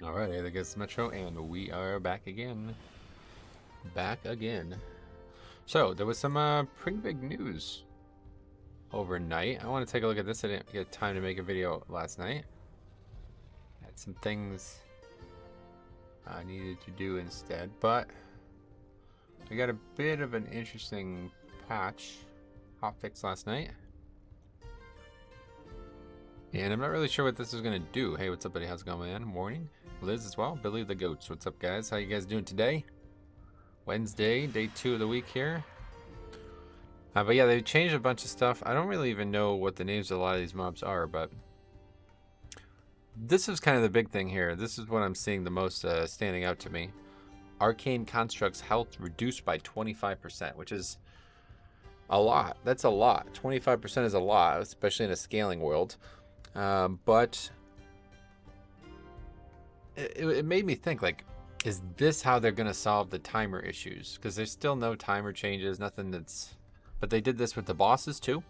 Alright, I guess it's Metro, and we are back again. Back again. So, there was some pretty big news overnight. I want to take a look at this. I didn't get time to make a video last night. Had some things I needed to do instead, but we got a bit of an interesting patch hotfix last night. And I'm not really sure what this is going to do. Hey, what's up, buddy? How's it going, man? Morning. Liz as well. Billy the Goats. What's up, guys? How you guys doing today? Wednesday, day 2 of the week here. But yeah, they changed a bunch of stuff. I don't really even know what the names of a lot of these mobs are, but this is kind of the big thing here. This is what I'm seeing the most standing out to me. Arcane Constructs health reduced by 25%, which is a lot. That's a lot. 25% is a lot, especially in a scaling world. But it made me think, like, is this how they're going to solve the timer issues? Because there's still no timer changes, nothing that's... But they did this with the bosses, too.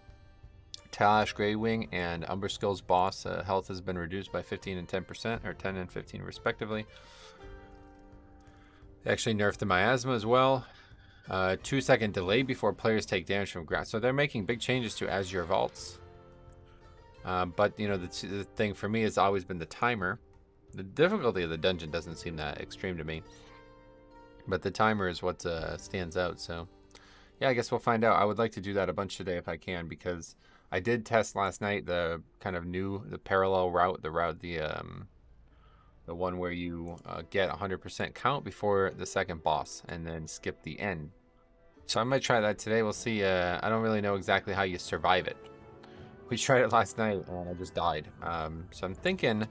Talash, Greywing, and Umberskill's boss health has been reduced by 15 and 10%, or 10 and 15 respectively. They actually nerfed the miasma as well. 2-second delay before players take damage from grass. So they're making big changes to Azure Vaults. But, you know, the thing for me has always been the timer. The difficulty of the dungeon doesn't seem that extreme to me. But the timer is what stands out, so... Yeah, I guess we'll find out. I would like to do that a bunch today if I can, because I did test last night the kind of the parallel route, the one where you get 100% count before the second boss and then skip the end. So I might try that today. We'll see. I don't really know exactly how you survive it. We tried it last night and I just died. So I'm thinking,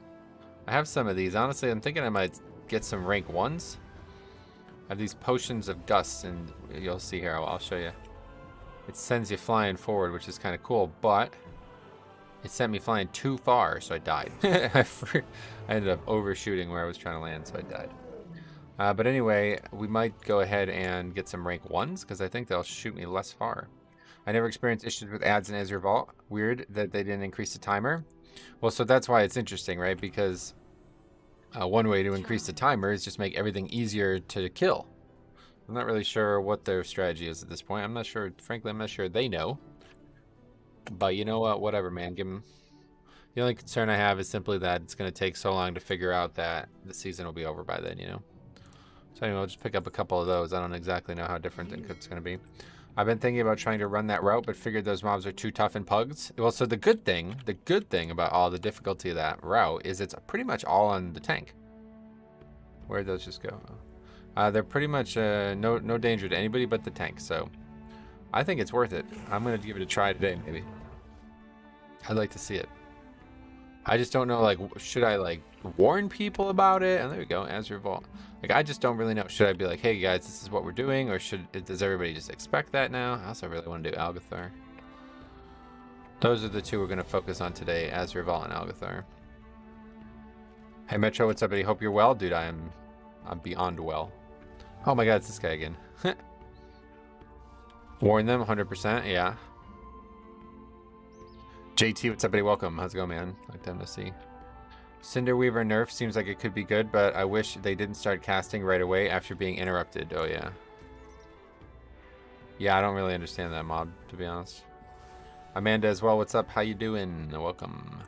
I have some of these. Honestly, I'm thinking I might get some rank 1s. I have these potions of gust, and you'll see here. I'll show you. It sends you flying forward, which is kind of cool, but it sent me flying too far, so I died. I ended up overshooting where I was trying to land, so I died. But anyway, we might go ahead and get some rank 1s, because I think they'll shoot me less far. I never experienced issues with ads in Azure Vault. Weird that they didn't increase the timer. Well, so that's why it's interesting, right? Because one way to increase the timer is just make everything easier to kill. I'm not really sure what their strategy is at this point. I'm not sure. Frankly, I'm not sure they know. But you know what? Whatever, man. Give them. The only concern I have is simply that it's going to take so long to figure out that the season will be over by then, you know? So anyway, I'll just pick up a couple of those. I don't exactly know how different it's going to be. I've been thinking about trying to run that route, but figured those mobs are too tough in pugs. Well, so the good thing about all the difficulty of that route is it's pretty much all on the tank. Where'd those just go? They're pretty much no danger to anybody but the tank, so I think it's worth it. I'm going to give it a try today, maybe. I'd like to see it. I just don't know, like, should I, like, warn people about it? And there we go, Azure Vault. Like, I just don't really know. Should I be like, hey, guys, this is what we're doing? Or does everybody just expect that now? I also really want to do Algathar. Those are the two we're going to focus on today, Azure Vault and Algathar. Hey, Metro, what's up, buddy? Hope you're well. Dude, I'm beyond well. Oh my god, it's this guy again. Warn them, 100%, yeah. JT, what's up, buddy? Welcome. How's it going, man? Long time to see. Cinderweaver nerf seems like it could be good, but I wish they didn't start casting right away after being interrupted. Oh, yeah. Yeah, I don't really understand that mob, to be honest. Amanda as well, what's up? How you doing? Welcome.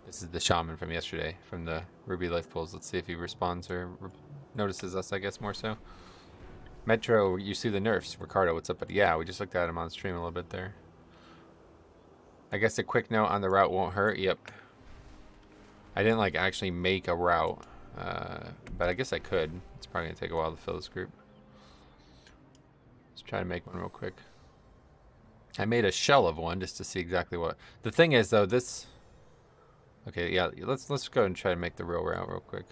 This is the shaman from yesterday, from the Ruby Life Pools. Let's see if he responds or notices us, I guess, more so. Metro, you see the nerfs. Ricardo, what's up? But yeah, we just looked at him on stream a little bit there. I guess a quick note on the route won't hurt. Yep. I didn't, like, actually make a route. But I guess I could. It's probably going to take a while to fill this group. Let's try to make one real quick. I made a shell of one just to see exactly what... The thing is, though, this... Okay, yeah, let's go and try to make the real route real quick.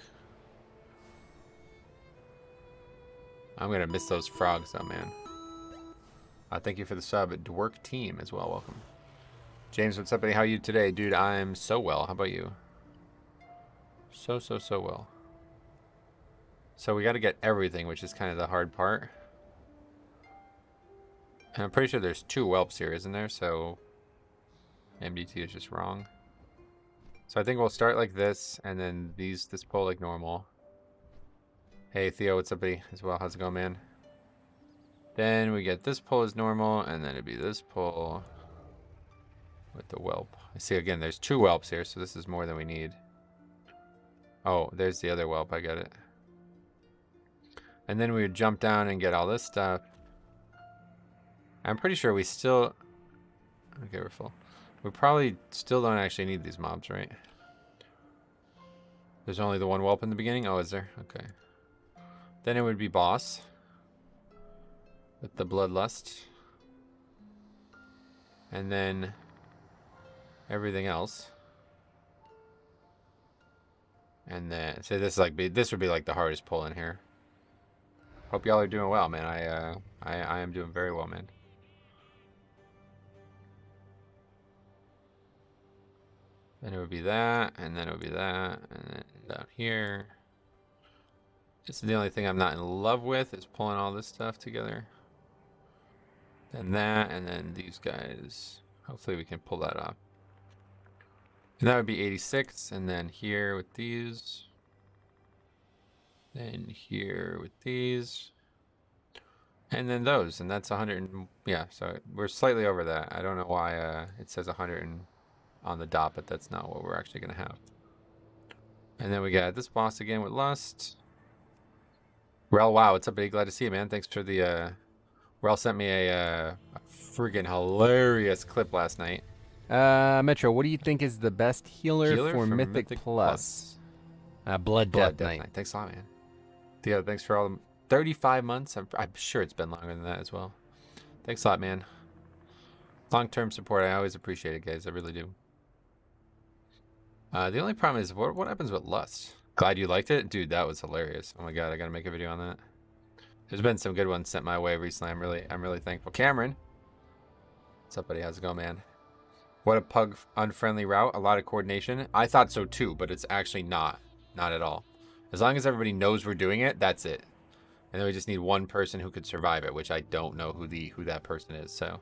I'm gonna miss those frogs though, man. Thank you for the sub at Dwork Team as well. Welcome. James, what's up, buddy? How are you today? Dude, I'm so well. How about you? So well. So we gotta get everything, which is kind of the hard part. And I'm pretty sure there's 2 whelps here, isn't there? So MDT is just wrong. So I think we'll start like this, and then this pull like normal. Hey Theo, what's up, buddy? As well, how's it going, man? Then we get this pull as normal, and then it'd be this pull with the whelp. I see again, there's 2 whelps here, so this is more than we need. Oh, there's the other whelp, I get it. And then we would jump down and get all this stuff. I'm pretty sure we still... Okay, we're full. We probably still don't actually need these mobs, right? There's only the 1 whelp in the beginning? Oh, is there? Okay. Then it would be boss. With the bloodlust. And then everything else. And then, so this is like, this would be like the hardest pull in here. Hope y'all are doing well, man. I am doing very well, man. Then it would be that, and then it would be that, and then down here. This is the only thing I'm not in love with, is pulling all this stuff together. Then that, and then these guys. Hopefully we can pull that off. And that would be 86, and then here with these. Then here with these. And then those, and that's 100, yeah, so we're slightly over that. I don't know why it says 100 on the dot, but that's not what we're actually going to have. And then we got this boss again with Lust. Rel, wow, what's up, buddy? Glad to see you, man. Thanks for the, Rel sent me a friggin' hilarious clip last night. Metro, what do you think is the best healer for Mythic Plus? Blood Death Knight. Thanks a lot, man. Theo, thanks for all the 35 months. I'm sure it's been longer than that as well. Thanks a lot, man. Long-term support, I always appreciate it, guys. I really do. The only problem is, what happens with Lust? Glad you liked it? Dude, that was hilarious. Oh my god, I gotta make a video on that. There's been some good ones sent my way recently. I'm really thankful. Cameron. What's up, buddy? How's it going, man? What a pug unfriendly route. A lot of coordination. I thought so too, but it's actually not. Not at all. As long as everybody knows we're doing it, that's it. And then we just need one person who could survive it, which I don't know who that person is, so.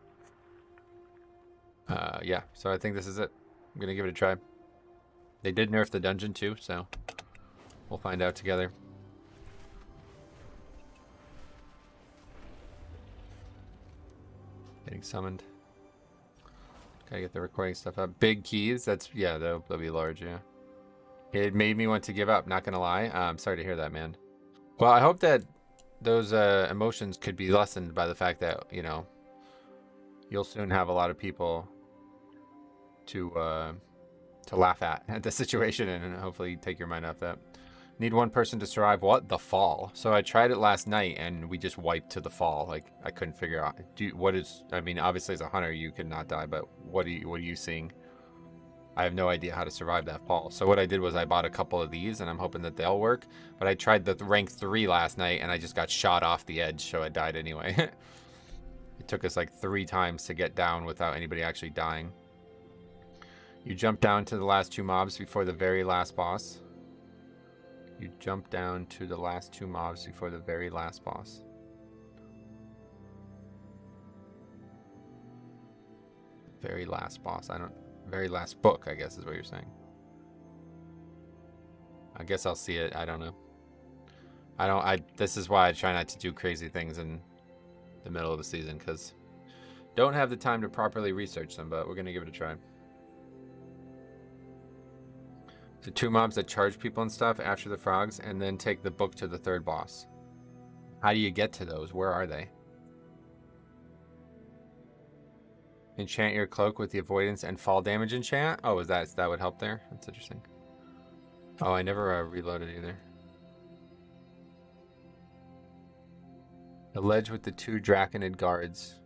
Yeah, so I think this is it. I'm gonna give it a try. They did nerf the dungeon too, so we'll find out together. Getting summoned. Gotta get the recording stuff up. Big keys, yeah, they'll be large, yeah. It made me want to give up, not gonna lie. I'm sorry to hear that, man. Well, I hope that those emotions could be lessened by the fact that, you know, you'll soon have a lot of people to laugh at the situation and hopefully take your mind off that. Need one person to survive what? The fall. So I tried it last night and we just wiped to the fall. Like, I couldn't figure out I mean, obviously as a hunter you could not die, but what are you seeing? I have no idea how to survive that fall. So what I did was I bought a couple of these and I'm hoping that they'll work, but I tried the rank 3 last night and I just got shot off the edge, so I died anyway. It took us like 3 times to get down without anybody actually dying. You jump down to the last 2 mobs before the very last boss. You jump down to the last 2 mobs before the very last boss. Very last boss. Very last book, I guess is what you're saying. I guess I'll see it. I don't know. This is why I try not to do crazy things in the middle of the season, because don't have the time to properly research them, but we're going to give it a try. The 2 mobs that charge people and stuff after the frogs, and then take the book to the 3rd boss. How do you get to those? Where are they? Enchant your cloak with the avoidance and fall damage enchant? Oh, that would help there? That's interesting. Oh, I never reloaded either. The ledge with the 2 Draconid guards.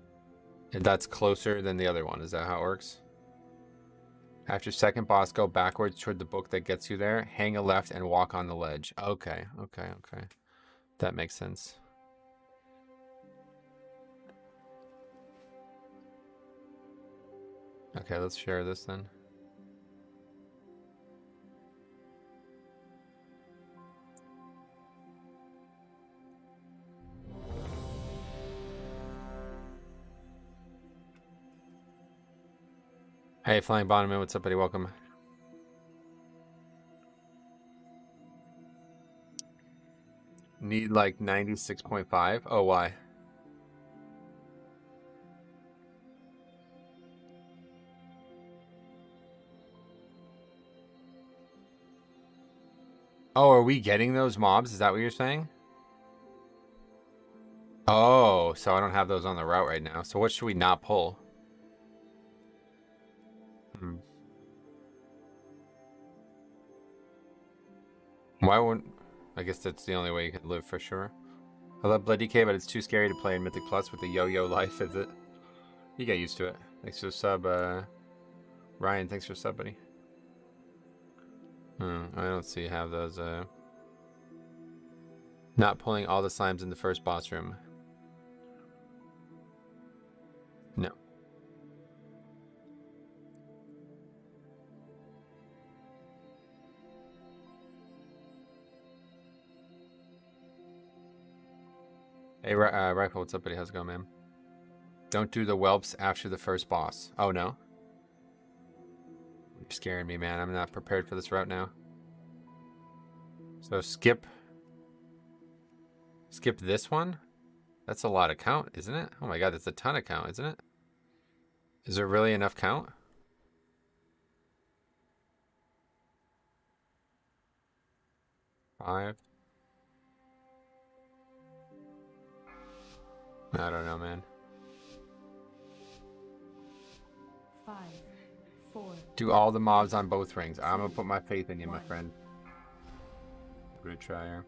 And that's closer than the other one. Is that how it works? After 2nd boss, go backwards toward the book that gets you there. Hang a left and walk on the ledge. Okay. That makes sense. Okay, let's share this then. Hey, Flying Bonneman, what's up, buddy? Welcome. Need like 96.5. Oh, why? Oh, are we getting those mobs? Is that what you're saying? Oh, so I don't have those on the route right now. So what should we not pull? Why wouldn't... I guess that's the only way you could live for sure. I love Blood DK, but it's too scary to play in Mythic Plus with the yo-yo life, is it? You get used to it. Thanks for the sub, Ryan, thanks for the sub, buddy. I don't see you have those, Not pulling all the slimes in the first boss room. No. Hey, Rifle, what's up, buddy? How's it going, man? Don't do the whelps after the first boss. Oh, no? You're scaring me, man. I'm not prepared for this route now. So skip this one? That's a lot of count, isn't it? Oh my god, that's a ton of count, isn't it? Is there really enough count? Five? I don't know, man. 5, 4. Do all the mobs on both rings. I'm gonna put my faith in you, my friend. Give it a try here.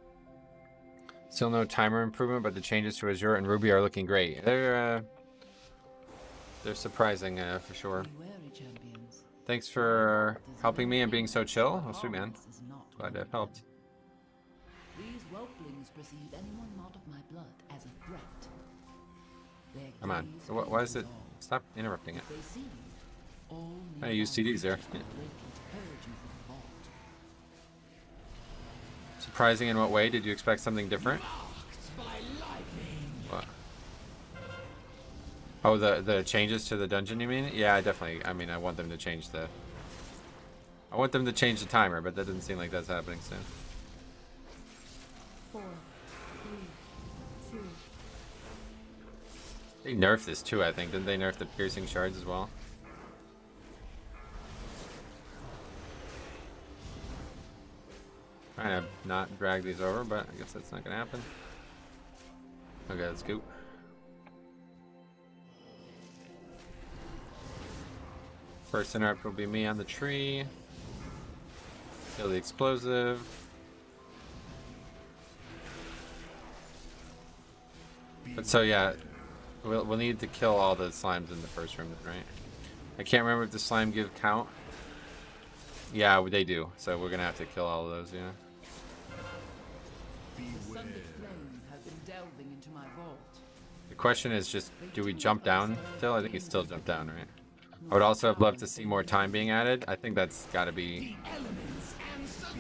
Still no timer improvement, but the changes to Azure and Ruby are looking great. They're surprising for sure. Thanks for helping me and being so chill. Oh, sweet, man. Glad I've helped. These whelplings perceive anyone not of my blood as a threat. Come on. So why is it? Stop interrupting it. I use CDs there. Yeah. Surprising in what way? Did you expect something different? What? Oh, the changes to the dungeon, you mean? Yeah, I mean, I want them to change the... I want them to change the timer, but that doesn't seem like that's happening soon. 4, 3, 2. They nerfed this too, I think. Didn't they nerf the piercing shards as well? Trying to not drag these over, but I guess that's not gonna happen. Okay, let's go. First interrupt will be me on the tree. Kill the explosive. But so yeah, we'll need to kill all the slimes in the first room, right? I can't remember if the slime give count. Yeah, they do. So we're gonna have to kill all of those, yeah. The question is just, do we jump down still? I think we still jump down, right? I would also have loved to see more time being added. I think that's gotta be...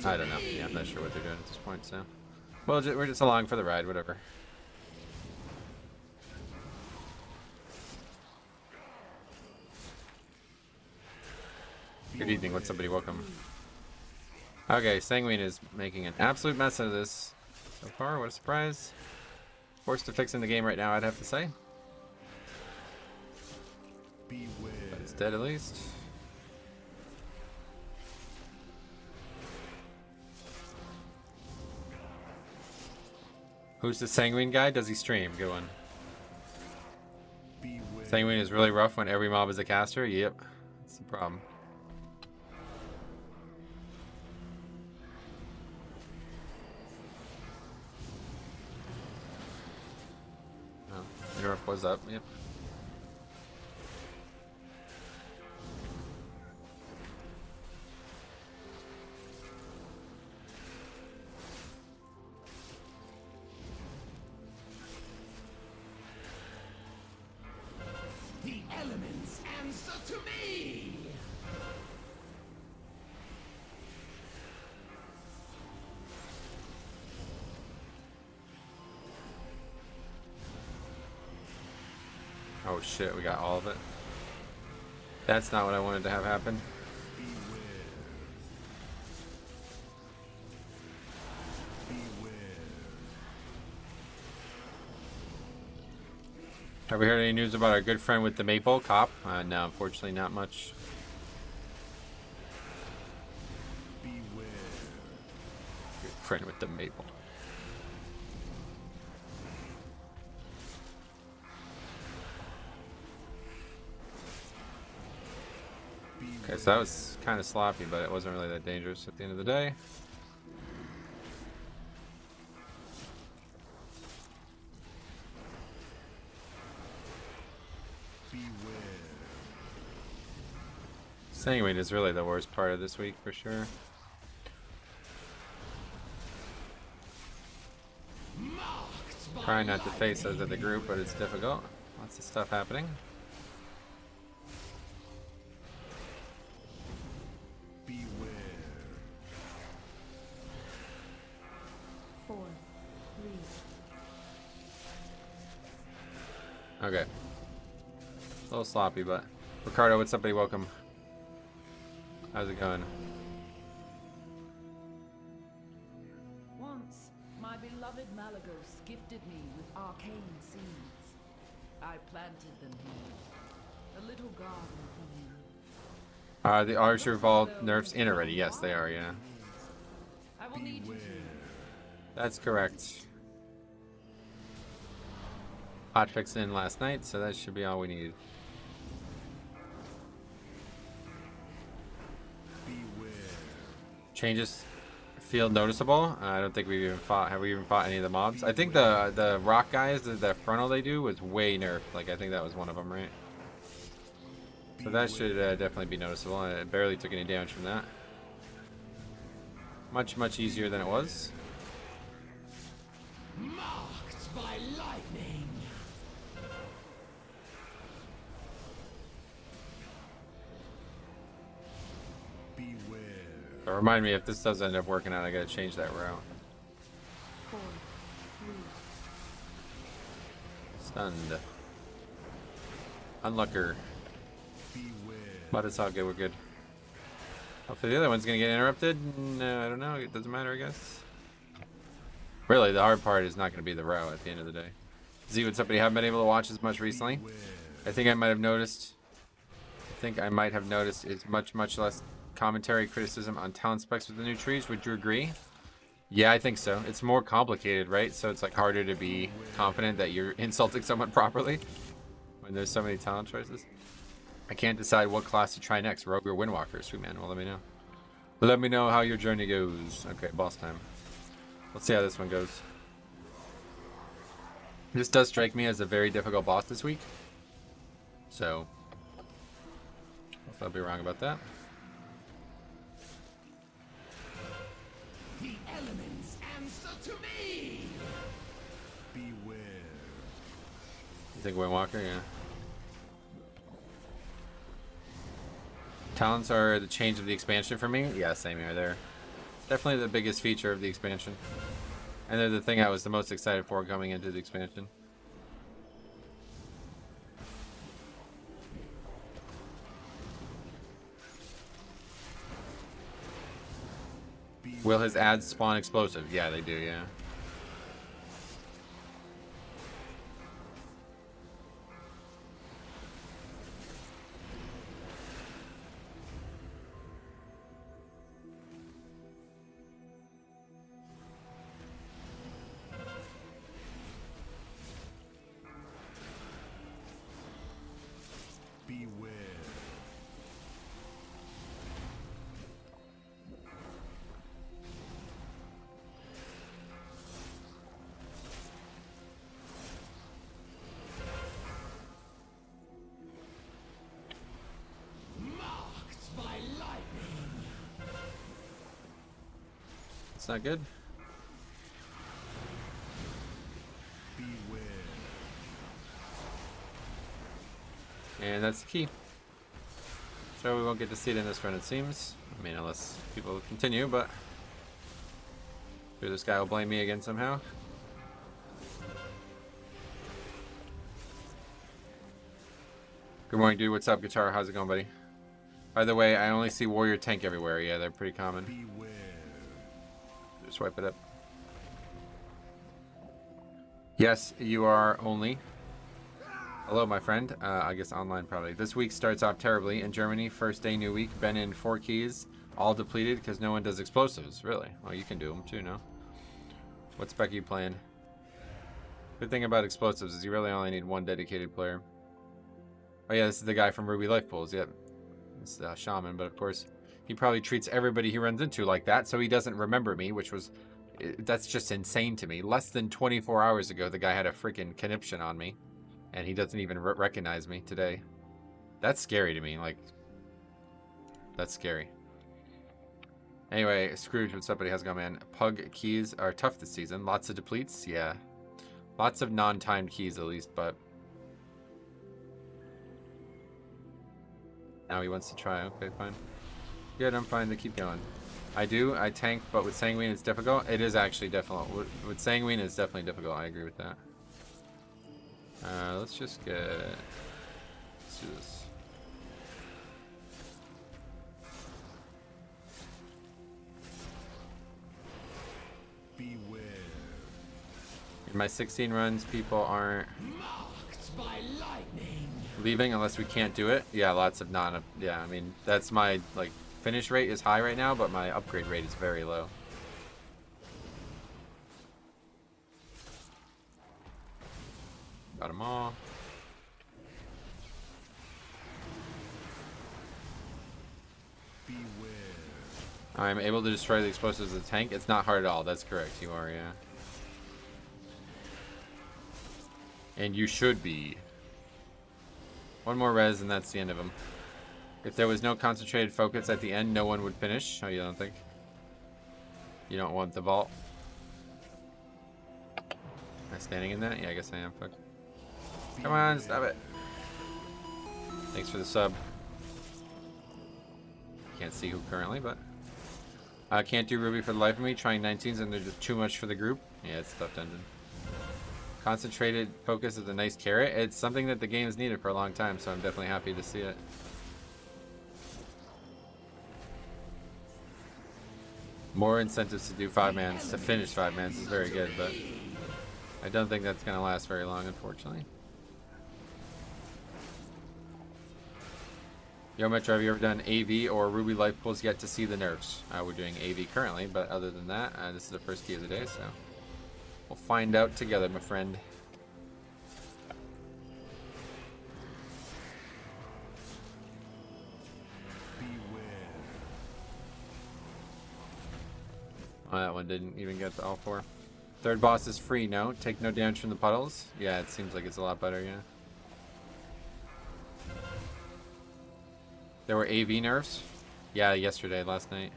I don't know. Yeah, I'm not sure what they're doing at this point, so... Well, we're just along for the ride, whatever. Good evening, what's somebody welcome. Okay, Sanguine is making an absolute mess of this so far. What a surprise. Forced to fix in the game right now, I'd have to say. But it's dead at least. Who's the Sanguine guy? Does he stream? Good one. Sanguine is really rough when every mob is a caster? Yep. That's the problem. Interrupt was up, yep. The elements answer to me! Oh shit, we got all of it. That's not what I wanted to have happen. Have we heard any news about our good friend with the maple cop? No, unfortunately, not much. Good friend with the maple. Okay, so that was kind of sloppy, but it wasn't really that dangerous at the end of the day. Sanguine is really the worst part of this week for sure. Trying not to face those of the group, but it's difficult. Lots of stuff happening. Okay. A little sloppy, but Ricardo, what's up, buddy? Welcome. How's it going? Once, my beloved Malagos gifted me with arcane seeds. I planted them here. A little garden for him. The Archer Vault nerfs in already? Yes, they are, yeah. I will need you to. That's correct. Hotfix in last night, so that should be all we need. Changes feel noticeable. I don't think we've even fought. Have we even fought any of the mobs? I think the rock guys, the frontal they do was way nerfed. Like I think that was one of them, right? So that should definitely be noticeable. I barely took any damage from that. Much easier than it was. Marked by lightning. But remind me if this does end up working out, I gotta change that route. 4, 3. Stunned. Unlucker. But it's all good, we're good. Hopefully the other one's gonna get interrupted. No, I don't know, it doesn't matter, I guess. Really, the hard part is not gonna be the route at the end of the day. Z, what's up, buddy? Haven't been able to watch as much recently. I think I might have noticed is much less commentary criticism on talent specs with the new trees. Would you agree? Yeah, I think so. It's more complicated, right? So it's like harder to be confident that you're insulting someone properly when there's so many talent choices. I can't decide what class to try next, Rogue or Windwalker. Sweet man, well, let me know. Let me know how your journey goes. Okay, boss time. Let's see how this one goes. This does strike me as a very difficult boss this week. So, I'll be wrong about that. The elements answer to me. Beware. You think Windwalker? Yeah. Talents are the change of the expansion for me. Yeah, same here. They're definitely the biggest feature of the expansion. And they're the thing I was the most excited for coming into the expansion. Will his ads spawn explosive? Yeah, they do, yeah. Beware. Marked by lightning. It's not good. Beware. And that's the key. So we won't get to see it in this run, it seems. I mean, unless people continue, but sure this guy will blame me again somehow. Good morning, dude. What's up, Guitar? How's it going, buddy? By the way, I only see warrior tank everywhere. Yeah, they're pretty common. Beware. Just wipe it up. Yes, you are only. Hello, my friend. I guess online probably. This week starts off terribly in Germany. First day, new week. Been in 4 keys, all depleted because no one does explosives. Really? Well, you can do them too, no? What spec are you playing? Good thing about explosives is you really only need one dedicated player. Oh yeah, this is the guy from Ruby Life Pools. Yep, it's Shaman. But of course, he probably treats everybody he runs into like that, so he doesn't remember me, which was, that's just insane to me. Less than 24 hours ago, the guy had a freaking conniption on me, and he doesn't even recognize me today. That's scary to me. Like, that's scary. Anyway, Scrooge, what's up, buddy? How's it going, man? Pug keys are tough this season. Lots of depletes, yeah. Lots of non-timed keys, at least, but... Now he wants to try. Okay, fine. Good, I'm fine to keep going. I tank, but with Sanguine it's difficult. It is actually difficult. With Sanguine it's definitely difficult. I agree with that. Let's just get... Let's do this. Beware. In my 16 runs, people aren't Marked by lightning. leaving unless we can't do it. Yeah, lots of non... Yeah, I mean, that's my, like, finish rate is high right now, but my upgrade rate is very low. Got them all. Beware. I'm able to destroy the explosives of the tank. It's not hard at all. That's correct. You are, yeah. And you should be. One more res and that's the end of them. If there was no concentrated focus at the end, no one would finish. Oh, you don't think? You don't want the vault? Am I standing in that? Yeah, I guess I am. Fuck. Come on, stop it. Thanks for the sub. Can't see who currently, but... I can't do Ruby for the life of me. Trying 19s and they're just too much for the group. Yeah, it's tough dungeon. Concentrated focus is a nice carrot. It's something that the game's needed for a long time, so I'm definitely happy to see it. More incentives to do 5-mans, to finish 5-mans is very good, but I don't think that's going to last very long, unfortunately. Yo, Metro, have you ever done AV or Ruby Life Pools yet to see the nerfs? We're doing AV currently, but other than that, this is the first key of the day, so we'll find out together, my friend. Beware. Oh, that one didn't even get to all 4. Third boss is free, no? Take no damage from the puddles? Yeah, it seems like it's a lot better, yeah. There were AV nerfs? Yeah, yesterday, last night.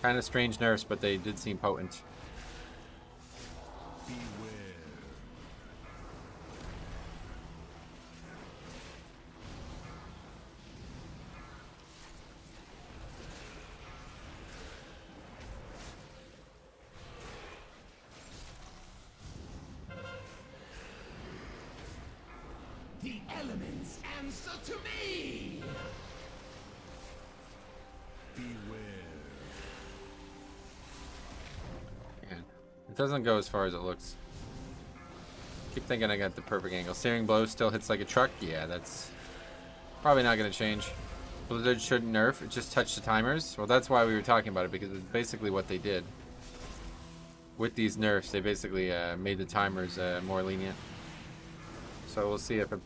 Kind of strange nerfs, but they did seem potent. Beware. The elements answer to me. Beware. Yeah. It doesn't go as far as it looks. Keep thinking I got the perfect angle. Steering blow still hits like a truck. Yeah, that's probably not going to change. Blizzard shouldn't nerf. It just touched the timers. Well, that's why we were talking about it, because it's basically what they did. With these nerfs, they basically made the timers more lenient. So we'll see if it...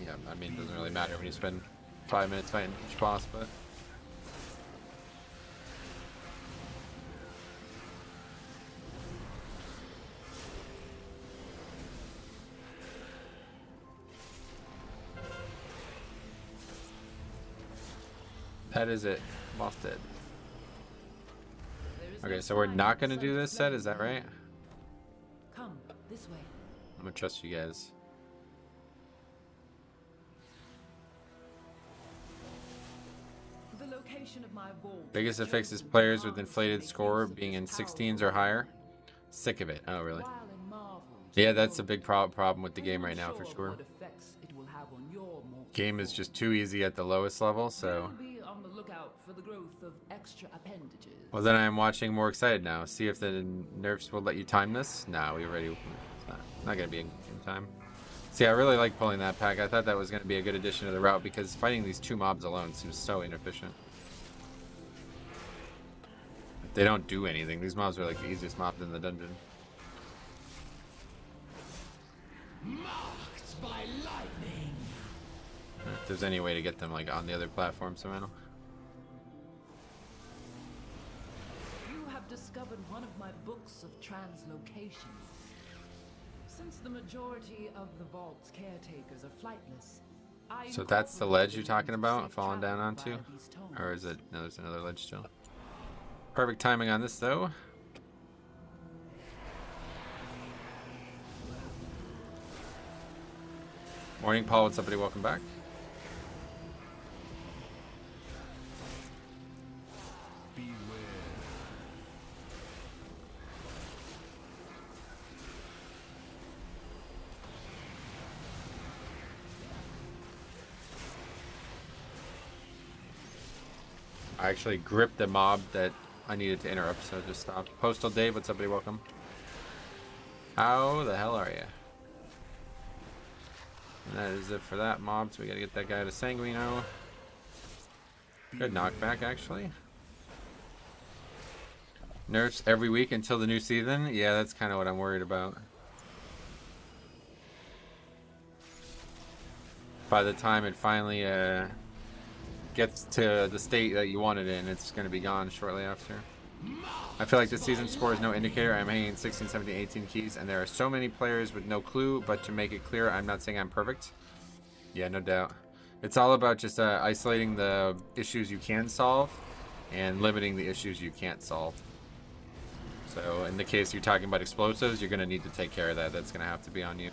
Yeah, I mean, it doesn't really matter when you spend 5 minutes fighting each boss, but... That is it. Boss dead. Okay, so we're not going to do this set, is that right? Come this way. I'm going to trust you guys. The location of my vault. Biggest effects is players with inflated score being in 16s or higher. Sick of it. Oh, really? Yeah, that's a big problem with the game right now, for sure. What effects it will have have on your mortal Game is form. just too easy at the lowest level, so... Be on the lookout for the growth of extra appendages. Well, then I'm watching more excited now. See if the nerfs will let you time this. Nah, we already... It's not going to be in time. See, I really like pulling that pack. I thought that was going to be a good addition to the route because fighting these 2 mobs alone seems so inefficient. They don't do anything. These mobs are like the easiest mobs in the dungeon. Marked by lightning. If there's any way to get them like on the other platform somehow. You have discovered one of my books of translocation. Since the majority of the vault's caretakers are flightless, So that's the ledge you're talking about, falling down onto? Or is it? No, there's another ledge still. Perfect timing on this though. Morning, Paul. What's up, buddy? Welcome back. Beware. I actually gripped the mob that I needed to interrupt, so it just stopped. Postal Dave, what's up, buddy? Welcome. How the hell are you? And that is it for that mob, so we gotta get that guy to Sanguino. Good knockback, actually. Nerfs every week until the new season? Yeah, that's kind of what I'm worried about. By the time it finally gets to the state that you want it in, it's going to be gone shortly after. I feel like the season score is no indicator. I'm hanging 16, 17, 18 keys, and there are so many players with no clue, but to make it clear, I'm not saying I'm perfect. Yeah, no doubt. It's all about just isolating the issues you can solve and limiting the issues you can't solve. So in the case you're talking about explosives, you're going to need to take care of that. That's going to have to be on you.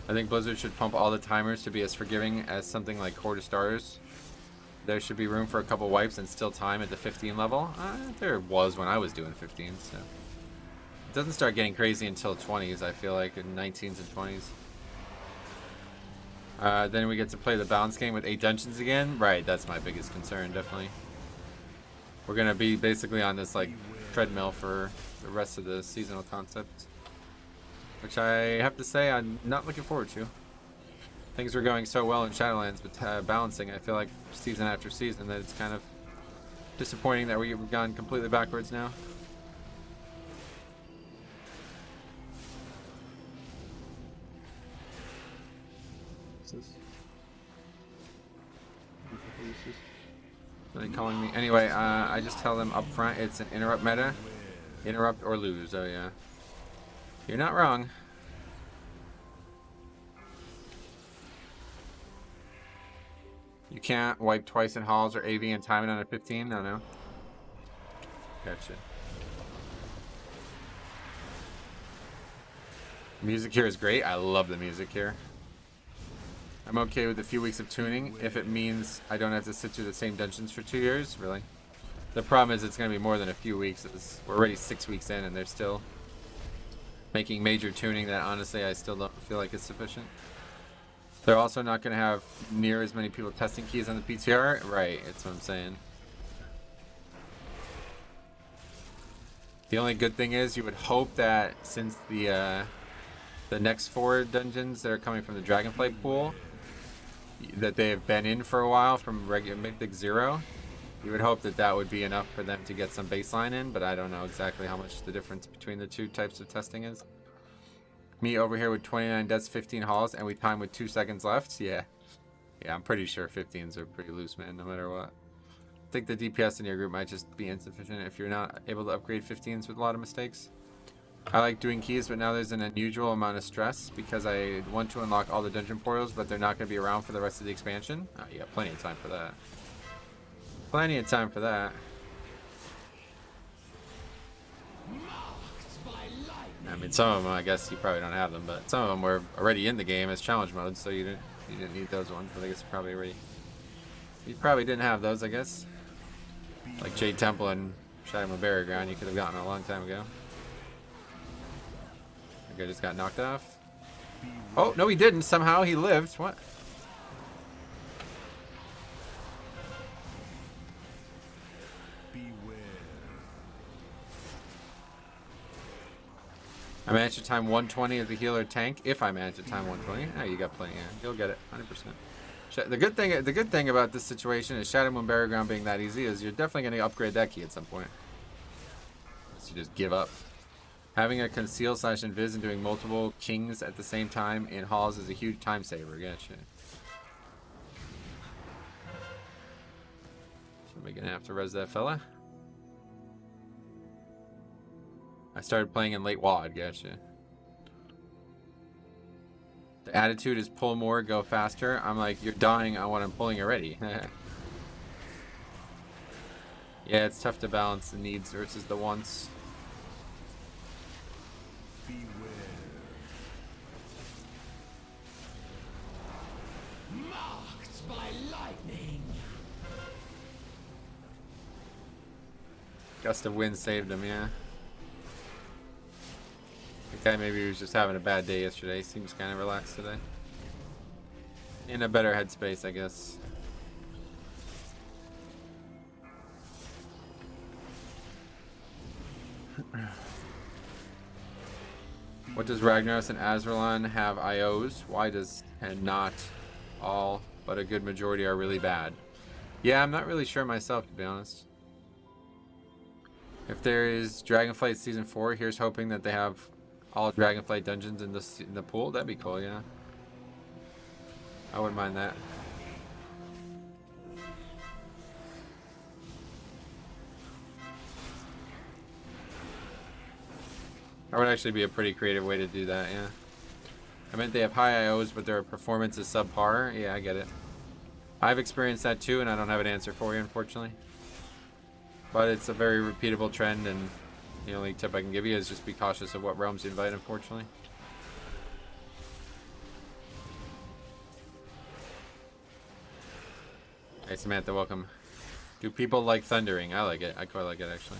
I think Blizzard should pump all the timers to be as forgiving as something like Core to Stars. There should be room for a couple wipes and still time at the 15 level. There was when I was doing 15, so. It doesn't start getting crazy until 20s, I feel like, in 19s and 20s. Then we get to play the balance game with 8 dungeons again. Right, that's my biggest concern, definitely. We're going to be basically on this like treadmill for the rest of the seasonal concept. Which I have to say I'm not looking forward to. Things were going so well in Shadowlands, but balancing, I feel like season after season that it's kind of disappointing that we've gone completely backwards now. What's this? Are they calling me? Anyway, I just tell them up front it's an interrupt meta. Interrupt or lose, oh yeah. You're not wrong. You can't wipe twice in halls or AV and time it on a 15? No. Gotcha. Music here is great. I love the music here. I'm okay with a few weeks of tuning if it means I don't have to sit through the same dungeons for 2 years. Really? The problem is it's going to be more than a few weeks. We're already 6 weeks in and they're still making major tuning that honestly I still don't feel like is sufficient. They're also not going to have near as many people testing keys on the PTR. Right, that's what I'm saying. The only good thing is you would hope that since the next 4 dungeons that are coming from the Dragonflight pool that they have been in for a while from regular Mythic 0, you would hope that that would be enough for them to get some baseline in, but I don't know exactly how much the difference between the 2 types of testing is. Me over here with 29 deaths, 15 hauls, and we time with 2 seconds left? Yeah, I'm pretty sure 15s are pretty loose, man, no matter what. I think the DPS in your group might just be insufficient if you're not able to upgrade 15s with a lot of mistakes. I like doing keys, but now there's an unusual amount of stress because I want to unlock all the dungeon portals, but they're not going to be around for the rest of the expansion. Oh, you got plenty of time for that. Plenty of time for that. I mean, some of them, I guess you probably don't have them, but some of them were already in the game as challenge mode, so you didn't need those ones. But I guess you probably didn't have those, I guess. Like Jade Temple and Shadow Burial Ground, you could have gotten a long time ago. The guy just got knocked off. Oh, no, he didn't. Somehow he lived. What? I managed to time 120 as the healer tank. If I manage to time 120, oh, you got plenty. Yeah, you'll get it, 100%. The good thing about this situation is Shadow Moon Barrier Ground being that easy is you're definitely going to upgrade that key at some point. Unless you just give up. Having a conceal / invis and doing multiple kings at the same time in halls is a huge time saver. Gotcha. So we're gonna have to res that fella. I started playing in late WOD, gotcha. The attitude is pull more, go faster. I'm like, you're dying on what I'm pulling already. Yeah, it's tough to balance the needs versus the wants. Marked by lightning. Gust of wind saved him, yeah. The guy maybe was just having a bad day yesterday. Seems kind of relaxed today. In a better headspace, I guess. What does Ragnaros and Azralan have IOs? Why does and not all, but a good majority are really bad? Yeah, I'm not really sure myself, to be honest. If there is Dragonflight Season 4, here's hoping that they have all Dragonflight dungeons in the pool. That'd be cool, yeah. I wouldn't mind that. That would actually be a pretty creative way to do that, yeah. I meant they have high IOs, but their performance is subpar. Yeah, I get it. I've experienced that too, and I don't have an answer for you, unfortunately. But it's a very repeatable trend, and the only tip I can give you is just be cautious of what realms you invite, unfortunately. Hey, Samantha, welcome. Do people like thundering? I like it. I quite like it, actually.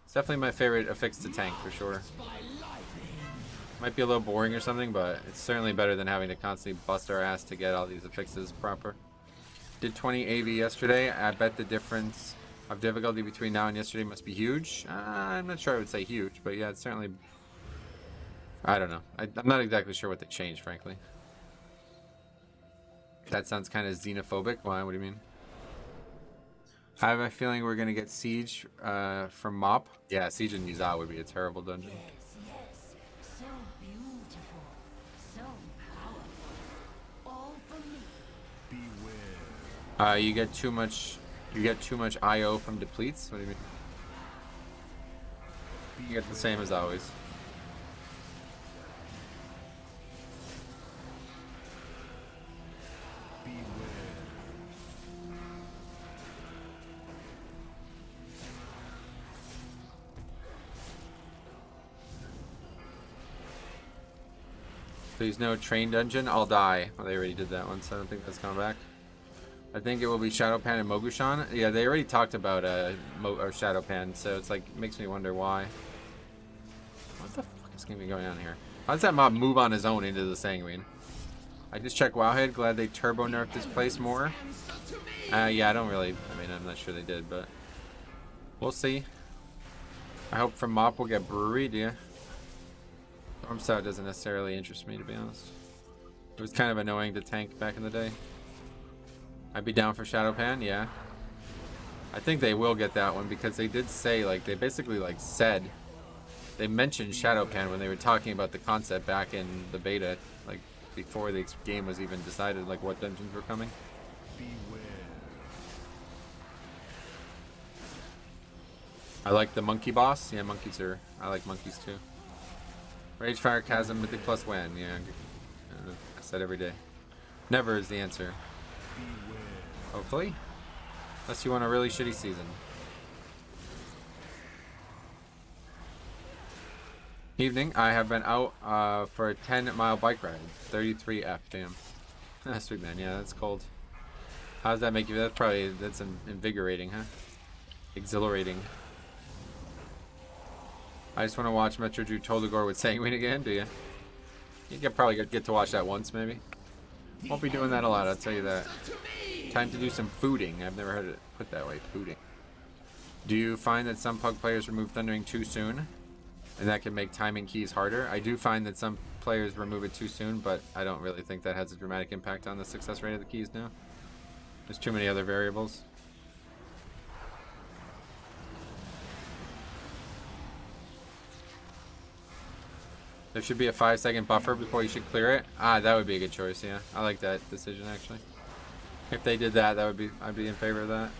It's definitely my favorite affix to tank, for sure. Might be a little boring or something, but it's certainly better than having to constantly bust our ass to get all these affixes proper. Did 20 AV yesterday. I bet the difference of difficulty between now and yesterday must be huge. I'm not sure I would say huge, but yeah, it's certainly... I don't know. I'm not exactly sure what they changed, frankly. That sounds kind of xenophobic. Why? What do you mean? I have a feeling we're going to get Siege from Mop. Yeah, Siege in Nizar would be a terrible dungeon. Yes, so beautiful, so powerful, all for me. Beware. You get too much IO from depletes. What do you mean? You get the same as always. Please no train dungeon. I'll die. Well, they already did that one, so I don't think that's coming back. I think it will be Shadowpan and Mogushan. Yeah, they already talked about Shadowpan, so it's like makes me wonder why. What the fuck is gonna be going on here? How does that mob move on his own into the Sanguine? I just checked Wowhead. Glad they turbo nerfed this place more. Yeah, I don't really. I mean, I'm not sure they did, but we'll see. I hope from Mop we'll get Brewery, do you? Storm Stout doesn't necessarily interest me, to be honest. It was kind of annoying to tank back in the day. I'd be down for Shadowpan, yeah. I think they will get that one because they did say, like, they basically, like, said, they mentioned Shadowpan when they were talking about the concept back in the beta, like, before the game was even decided, like, what dungeons were coming. Beware. I like the monkey boss. Yeah, monkeys are, I like monkeys too. Rage, Fire, Chasm, Mythic plus when? Yeah, I said every day. Never is the answer. Hopefully. Unless you want a really shitty season. Evening, I have been out for a 10-mile bike ride. 33F, damn. Sweet man, yeah, that's cold. How does that make you? That's invigorating, huh? Exhilarating. I just want to watch Metro do Toldagor with Sanguine again, do you? You could probably get to watch that once, maybe. Won't be doing that a lot, I'll tell you that. Time to do some fooding. I've never heard it put that way, fooding. Do you find that some Pug players remove Thundering too soon? And that can make timing keys harder? I do find that some players remove it too soon, but I don't really think that has a dramatic impact on the success rate of the keys now. There's too many other variables. There should be a 5-second buffer before you should clear it. Ah, that would be a good choice, yeah. I like that decision, actually. If they did that, I'd be in favor of that.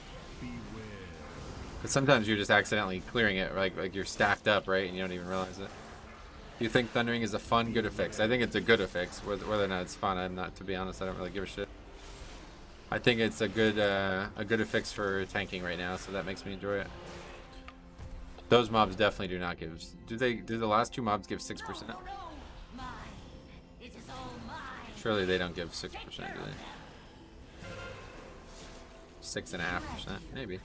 Because sometimes you're just accidentally clearing it, like you're stacked up, right, and you don't even realize it. Do you think Thundering is a fun good affix? I think it's a good affix. Whether or not it's fun, I'm not. To be honest, I don't really give a shit. I think it's a good affix for tanking right now, so that makes me enjoy it. Those mobs definitely do not give. Do the last two mobs give 6%? Surely they don't give 6%, do they? 6.5%, maybe.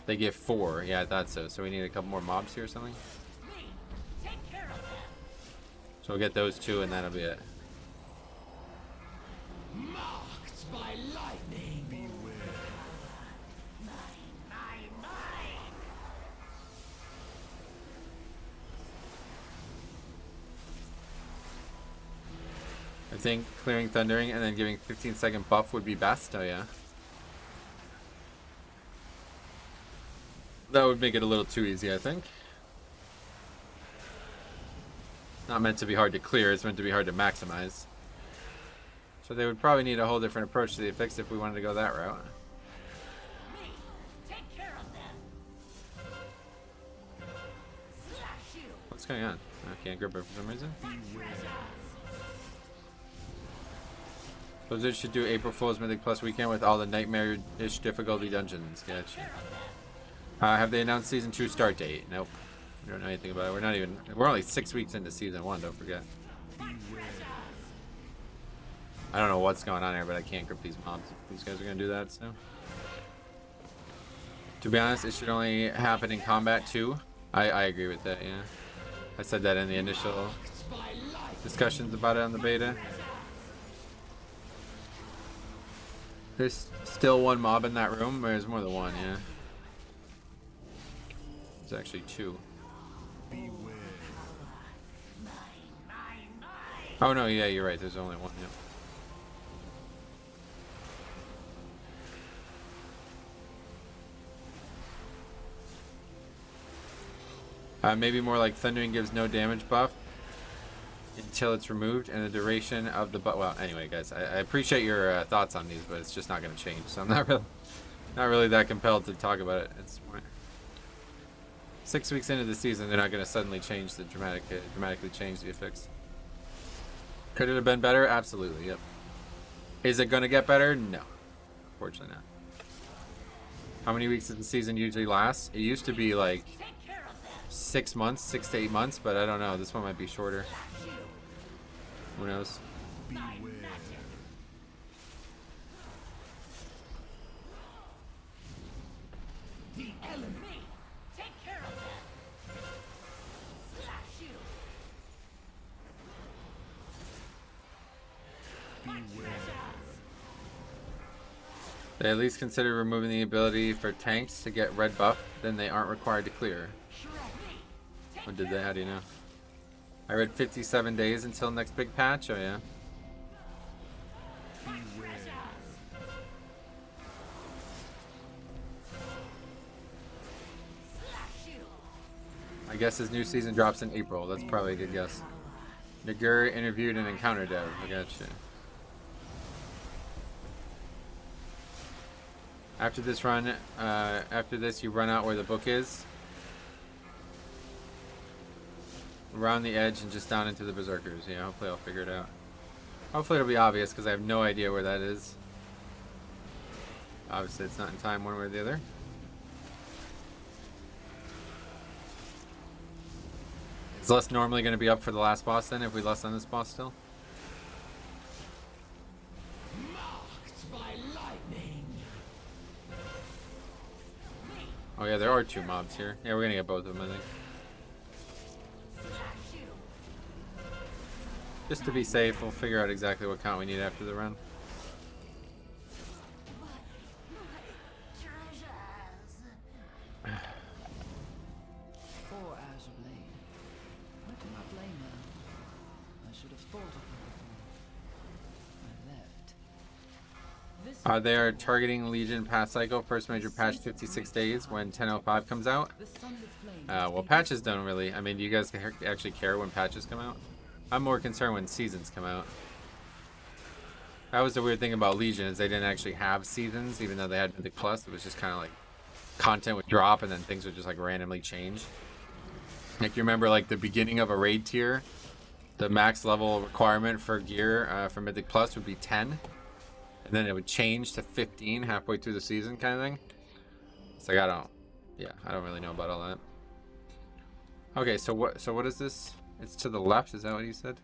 They give 4. Yeah, I thought so. So we need a couple more mobs here or something. So we'll get those 2 and that'll be it. Marked by lightning. Beware. I think clearing Thundering and then giving 15-second buff would be best. Oh yeah. That would make it a little too easy, I think. Not meant to be hard to clear, it's meant to be hard to maximize. So they would probably need a whole different approach to the affix if we wanted to go that route. What's going on? I can't grip it for some reason. Blizzard should do April Fool's Mythic Plus weekend with all the nightmare-ish difficulty dungeons. Gotcha. Have they announced Season 2 start date? Nope. We don't know anything about it. We're only 6 weeks into Season 1, don't forget. I don't know what's going on here, but I can't grip these mobs if these guys are going to do that, so. To be honest, it should only happen in combat too. I agree with that, yeah. I said that in the initial discussions about it on the beta. There's still one mob in that room, or there's more than one, yeah. There's actually 2. Oh no, yeah, you're right, there's only one, yeah. Maybe more like Thundering gives no damage buff until it's removed, and the duration of the buff. Well, anyway, guys, I appreciate your thoughts on these, but it's just not going to change. So I'm not really that compelled to talk about it at this point. 6 weeks into the season, they're not going to suddenly change the dramatically change the affix. Could it have been better? Absolutely. Yep. Is it going to get better? No, unfortunately not. How many weeks does the season usually last? It used to be like 6 months, 6 to 8 months, but I don't know. This one might be shorter. Who knows? The enemy. Take care of them. Slash you. Beware. They at least consider removing the ability for tanks to get red buff, then they aren't required to clear. When did they? How do you know? I read 57 days until next big patch. Oh yeah. I guess his new season drops in April. That's probably a good guess. Nagur interviewed an encounter dev. I gotcha. After this run, after this you run out where the book is. Around the edge and just down into the Berserkers. Yeah, hopefully I'll figure it out. Hopefully it'll be obvious because I have no idea where that is. Obviously it's not in time one way or the other. Is Lust normally going to be up for the last boss then if we Lust on this boss still? Marked by lightning. Oh yeah, there are 2 mobs here. Yeah, we're gonna get both of them, I think. Just to be safe, we'll figure out exactly what count we need after the run. Poor Azure Blade. I do not blame her. I should have thought of her before I left. They are targeting Legion past cycle, first major patch 56 days when 10.05 comes out. Well, patches don't really. I mean, do you guys actually care when patches come out? I'm more concerned when seasons come out. That was the weird thing about Legion, is they didn't actually have seasons, even though they had Mythic Plus. It was just kind of like content would drop and then things would just like randomly change. Like you remember like the beginning of a raid tier, the max level requirement for gear for Mythic Plus would be 10. And then it would change to 15 halfway through the season kind of thing. It's like I don't really know about all that. Okay, so what is this? It's to the left, is that what you said?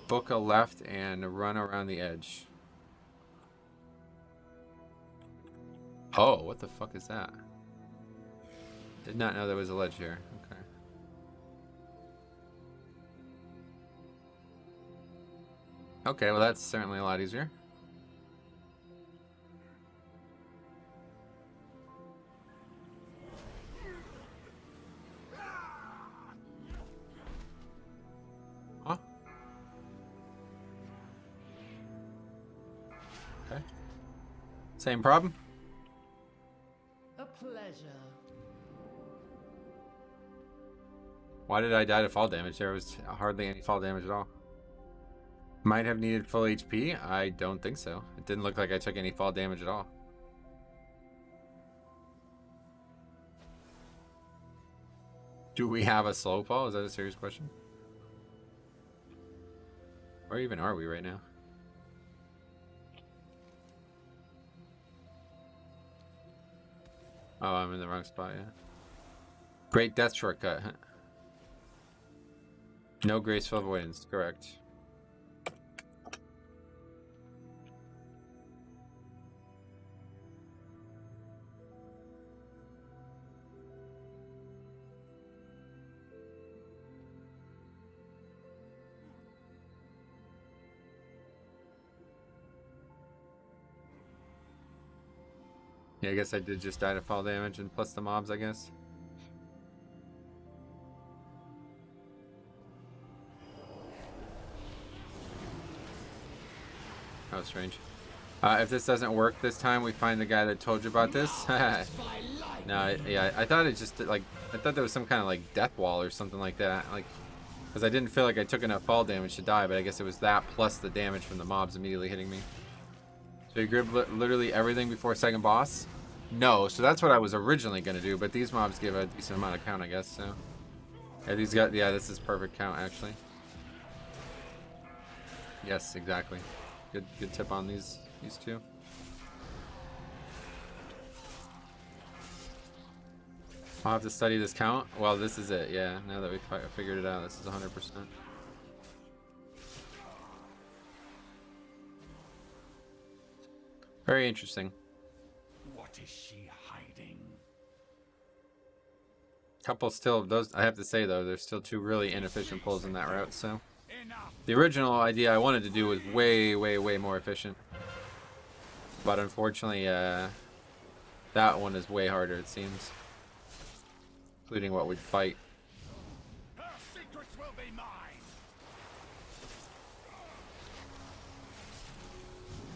Book a left and run around the edge. Oh, what the fuck is that? Did not know there was a ledge here. Okay. Okay, well that's certainly a lot easier. Huh? Okay. Same problem? A pleasure. Why did I die to fall damage? There was hardly any fall damage at all. Might have needed full HP? I don't think so. It didn't look like I took any fall damage at all. Do we have a slow fall? Is that a serious question? Where even are we right now? Oh, I'm in the wrong spot, yeah. Great death shortcut. No graceful avoidance, correct. Yeah, I guess I did just die to fall damage and plus the mobs, I guess. Oh, strange. If this doesn't work this time, we find the guy that told you about this. No, yeah, I thought it just like I thought there was some kind of like death wall or something like that, like because I didn't feel like I took enough fall damage to die, but I guess it was that plus the damage from the mobs immediately hitting me. So you grab literally everything before second boss? No, so that's what I was originally gonna do, but these mobs give a decent amount of count, I guess. So yeah, this is perfect count actually. Yes, exactly. Good tip on these two. I'll have to study this count. Well, this is it. Yeah, now that we figured it out, this is 100%. Very interesting. What is she hiding? Couple still those. I have to say though, there's still 2 really inefficient pulls in that route. So the original idea I wanted to do was way more efficient, but unfortunately, that one is way harder. It seems. Including what we'd fight. Her secrets will be mine.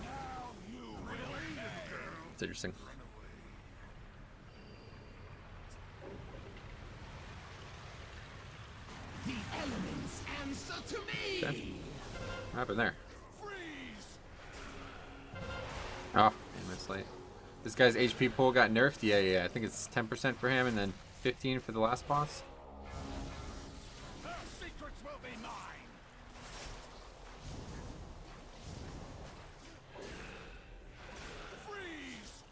Now you will pay. It's interesting. The elements answer to me. Okay. What happened there? Freeze. Oh, damn, it's late. This guy's HP pool got nerfed? Yeah. I think it's 10% for him and then 15 for the last boss. Her secrets will be mine. Freeze.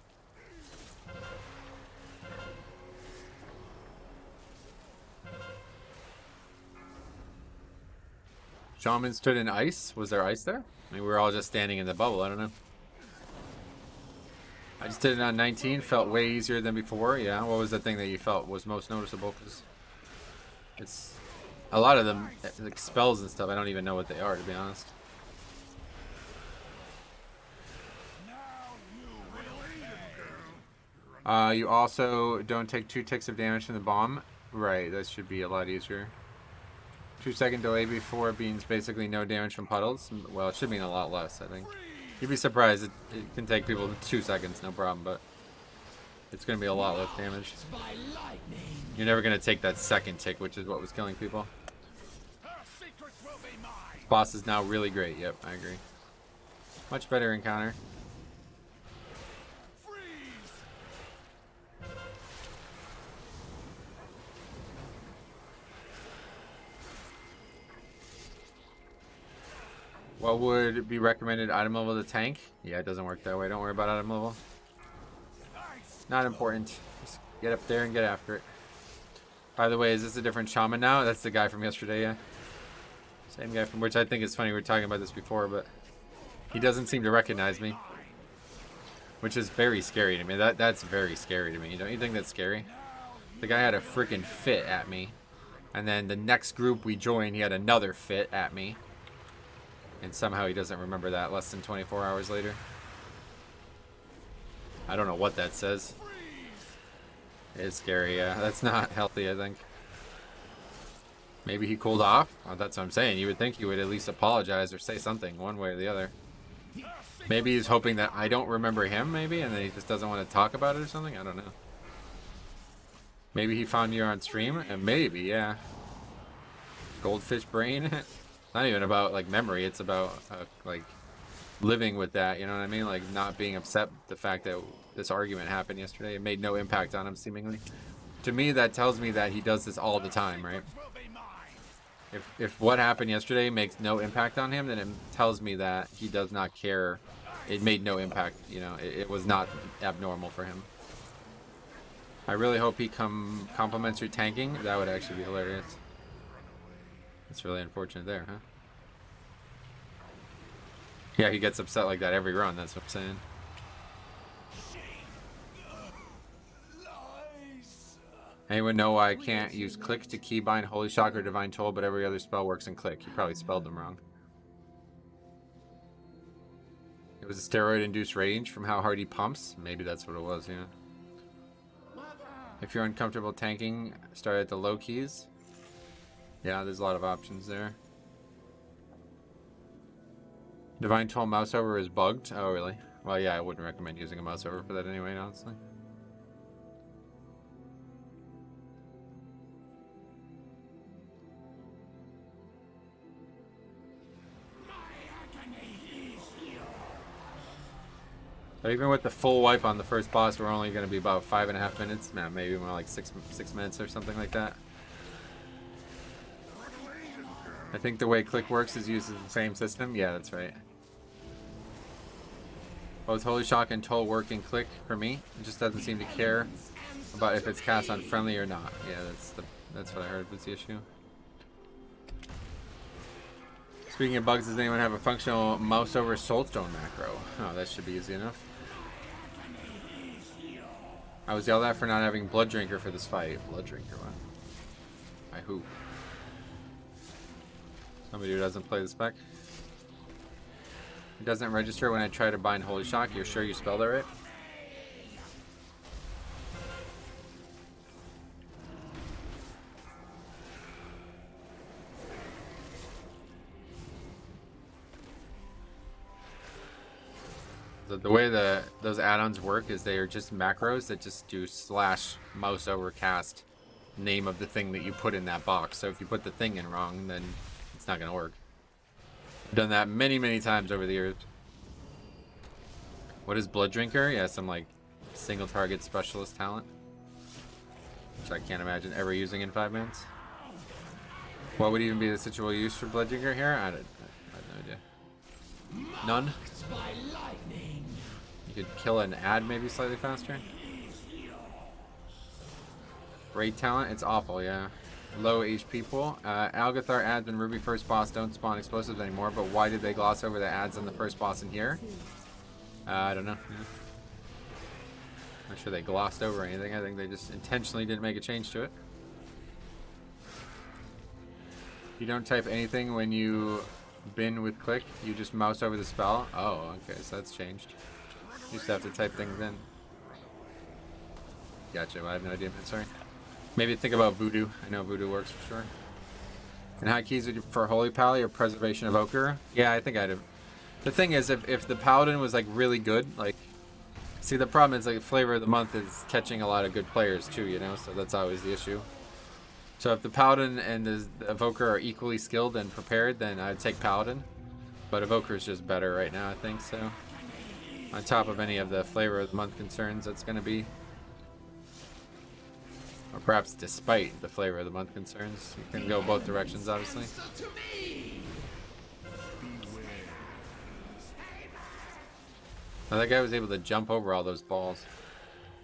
Shaman stood in ice? Was there ice there? I mean, we were all just standing in the bubble. I don't know. I just did it on 19. Felt way easier than before. Yeah. What was the thing that you felt was most noticeable? Because it's a lot of them, like spells and stuff. I don't even know what they are, to be honest. You also don't take 2 ticks of damage from the bomb. Right, that should be a lot easier. 2-second delay before means basically no damage from puddles. Well, it should mean a lot less, I think. You'd be surprised. It can take people 2 seconds, no problem, but it's going to be a lot less damage. You're never going to take that second tick, which is what was killing people. This boss is now really great. Yep, I agree. Much better encounter. What would be recommended item level to tank? Yeah, it doesn't work that way. Don't worry about item level. Not important. Just get up there and get after it. By the way, is this a different shaman now? That's the guy from yesterday, yeah. Same guy from, which I think is funny. We were talking about this before, but he doesn't seem to recognize me. Which is very scary to me. That's very scary to me. Don't you think that's scary? The guy had a freaking fit at me. And then the next group we joined, he had another fit at me. And somehow he doesn't remember that less than 24 hours later. I don't know what that says. It's scary, yeah. That's not healthy, I think. Maybe he cooled off? Oh, that's what I'm saying. You would think he would at least apologize or say something one way or the other. Maybe he's hoping that I don't remember him, maybe, and then he just doesn't want to talk about it or something? I don't know. Maybe he found you on stream? And maybe, yeah. Goldfish brain? Not even about like memory, it's about like living with that, you know what I mean? Like not being upset the fact that this argument happened yesterday. It made no impact on him seemingly. To me, that tells me that he does this all the time, right? If what happened yesterday makes no impact on him, then it tells me that he does not care. It made no impact, you know, it was not abnormal for him. I really hope he compliments your tanking. That would actually be hilarious. It's really unfortunate there, huh? Yeah, he gets upset like that every run, that's what I'm saying. Anyone know why I can't use Click to keybind Holy Shock or Divine Toll, but every other spell works in Click? You probably spelled them wrong. It was a steroid-induced rage from how hard he pumps? Maybe that's what it was, yeah. If you're uncomfortable tanking, start at the low keys. Yeah, there's a lot of options there. Divine Toll mouse over is bugged. Oh, really? Well, yeah, I wouldn't recommend using a mouse over for that anyway, honestly. But even with the full wipe on the first boss, we're only going to be about 5.5 minutes. Man, maybe more like six minutes or something like that. I think the way Click works is uses the same system. Yeah, that's right. Both Holy Shock and Toll work in Click for me. It just doesn't seem to care about if it's cast on friendly or not. Yeah, that's what I heard was the issue. Speaking of bugs, does anyone have a functional mouse over Soulstone macro? Oh, that should be easy enough. I was yelled at for not having Blood Drinker for this fight. Blood Drinker, what? By who? Somebody who doesn't play the spec. It doesn't register when I try to bind Holy Shock. You're sure you spelled it right? The way those add-ons work is they are just macros that just do slash mouse over cast name of the thing that you put in that box. So if you put the thing in wrong, then it's not going to work. I've done that many times over the years. What is Blood Drinker? Yeah, some like single target specialist talent, which I can't imagine ever using in 5 minutes. What would even be the situal use for Blood Drinker here? I have no idea. None? You could kill an ad maybe slightly faster. Raid talent, it's awful, yeah. Low HP pool. Algathar ads and Ruby first boss don't spawn explosives anymore, but why did they gloss over the ads on the first boss in here? I don't know. Yeah. Not sure they glossed over anything. I think they just intentionally didn't make a change to it. You don't type anything when you bin with click. You just mouse over the spell. Oh, okay, so that's changed. You used to have to type things in. Gotcha. I have no idea, man. Sorry. Maybe think about Voodoo. I know Voodoo works for sure. And hotkeys, would you prefer Holy Pally or Preservation of Ochre? Yeah, I think I'd have. The thing is, if the Paladin was like really good, like, see, the problem is like Flavor of the Month is catching a lot of good players too, you know, so that's always the issue. So if the Paladin and the Evoker are equally skilled and prepared, then I'd take Paladin. But Evoker is just better right now, I think, so. On top of any of the Flavor of the Month concerns that's going to be. Or perhaps despite the Flavor of the Month concerns. You can go both directions, obviously. Now, that guy was able to jump over all those balls.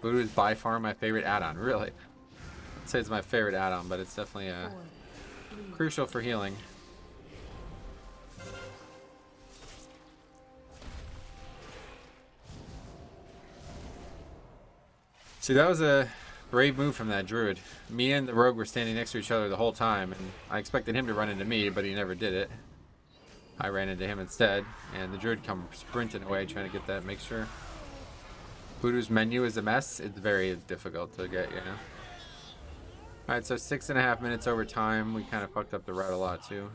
Voodoo is by far my favorite add-on, really. I'd say it's my favorite add-on, but it's definitely crucial for healing. See, that was a brave move from that druid. Me and the rogue were standing next to each other the whole time, and I expected him to run into me, but he never did it. I ran into him instead, and the druid come sprinting away trying to get that mixture. Voodoo's menu is a mess. It's very difficult to get, you know. Alright, so 6.5 minutes over time. We kind of fucked up the route a lot, too.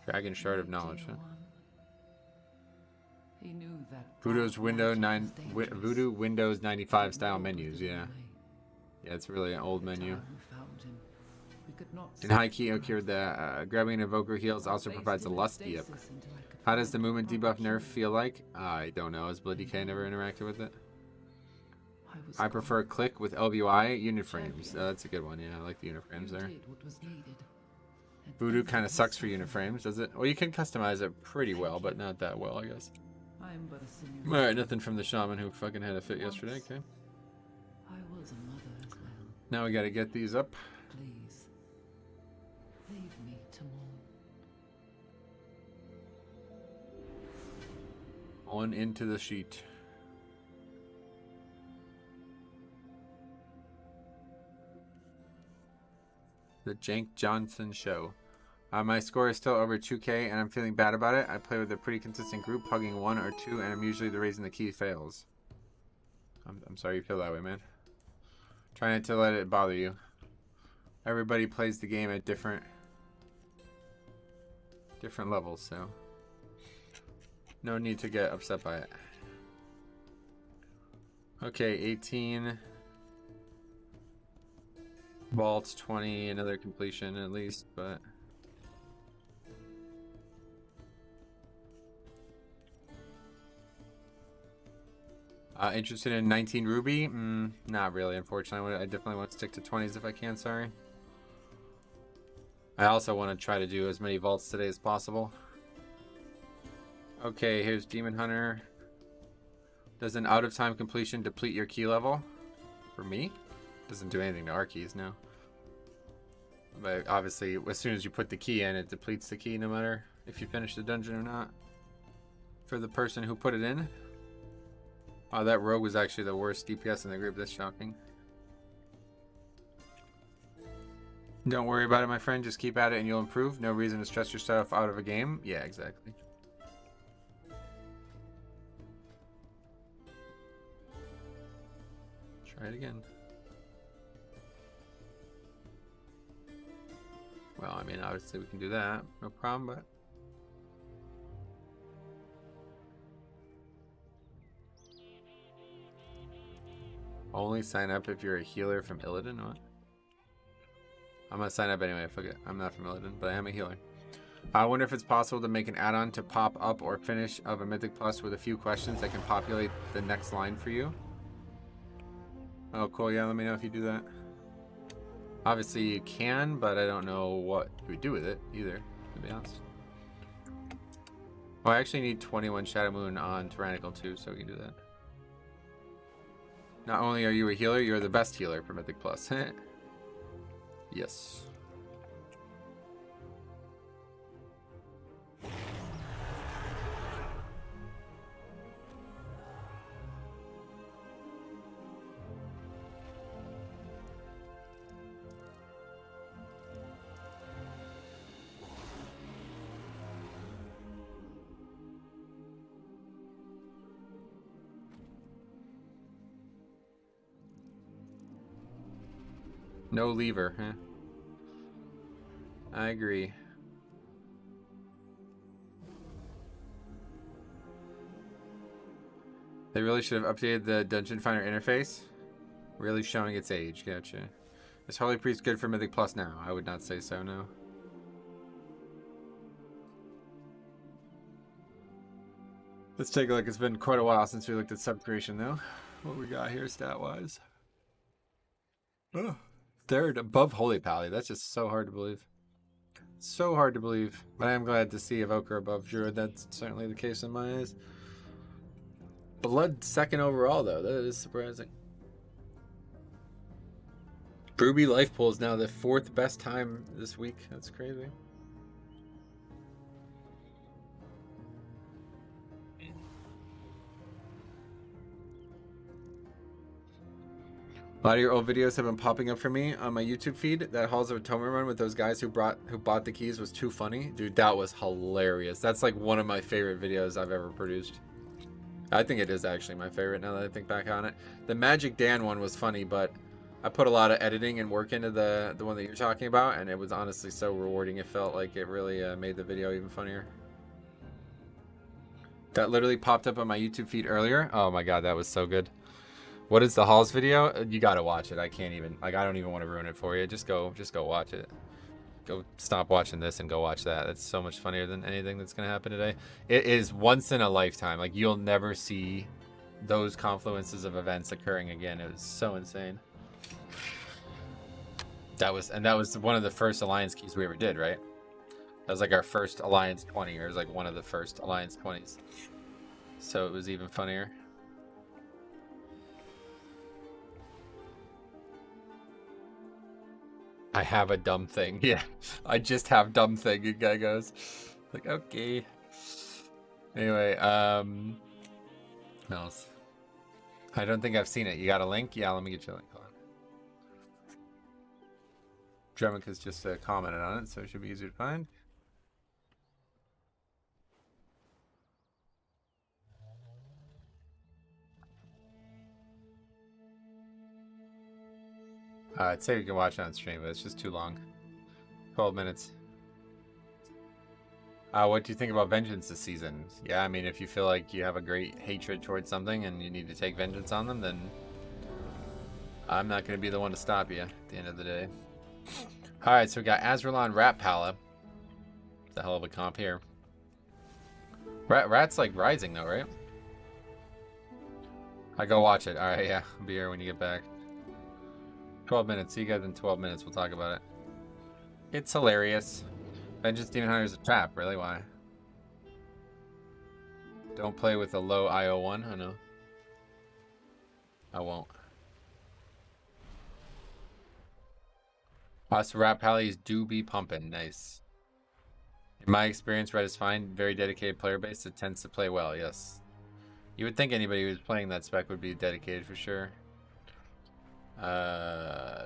Dragon Shard of Knowledge, huh? He knew that Voodoo Windows 95 style menus, yeah. Yeah, it's really an old menu. In high key, cured the grabbing an evoker heals also provides a lust dip. How does the movement debuff nerf feel like? I don't know. Has Blood DK never interacted with it? I prefer click with LVI unit frames. That's a good one. Yeah, I like the unit frames there. Voodoo kind of sucks for unit frames, does it? Well, you can customize it pretty well, but not that well, I guess. Alright, nothing from the shaman who fucking had a fit yesterday. Okay. I was a mother as well. Now we gotta get these up. Please, leave me to mourn. On into the sheet. The Jank Johnson Show. My score is still over 2K and I'm feeling bad about it. I play with a pretty consistent group, pugging 1 or 2, and I'm usually the reason the key fails. I'm sorry you feel that way, man. Try not to let it bother you. Everybody plays the game at different levels, so no need to get upset by it. Okay, 18 vaults, 20, another completion at least, but interested in 19 ruby? Not really, unfortunately. I definitely want to stick to 20s if I can, sorry. I also want to try to do as many vaults today as possible. Okay, here's Demon Hunter. Does an out of time completion deplete your key level? For me? Doesn't do anything to our keys, no. But obviously, as soon as you put the key in, it depletes the key no matter if you finish the dungeon or not. For the person who put it in. Oh, that rogue was actually the worst DPS in the group. That's shocking. Don't worry about it, my friend. Just keep at it and you'll improve. No reason to stress yourself out of a game. Yeah, exactly. Try it again. Well, I mean, obviously we can do that. No problem, but... Only sign up if you're a healer from Illidan? What? I'm gonna sign up anyway. Fuck it. I'm not from Illidan, but I am a healer. I wonder if it's possible to make an add-on to pop up or finish of a Mythic Plus with a few questions that can populate the next line for you. Oh, cool. Yeah, let me know if you do that. Obviously you can, but I don't know what we do with it either, to be honest. Oh, I actually need 21 Shadow Moon on Tyrannical too, so we can do that. Not only are you a healer, you're the best healer for Mythic Plus. Yes. No lever, huh? I agree. They really should have updated the Dungeon Finder interface. Really showing its age. Gotcha. Is Holy Priest good for Mythic Plus now? I would not say so, no. Let's take a look. It's been quite a while since we looked at sub creation, though. What we got here stat-wise. Oh, third above Holy Pally. That's just so hard to believe. So hard to believe. But I am glad to see Evoker above Druid. That's certainly the case in my eyes. Blood second overall, though. That is surprising. Ruby Life Pool is now the 4th best time this week. That's crazy. A lot of your old videos have been popping up for me on my YouTube feed. That Halls of Atonement run with those guys who bought the keys was too funny. Dude, that was hilarious. That's like one of my favorite videos I've ever produced. I think it is actually my favorite now that I think back on it. The Magic Dan one was funny, but I put a lot of editing and work into the one that you're talking about, and it was honestly so rewarding. It felt like it really made the video even funnier. That literally popped up on my YouTube feed earlier. Oh my god, that was so good. What is the Halls video? You gotta watch it. I can't even, like, I don't even want to ruin it for you. Just go watch it. Go stop watching this and go watch that. It's so much funnier than anything that's gonna happen today. It is once in a lifetime. Like, you'll never see those confluences of events occurring again. It was so insane. That was one of the first Alliance keys we ever did, right? That was like our first Alliance 20, or it was like one of the first Alliance 20s. So it was even funnier. I have a dumb thing. Yeah, I just have dumb thing. The guy goes, like, okay. Anyway, what else? I don't think I've seen it. You got a link? Yeah, let me get you a link. Hold on. Dremica's just commented on it, so it should be easier to find. I'd say we can watch it on stream, but it's just too long. 12 minutes. What do you think about vengeance this season? Yeah, I mean, if you feel like you have a great hatred towards something and you need to take vengeance on them, then I'm not going to be the one to stop you at the end of the day. Alright, so we got Azralan Rat Pala. It's a hell of a comp here. Rat's like rising though, right? I go watch it. Alright, yeah. I'll be here when you get back. 12 minutes. See you guys in 12 minutes. We'll talk about it. It's hilarious. Vengeance Demon Hunter is a trap. Really? Why? Don't play with a low IO1. Oh no. I won't. Us Rat Pallies do be pumping. Nice. In my experience, Red is fine. Very dedicated player base. It tends to play well. Yes. You would think anybody who's playing that spec would be dedicated for sure.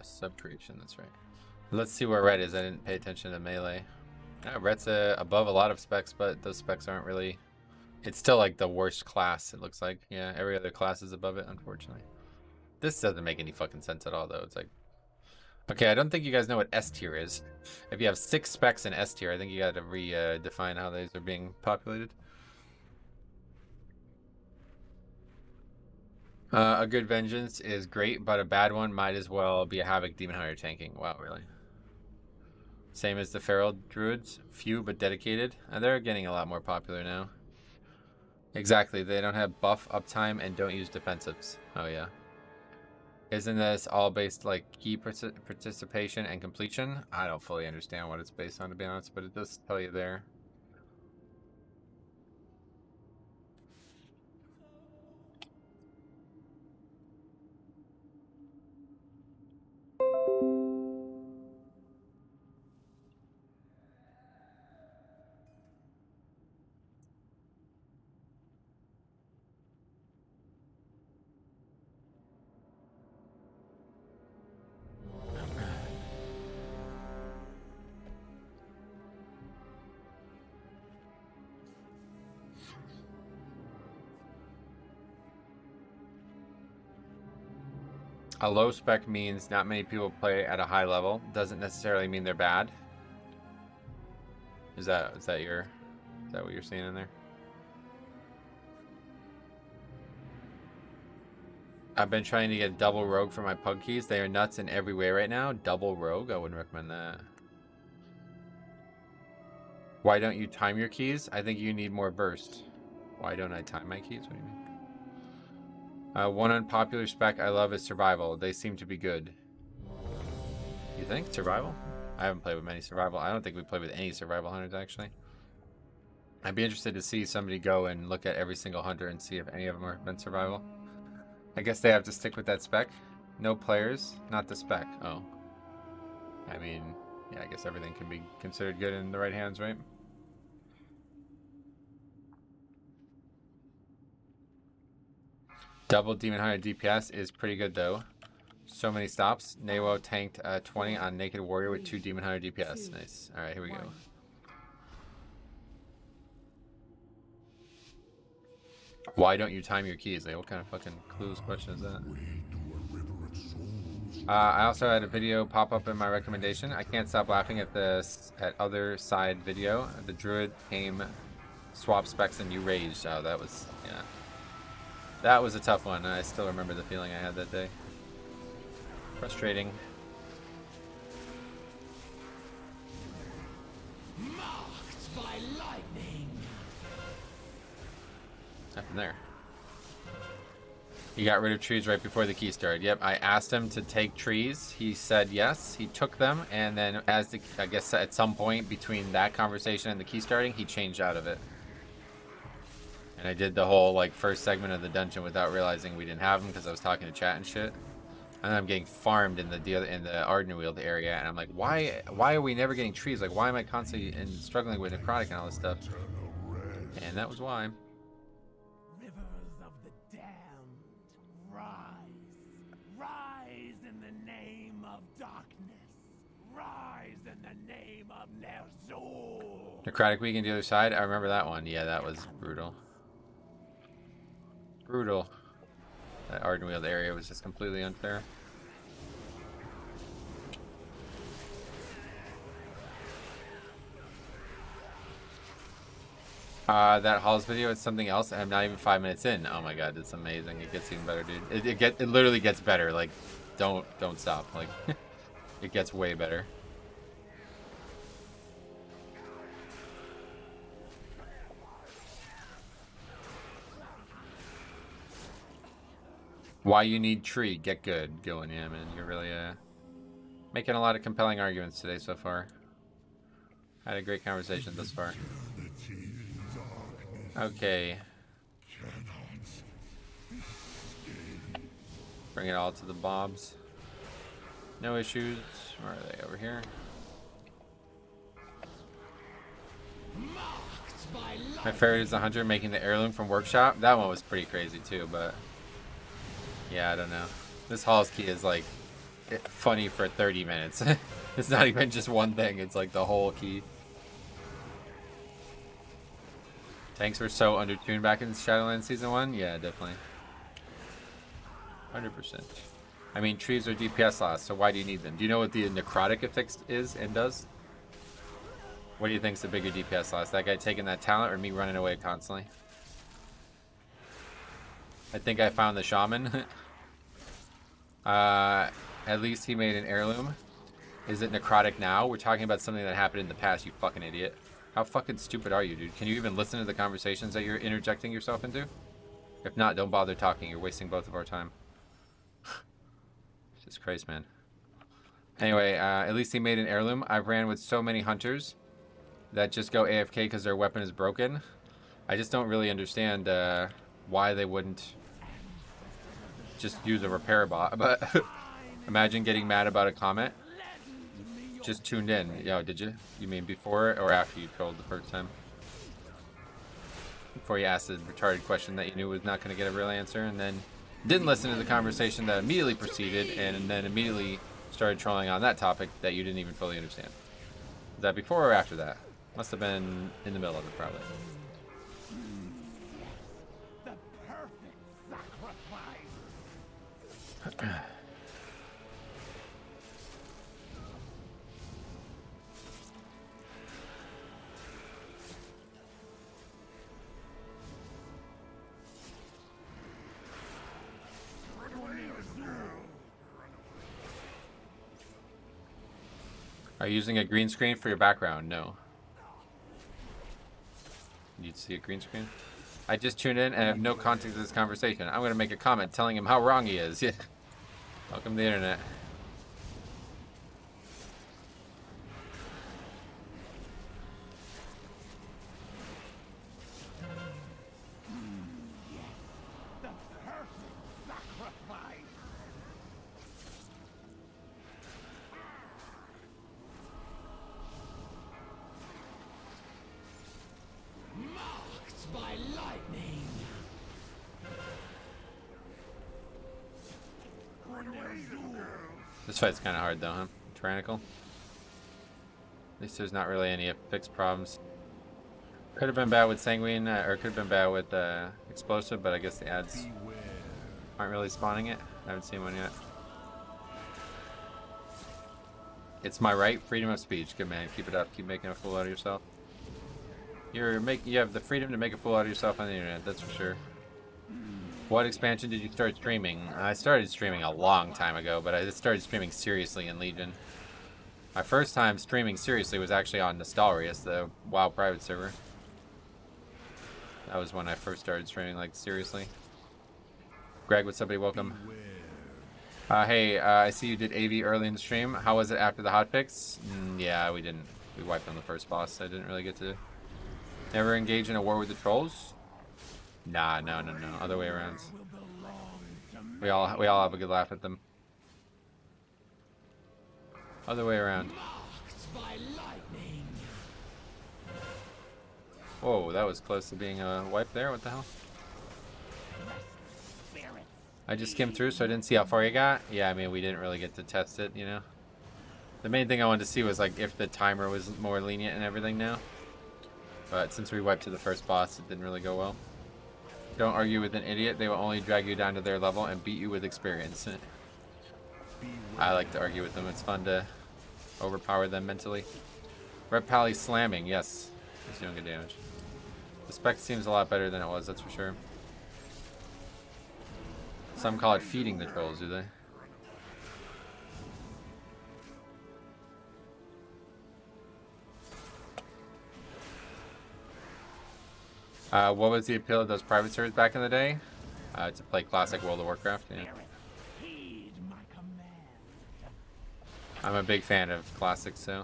Sub-creation, that's right. Let's see where Red is. I didn't pay attention to melee. Red's above a lot of specs, but those specs aren't really... It's still like the worst class, it looks like. Yeah, every other class is above it, unfortunately. This doesn't make any fucking sense at all, though. It's like... Okay, I don't think you guys know what S tier is. If you have 6 specs in S tier, I think you gotta redefine how these are being populated. A good vengeance is great, but a bad one might as well be a Havoc Demon Hunter tanking. Wow, really? Same as the Feral Druids. Few, but dedicated. And they're getting a lot more popular now. Exactly. They don't have buff uptime and don't use defensives. Oh, yeah. Isn't this all based, like, key participation and completion? I don't fully understand what it's based on, to be honest, but it does tell you there. A low spec means not many people play at a high level. Doesn't necessarily mean they're bad. Is that what you're seeing in there? I've been trying to get double rogue for my pug keys. They are nuts in every way right now. Double rogue, I wouldn't recommend that. Why don't you time your keys? I think you need more burst. Why don't I time my keys? What do you mean? One unpopular spec I love is survival. They seem to be good. You think? Survival? I haven't played with many survival. I don't think we played with any survival hunters, actually. I'd be interested to see somebody go and look at every single hunter and see if any of them have been survival. I guess they have to stick with that spec. No players, not the spec. Oh. I mean, yeah, I guess everything can be considered good in the right hands, right? Double Demon Hunter DPS is pretty good, though. So many stops. Newo tanked 20 on Naked Warrior with 2 Demon Hunter DPS. Nice. Alright, here we go. Why don't you time your keys? Like, what kind of fucking clueless question is that? I also had a video pop up in my recommendation. I can't stop laughing at other side video. The druid came, swap specs, and you raged. Oh, that was, yeah. That was a tough one. I still remember the feeling I had that day. Frustrating. Marked by lightning. Nothing there. He got rid of trees right before the key started. Yep, I asked him to take trees. He said yes. He took them, and then I guess at some point between that conversation and the key starting, he changed out of it. And I did the whole like first segment of the dungeon without realizing we didn't have them because I was talking to chat and shit. And I'm getting farmed in the Ardenweald area, and I'm like, why are we never getting trees? Like, why am I constantly struggling with necrotic and all this stuff? And that was why. Rivers of the damned, rise in the name of darkness, rise in the name of Ner'zhul. Necrotic Week on the other side. I remember that one. Yeah, that was brutal. Brutal. That Ardenweald area was just completely unfair. That Halls video is something else. I'm not even 5 minutes in. Oh my god, it's amazing. It gets even better, dude. It literally gets better. Like, don't stop. Like, it gets way better. Why you need tree? Get good going, yeah, man. You're really making a lot of compelling arguments today so far. Had a great conversation thus far. Okay. Bring it all to the bobs. No issues. Where are they? Over here. My favorite is the hunter making the heirloom from workshop. That one was pretty crazy too, but yeah, I don't know. This Hall's key is like funny for 30 minutes. It's not even just one thing, it's like the whole key. Tanks were so undertuned back in Shadowlands Season 1? Yeah, definitely. 100%. I mean, trees are DPS loss, so why do you need them? Do you know what the necrotic effect is and does? What do you think's the bigger DPS loss? That guy taking that talent or me running away constantly? I think I found the shaman. At least he made an heirloom. Is it necrotic now? We're talking about something that happened in the past, you fucking idiot. How fucking stupid are you, dude? Can you even listen to the conversations that you're interjecting yourself into? If not, don't bother talking. You're wasting both of our time. Jesus Christ, man. Anyway, at least he made an heirloom. I've ran with so many hunters that just go AFK because their weapon is broken. I just don't really understand why they wouldn't just use a repair bot. But imagine getting mad about a comment. Just tuned in. Yo, did you? You mean before or after you trolled the first time? Before you asked a retarded question that you knew was not going to get a real answer, and then didn't listen to the conversation that immediately proceeded, and then immediately started trolling on that topic that you didn't even fully understand. Was that before or after that? Must have been in the middle of it, probably. The perfect sacrifice. Are you using a green screen for your background? No. Need to see a green screen? I just tuned in and have no context to this conversation. I'm going to make a comment telling him how wrong he is. Welcome to the internet. The perfect sacrifice. Marked by lightning. This fight's kind of hard though, huh? Tyrannical. At least there's not really any fixed problems. Could have been bad with Sanguine, or could have been bad with Explosive, but I guess the ads aren't really spawning it. I haven't seen one yet. It's my right, freedom of speech. Good man, keep it up. Keep making a fool out of yourself. You have the freedom to make a fool out of yourself on the internet, that's for sure. What expansion did you start streaming? I started streaming a long time ago, but I started streaming seriously in Legion. My first time streaming seriously was actually on Nostalrius, the WoW private server. That was when I first started streaming, like, seriously. Greg, what's up, buddy? Welcome. Hey, I see you did AV early in the stream. How was it after the hotfix? Yeah, we didn't. We wiped on the first boss. I didn't really get to... Never engage in a war with the trolls? Nah, no. Other way around. We all have a good laugh at them. Other way around. Whoa, that was close to being a wipe there. What the hell? I just skimmed through, so I didn't see how far you got. Yeah, I mean, we didn't really get to test it, you know? The main thing I wanted to see was, like, if the timer was more lenient and everything now. But since we wiped to the first boss, it didn't really go well. Don't argue with an idiot. They will only drag you down to their level and beat you with experience. I like to argue with them. It's fun to overpower them mentally. Red Pally slamming. Yes. He's doing good damage. The spec seems a lot better than it was, that's for sure. Some call it feeding the trolls, do they? What was the appeal of those private servers back in the day? To play classic World of Warcraft, yeah. I'm a big fan of classics, so...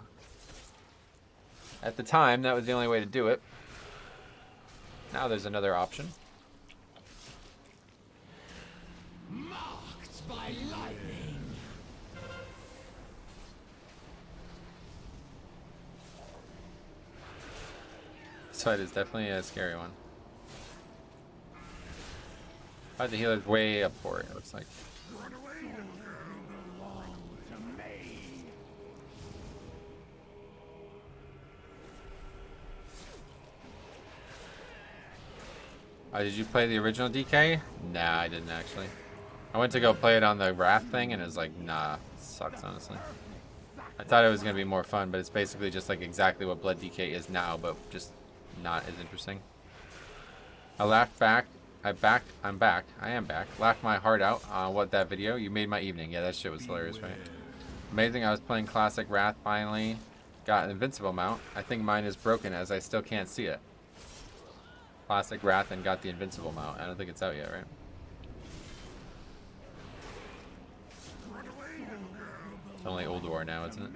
At the time, that was the only way to do it. Now there's another option. Marked by lightning. This fight is definitely a scary one. The healer's way up for it, looks like. Did you play the original DK? Nah, I didn't actually. I went to go play it on the Wrath thing, and it was like, nah, it sucks, honestly. I thought it was going to be more fun, but it's basically just like exactly what Blood DK is now, but just not as interesting. I laughed back. I'm back. I am back. Laughed my heart out on what that video. You made my evening. Yeah, that shit was hilarious, right? Amazing. I was playing classic Wrath finally. Got an invincible mount. I think mine is broken as I still can't see it. Classic Wrath and got the invincible mount. I don't think it's out yet, right? It's only Old War now, isn't it?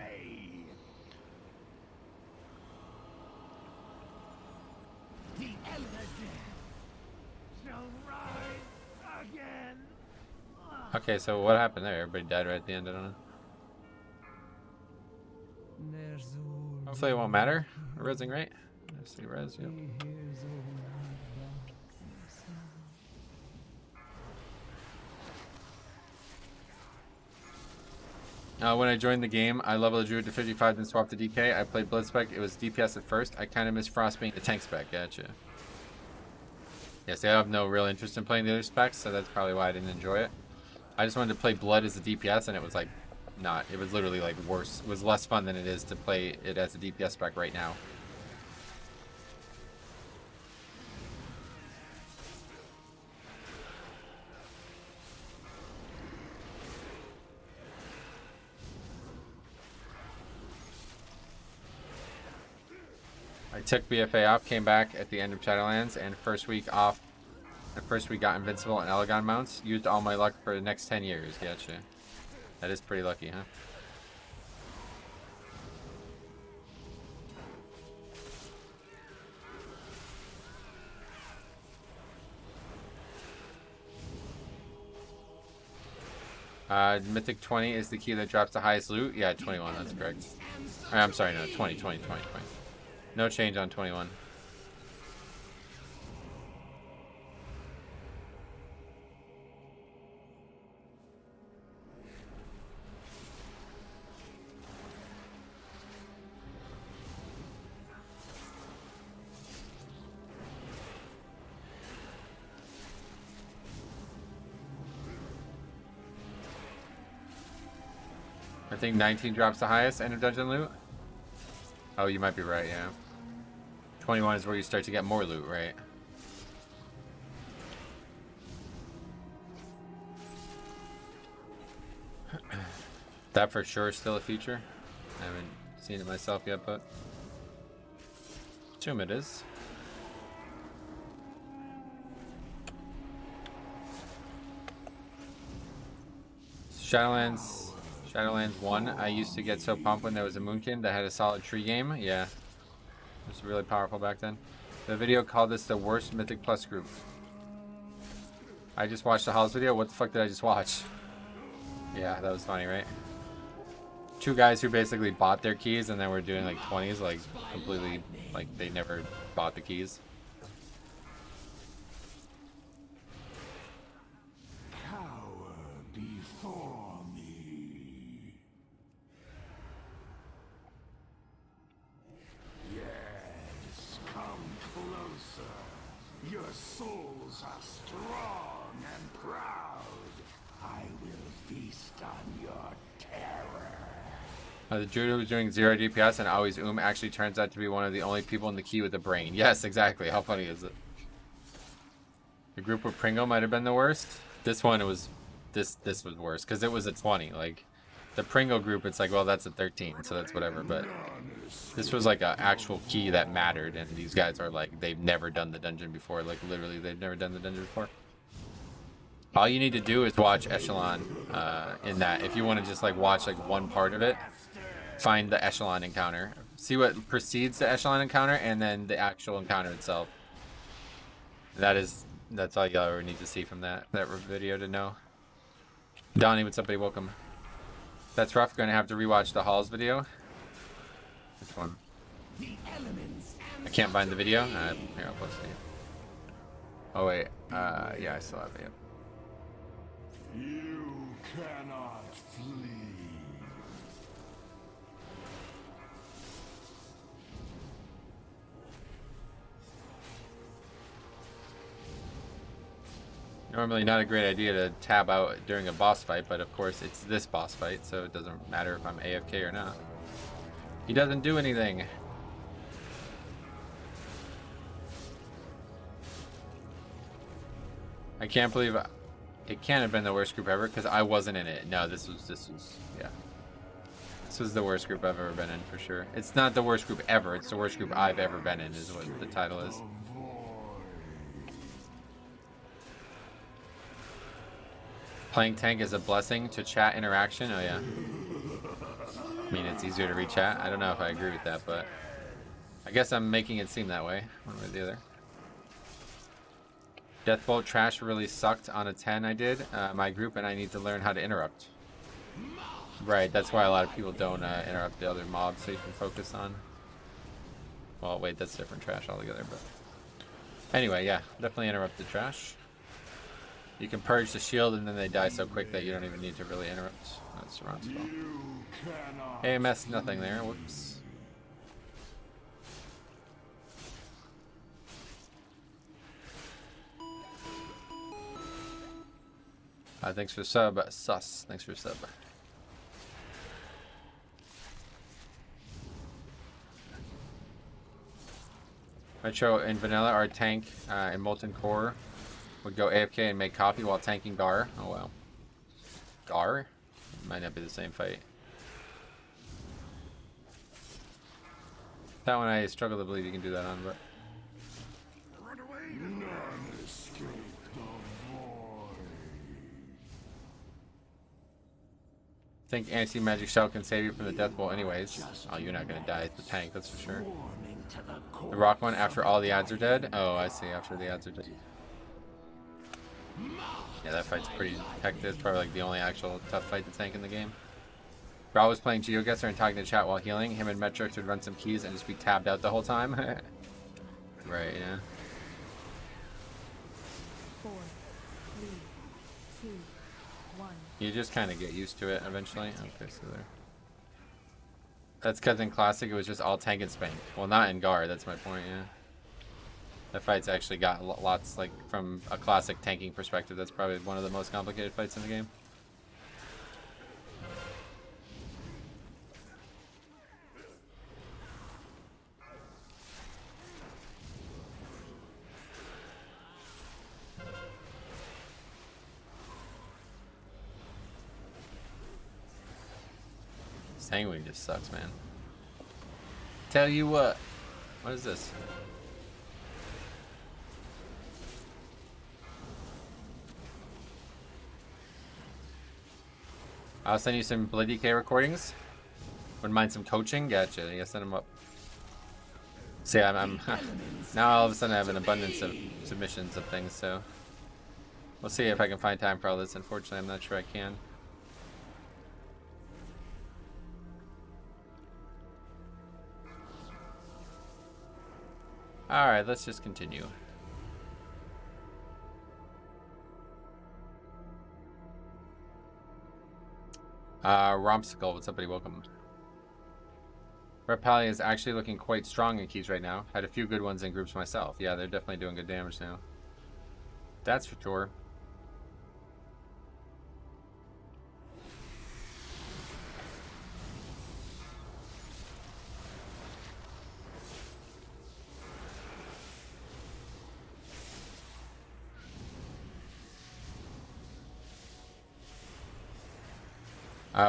Okay, so what happened there? Everybody died right at the end, I don't know. Hopefully it won't matter. Resing right? I see res, yep. When I joined the game, I leveled a druid to 55 and swapped to DK. I played blood spec. It was DPS at first. I kind of missed Frost being the tank spec. Gotcha. Yeah, see, I have no real interest in playing the other specs, so that's probably why I didn't enjoy it. I just wanted to play blood as a DPS, and it was like, not. It was literally like worse. It was less fun than it is to play it as a DPS spec right now. took BFA off, came back at the end of Shadowlands, and first week off. The first week got Invincible and Elegon mounts. Used all my luck for the next 10 years. Gotcha. That is pretty lucky, huh? Mythic 20 is the key that drops the highest loot. Yeah, 21, that's correct. I'm sorry, no, 20. No change on 21. I think 19 drops the highest end of dungeon loot. Oh, you might be right, yeah. 21 is where you start to get more loot, right? That for sure is still a feature. I haven't seen it myself yet, but assume it is. Shadowlands 1, I used to get so pumped when there was a Moonkin that had a solid tree game. Yeah. It was really powerful back then. The video called this the worst Mythic Plus group. I just watched the Halls video. What the fuck did I just watch? Yeah, that was funny, right? Two guys who basically bought their keys and then were doing like 20s, like completely, like they never bought the keys. Your souls are strong and proud. I will feast on your terror. The Druid who was doing 0 DPS and always actually turns out to be one of the only people in the queue with a brain. Yes, exactly. How funny is it? The group with Pringle might have been the worst. This one, it was this was worse because it was a 20. Like the Pringle group, it's like, well, that's a 13, so that's whatever. But this was like an actual key that mattered, and these guys are like, they've never done the dungeon before. Like literally, they've never done the dungeon before. All you need to do is watch Echelon in that. If you want to just like watch like one part of it, find the Echelon encounter. See what precedes the Echelon encounter, and then the actual encounter itself. That's all you ever need to see from that video to know. Donnie, what's up, buddy? Welcome. That's rough. Gonna have to rewatch the Halls video. Which one? I can't find the video. Here, I'll post it. Oh wait. Yeah, I still have it. Yep. You cannot flee. Normally not a great idea to tab out during a boss fight, but of course it's this boss fight, so it doesn't matter if I'm AFK or not. He doesn't do anything. I can't believe it can't have been the worst group ever because I wasn't in it. No, this was yeah. This was the worst group I've ever been in for sure. It's not the worst group ever. It's the worst group I've ever been in is what the title is. Playing tank is a blessing to chat interaction. Oh yeah. I mean, it's easier to read chat. I don't know if I agree with that, but I guess I'm making it seem that way, one way or the other. Deathbolt trash really sucked on a 10 I did, my group, and I need to learn how to interrupt. Right, that's why a lot of people don't interrupt the other mobs so you can focus on. Well, wait, that's different trash altogether, but... Anyway, yeah, definitely interrupt the trash. You can purge the shield and then they die so quick that you don't even need to really interrupt. That's the wrong spell. AMS, nothing there, whoops. Thanks for the sub, Sus. Thanks for the sub. Metro and Vanilla, our tank in Molten Core would go AFK and make coffee while tanking Gar. Oh wow. Gar? Might not be the same fight. That one I struggle to believe you can do that on, but Run away! None escape the void. I think anti-magic shell can save you from the death bowl anyways. Oh, you're not gonna die. It's the tank, that's for sure. The rock one after all the ads are dead? Oh, I see, after the ads are dead. Yeah, that fight's pretty hectic. It's probably like the only actual tough fight to tank in the game. Raul was playing GeoGuessr and talking to chat while healing. Him and Metrix would run some keys and just be tabbed out the whole time. Right, yeah. 4, 3, 2, 1. You just kind of get used to it eventually. Okay, so there. That's because in Classic it was just all tank and spank. Well, not in Gar, that's my point, yeah. That fight's actually got lots, like, from a Classic tanking perspective, that's probably one of the most complicated fights in the game. Sanguine just sucks, man. Tell you what. What is this? I'll send you some Blood DK recordings. Wouldn't mind some coaching? Gotcha. Yeah, send them up. See, I'm now all of a sudden I have an abundance of submissions of things, so we'll see if I can find time for all this. Unfortunately, I'm not sure I can. Alright, let's just continue. Rompsicle, what's up, buddy? Welcome. Repali is actually looking quite strong in keys right now. Had a few good ones in groups myself. Yeah, they're definitely doing good damage now. That's for sure.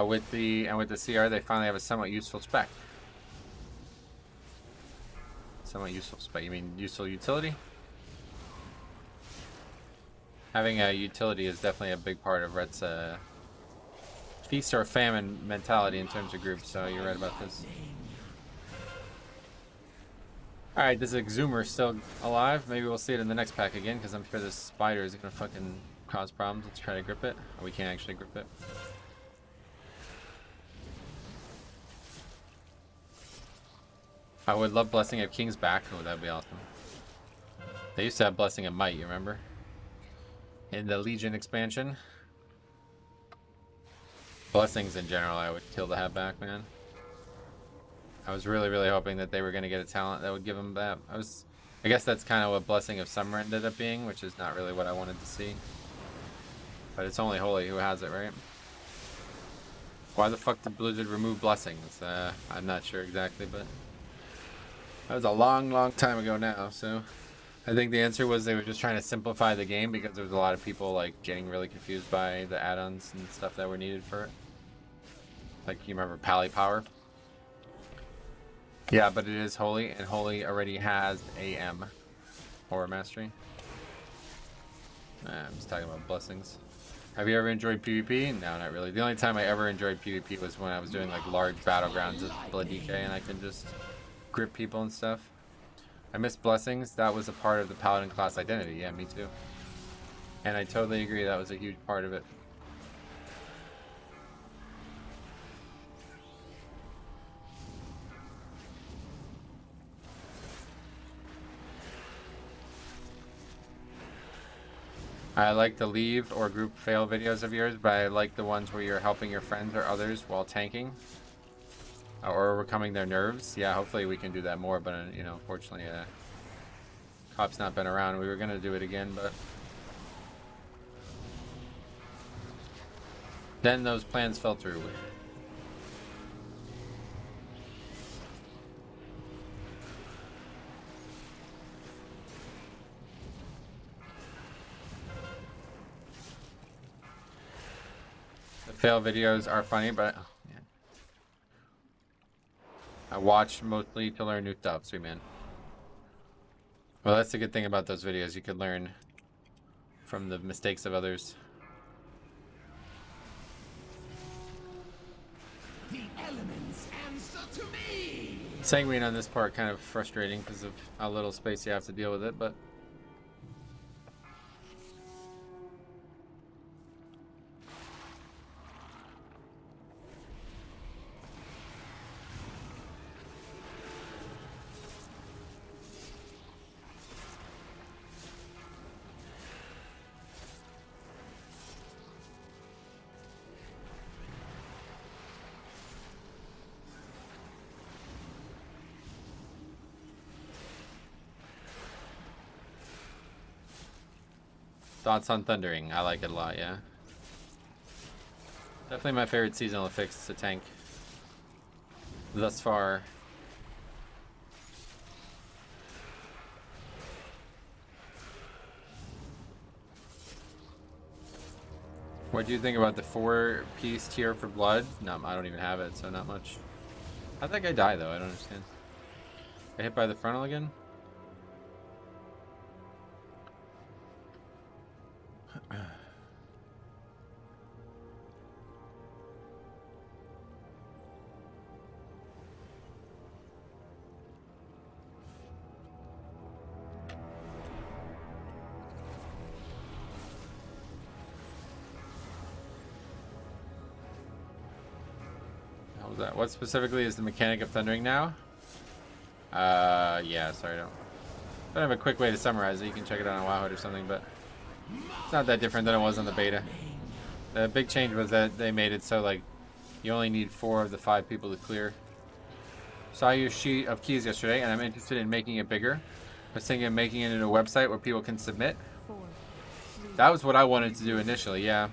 With the CR, they finally have a somewhat useful spec. Somewhat useful spec. You mean useful utility? Having a utility is definitely a big part of Red's feast or famine mentality in terms of groups. So you're right about this. All right, this Exhumer still alive. Maybe we'll see it in the next pack again, because I'm sure this spider is gonna fucking cause problems. Let's try to grip it. Oh, we can't actually grip it. I would love Blessing of King's back. Oh, that'd be awesome. They used to have Blessing of Might, you remember? In the Legion expansion. Blessings in general, I would kill to have back, man. I was really, really hoping that they were going to get a talent that would give them that. I guess that's kind of what Blessing of Summer ended up being, which is not really what I wanted to see. But it's only Holy who has it, right? Why the fuck did Blizzard remove Blessings? I'm not sure exactly, but that was a long, long time ago now, so I think the answer was they were just trying to simplify the game because there was a lot of people like getting really confused by the add-ons and stuff that were needed for it. Like, you remember Pally Power? Yeah, but it is Holy, and Holy already has AM, Horror Mastery. I'm just talking about Blessings. Have you ever enjoyed PvP? No, not really. The only time I ever enjoyed PvP was when I was doing like large battlegrounds of Blood DK and I can just grip people and stuff. I miss Blessings. That was a part of the Paladin class identity. Yeah, me too. And I totally agree, that was a huge part of it. I like the leave or group fail videos of yours, but I like the ones where you're helping your friends or others while tanking. Or overcoming their nerves. Yeah, hopefully we can do that more, but you know, unfortunately, Cop's not been around. We were gonna do it again, but then those plans fell through. The fail videos are funny, but I watch mostly to learn new stuff, sweet man. Well, that's the good thing about those videos. You could learn from the mistakes of others. The elements answer to me. Sanguine on this part kind of frustrating because of how little space you have to deal with it, but thoughts on Thundering? I like it a lot, yeah. Definitely my favorite seasonal affix to tank thus far. What do you think about the 4-piece tier for blood? No, I don't even have it, so not much. How'd that guy die, though? I don't understand. Got hit by the frontal again? How was that? What specifically is the mechanic of Thundering now? Yeah, sorry, I don't have a quick way to summarize it. You can check it out on Wowhead or something, but it's not that different than it was on the beta. The big change was that they made it so, like, you only need 4 of the 5 people to clear. Saw your sheet of keys yesterday, and I'm interested in making it bigger. I was thinking of making it into a website where people can submit. 4, 3, That was what I wanted to do initially, yeah.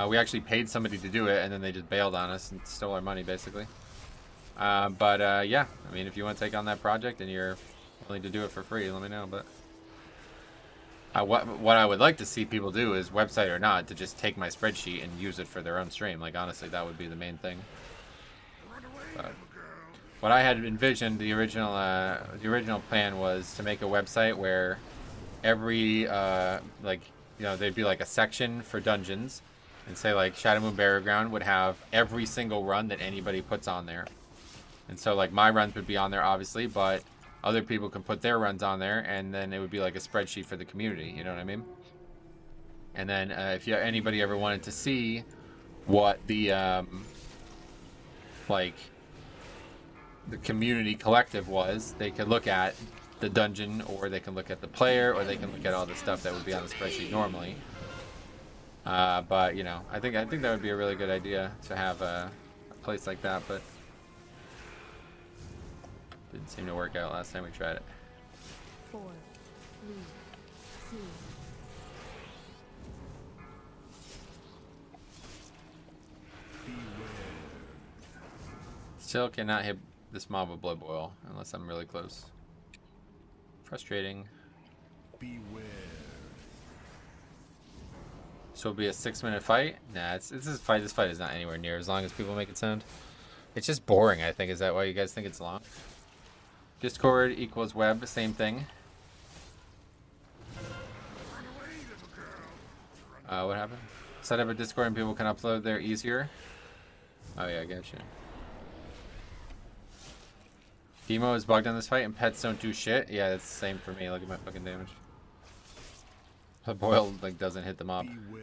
We actually paid somebody to do it, and then they just bailed on us and stole our money, basically. Yeah, I mean, if you want to take on that project and you're willing to do it for free, let me know. But what I would like to see people do is, website or not, to just take my spreadsheet and use it for their own stream. Like, honestly, that would be the main thing. But what I had envisioned, the original plan was to make a website where every there'd be like a section for dungeons, and say like Shadow Moon Burial Ground would have every single run that anybody puts on there. And so like my runs would be on there, obviously, but other people can put their runs on there, and then it would be like a spreadsheet for the community, you know what I mean? And then if anybody ever wanted to see what the the community collective was, they could look at the dungeon, or they can look at the player, or they can look at all the stuff that would be on the spreadsheet normally. But you know, I think that would be a really good idea to have a place like that, but didn't seem to work out last time we tried it. 4, 3, 2. Still cannot hit this mob with blood boil unless I'm really close. Frustrating. Beware. So it'll be a 6-minute fight? Nah, this fight is not anywhere near as long as people make it sound. It's just boring, I think. Is that why you guys think it's long? Discord equals web, same thing. What happened? Set up a Discord and people can upload there easier. Oh yeah, I gotcha. Demo is bugged on this fight and pets don't do shit. Yeah, that's the same for me. Look at my fucking damage. The boil like doesn't hit the mob. Beware.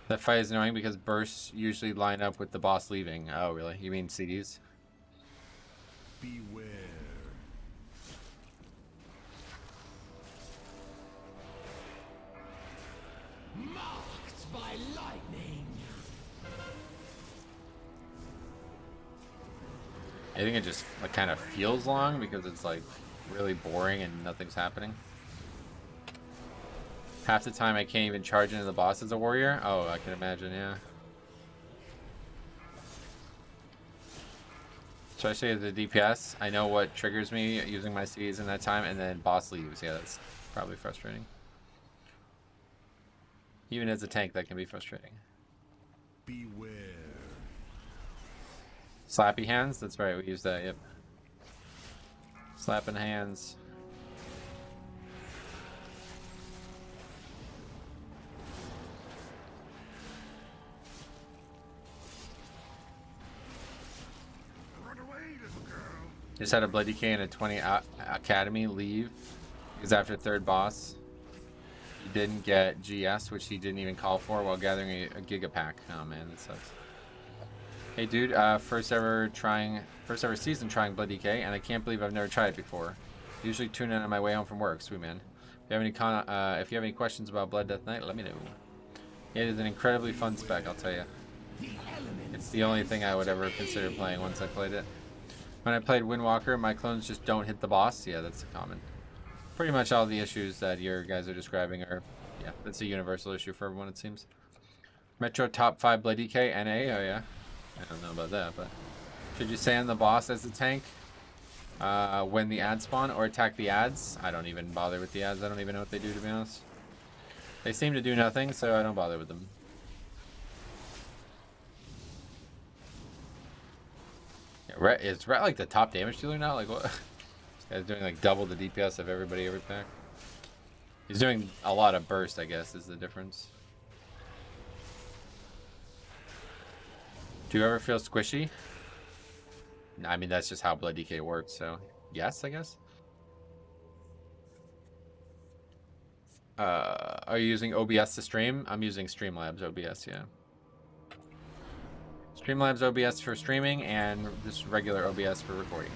That fight is annoying because bursts usually line up with the boss leaving. Oh really? You mean CDs? Beware. Marked by lightning. I think it just like kind of feels long because it's like really boring and nothing's happening. Half the time I can't even charge into the boss as a warrior. Oh, I can imagine, yeah. Especially the DPS. I know what triggers me using my Cs in that time, and then boss leaves. Yeah, that's probably frustrating. Even as a tank, that can be frustrating. Beware. Slappy hands. That's right. We use that. Yep. Slapping hands. Just had a Bloody K and a 20 Academy leave because after third boss, he didn't get GS, which he didn't even call for while gathering a Giga Pack. Oh man, that sucks. Hey dude, first ever season trying Bloody K, and I can't believe I've never tried it before. Usually tune in on my way home from work. Sweet man. If you have any questions about Blood Death Knight, let me know. It is an incredibly fun spec, I'll tell you. It's the only thing I would ever consider playing once I played it. When I played Windwalker, my clones just don't hit the boss. Yeah, that's common. Pretty much all the issues that your guys are describing are, yeah, that's a universal issue for everyone, it seems. Metro top 5 Bloody K, NA, oh yeah. I don't know about that, but... Should you stand the boss as the tank when the ads spawn, or attack the ads? I don't even bother with the ads. I don't even know what they do, to be honest. They seem to do nothing, so I don't bother with them. Yeah, is Rhett like the top damage dealer now? Like what? This guy's doing like double the DPS of everybody every pack. He's doing a lot of burst, I guess, is the difference. Do you ever feel squishy? I mean, that's just how Blood DK works, so yes, I guess. Are you using OBS to stream? I'm using Streamlabs OBS, yeah. Streamlabs OBS for streaming and just regular OBS for recording.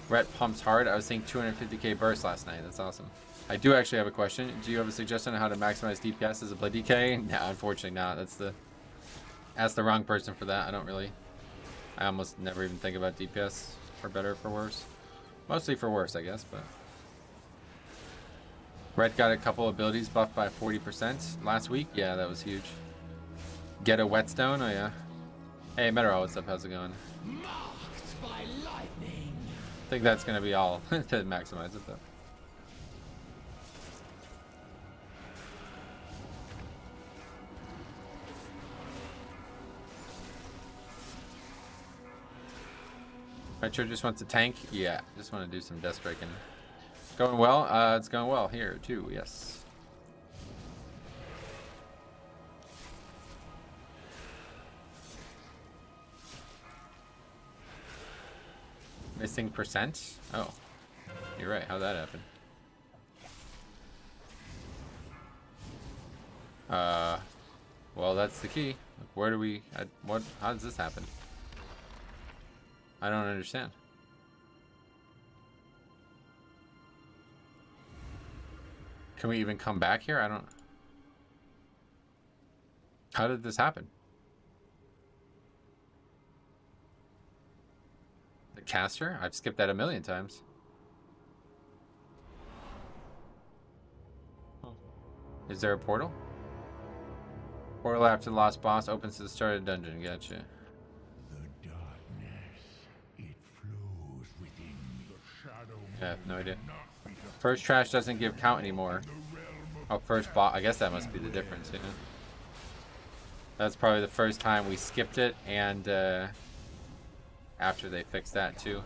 Rhett pumps hard. I was seeing 250k burst last night. That's awesome. I do actually have a question. Do you have a suggestion on how to maximize DPS as a Blood DK? No, unfortunately not. Ask the wrong person for that. I almost never even think about DPS for better or for worse. Mostly for worse, I guess, but... Red got a couple abilities buffed by 40% last week. Yeah, that was huge. Get a whetstone? Oh yeah. Hey Metro, what's up? How's it going? Marked by lightning. I think that's gonna be all to maximize it though. Metro just wants a tank? Yeah, just want to do some death striking. Going well? It's going well here too, yes. Missing percent? Oh, you're right. How'd that happen? Well, that's the key. Where do we? How does this happen? I don't understand. Can we even come back here? I don't... How did this happen? The caster? I've skipped that a million times. Is there a portal? Portal after the lost boss opens to the start of the dungeon. Gotcha. The darkness, it flows within the shadow. Yeah, no idea. First trash doesn't give count anymore. Oh, first boss. I guess that must be the difference, you know? That's probably the first time we skipped it, and after they fixed that too.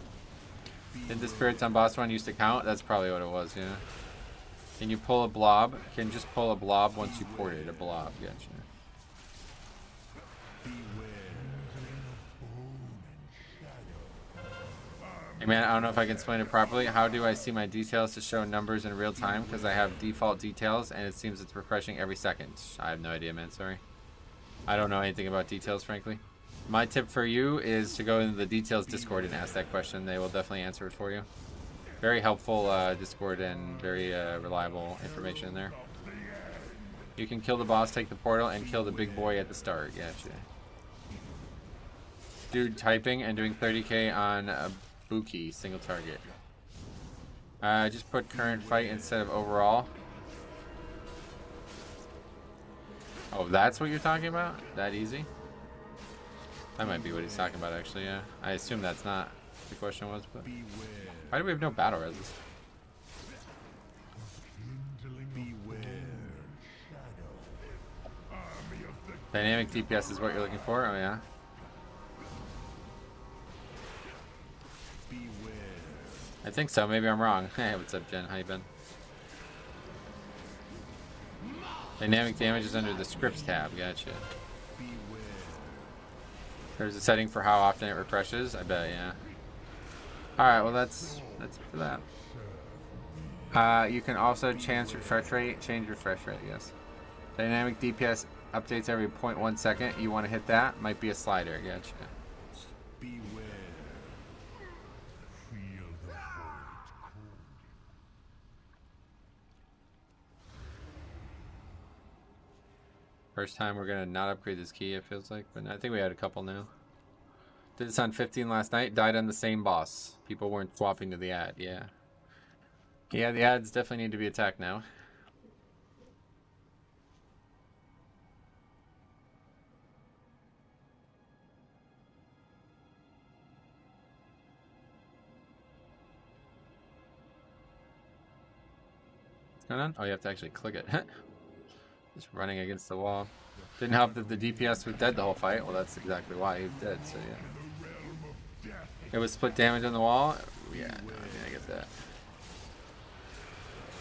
Did the spirits on boss 1 used to count? That's probably what it was, yeah. Can you pull a blob? Can just pull a blob once you ported a blob. Gotcha. Hey man, I don't know if I can explain it properly. How do I see my details to show numbers in real time? Because I have default details and it seems it's refreshing every second. I have no idea, man. Sorry. I don't know anything about details, frankly. My tip for you is to go into the details Discord and ask that question. They will definitely answer it for you. Very helpful Discord and very reliable information in there. You can kill the boss, take the portal, and kill the big boy at the start. Gotcha. Dude typing and doing 30k on a Buki, single target. Just put current fight instead of overall. Oh, that's what you're talking about? That easy? That might be what he's talking about, actually, yeah. I assume that's not what the question was, but... Why do we have no battle reses? Dynamic DPS is what you're looking for? Oh, yeah. I think so. Maybe I'm wrong. Hey, what's up, Jen? How you been? Dynamic damage is under the scripts tab. Gotcha. There's a setting for how often it refreshes. I bet, yeah. All right. Well, that's for that. You can also change refresh rate. Yes. Dynamic DPS updates every 0.1 second. You want to hit that? Might be a slider. Gotcha. First time we're gonna not upgrade this key, it feels like, but I think we had a couple now. Did this on 15 last night, died on the same boss. People weren't swapping to the ad, yeah. Yeah, the ads definitely need to be attacked now. What's going on? Oh, you have to actually click it. Just running against the wall. Didn't help that the DPS was dead the whole fight. Well, that's exactly why he was dead, so yeah. It was split damage on the wall? Yeah, no, I mean, I get that.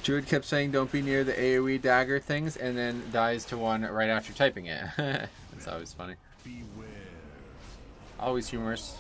Druid kept saying don't be near the AoE dagger things and then dies to one right after typing it. That's always funny. Always humorous.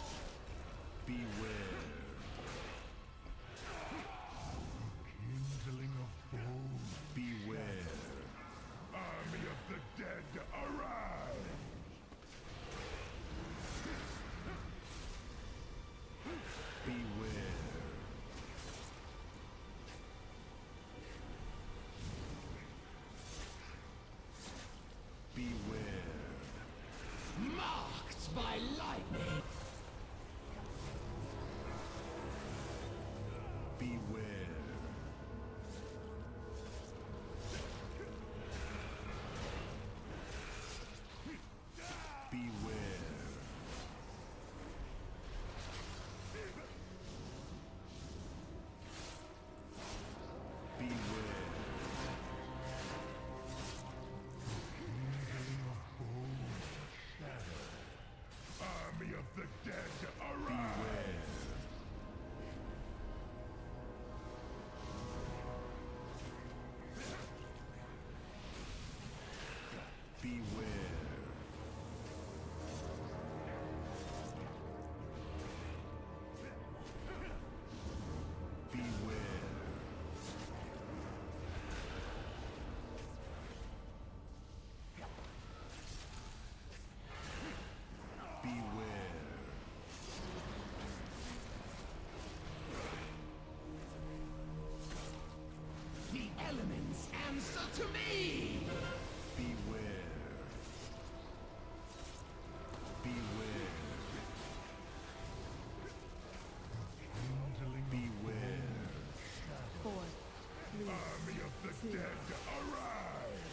To me! Beware. Beware. Beware. 4, 3, Army of the 2, dead, arise!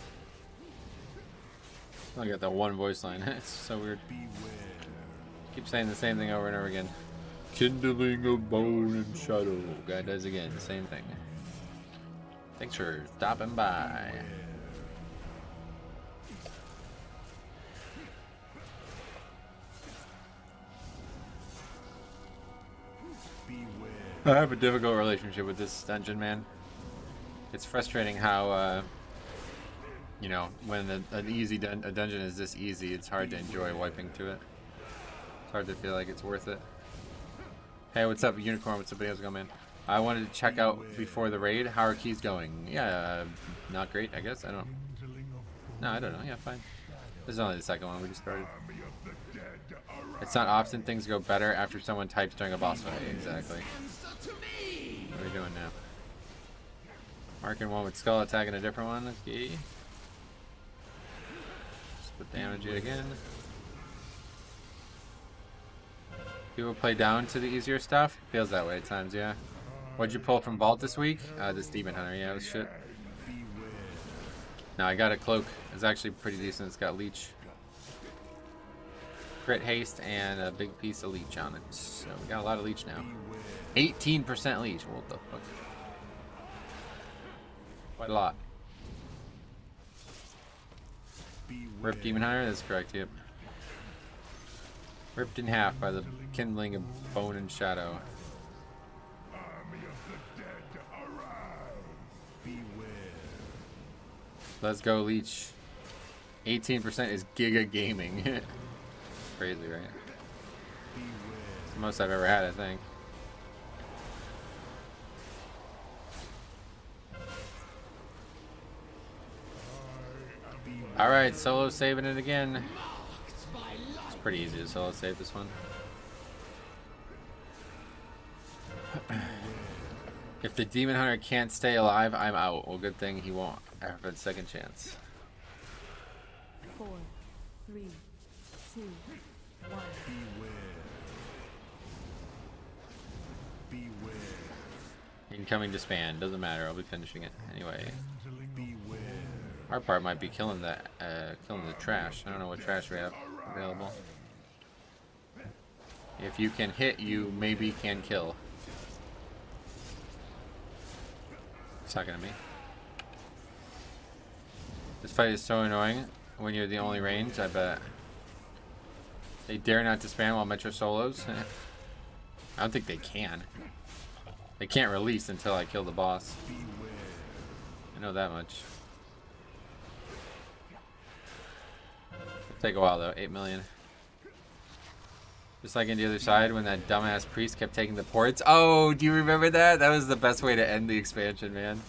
I got that one voice line. It's so weird. Beware. Keep saying the same thing over and over again. Kindling of bone and shadow. Guy does again, same thing. Thanks for stopping by. I have a difficult relationship with this dungeon, man. It's frustrating how, you know, when a dungeon is this easy, it's hard to enjoy wiping to it. It's hard to feel like it's worth it. Hey, what's up, Unicorn? What's up? How's it going, man? I wanted to check out before the raid. How are keys going? Yeah, not great, I guess. I don't know. No, I don't know. Yeah, fine. This is only the second one we just started. It's not often things go better after someone types during a boss fight. Exactly. What are we doing now? Marking one with skull, attacking a different one. Okay. Split damage it again. People play down to the easier stuff. Feels that way at times, yeah. What'd you pull from Vault this week? This Demon Hunter, yeah, it was shit. No, I got a cloak. It's actually pretty decent. It's got leech. Crit haste and a big piece of leech on it. So we got a lot of leech now. 18% leech. What the fuck? Quite a lot. Rip Demon Hunter? That's correct, yep. Ripped in half by the kindling of bone and shadow. Let's go, Leech. 18% is Giga Gaming. Crazy, right? It's the most I've ever had, I think. Alright, solo saving it again. It's pretty easy to solo save this one. If the Demon Hunter can't stay alive, I'm out. Well, good thing he won't have a second chance. 4, 3, 2, 1. Incoming to span. Doesn't matter. I'll be finishing it anyway. Our part might be killing the trash. I don't know what trash we have available. If you can hit, you maybe can kill. Talking to me. This fight is so annoying when you're the only range, I bet. They dare not to spam while Metro solos. I don't think they can. They can't release until I kill the boss. I know that much. It'll take a while though, 8 million. Just like in the other side when that dumbass priest kept taking the ports. Oh, do you remember that? That was the best way to end the expansion, man.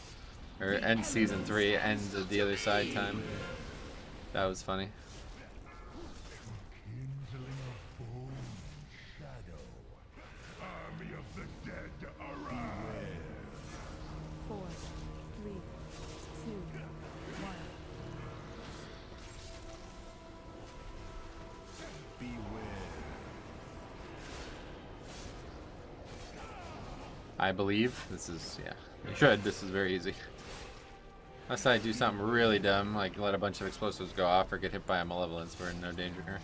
Or end season 3, end the other side time. That was funny. 4, 3, 2, 1. I believe this is, yeah, you should. This is very easy. Unless I do something really dumb, like let a bunch of explosives go off or get hit by a malevolence, we're in no danger here.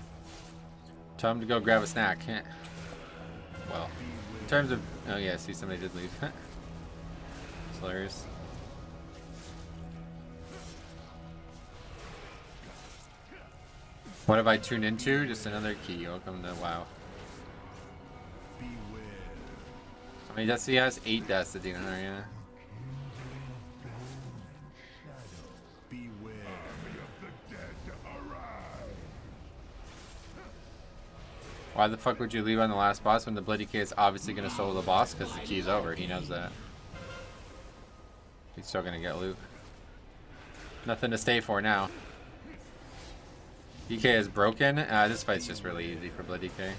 Tell him to go grab a snack. Well, in terms of, oh yeah, see, somebody did leave. It's hilarious. What have I tuned into? Just another key. Welcome to WoW. I mean, he has 8 deaths at Demon Hunter, yeah. Why the fuck would you leave on the last boss when the Bloody Key is obviously going to solo the boss? Because the key's over. He knows that. He's still going to get loot. Nothing to stay for now. DK is broken. This fight's just really easy for Bloody K.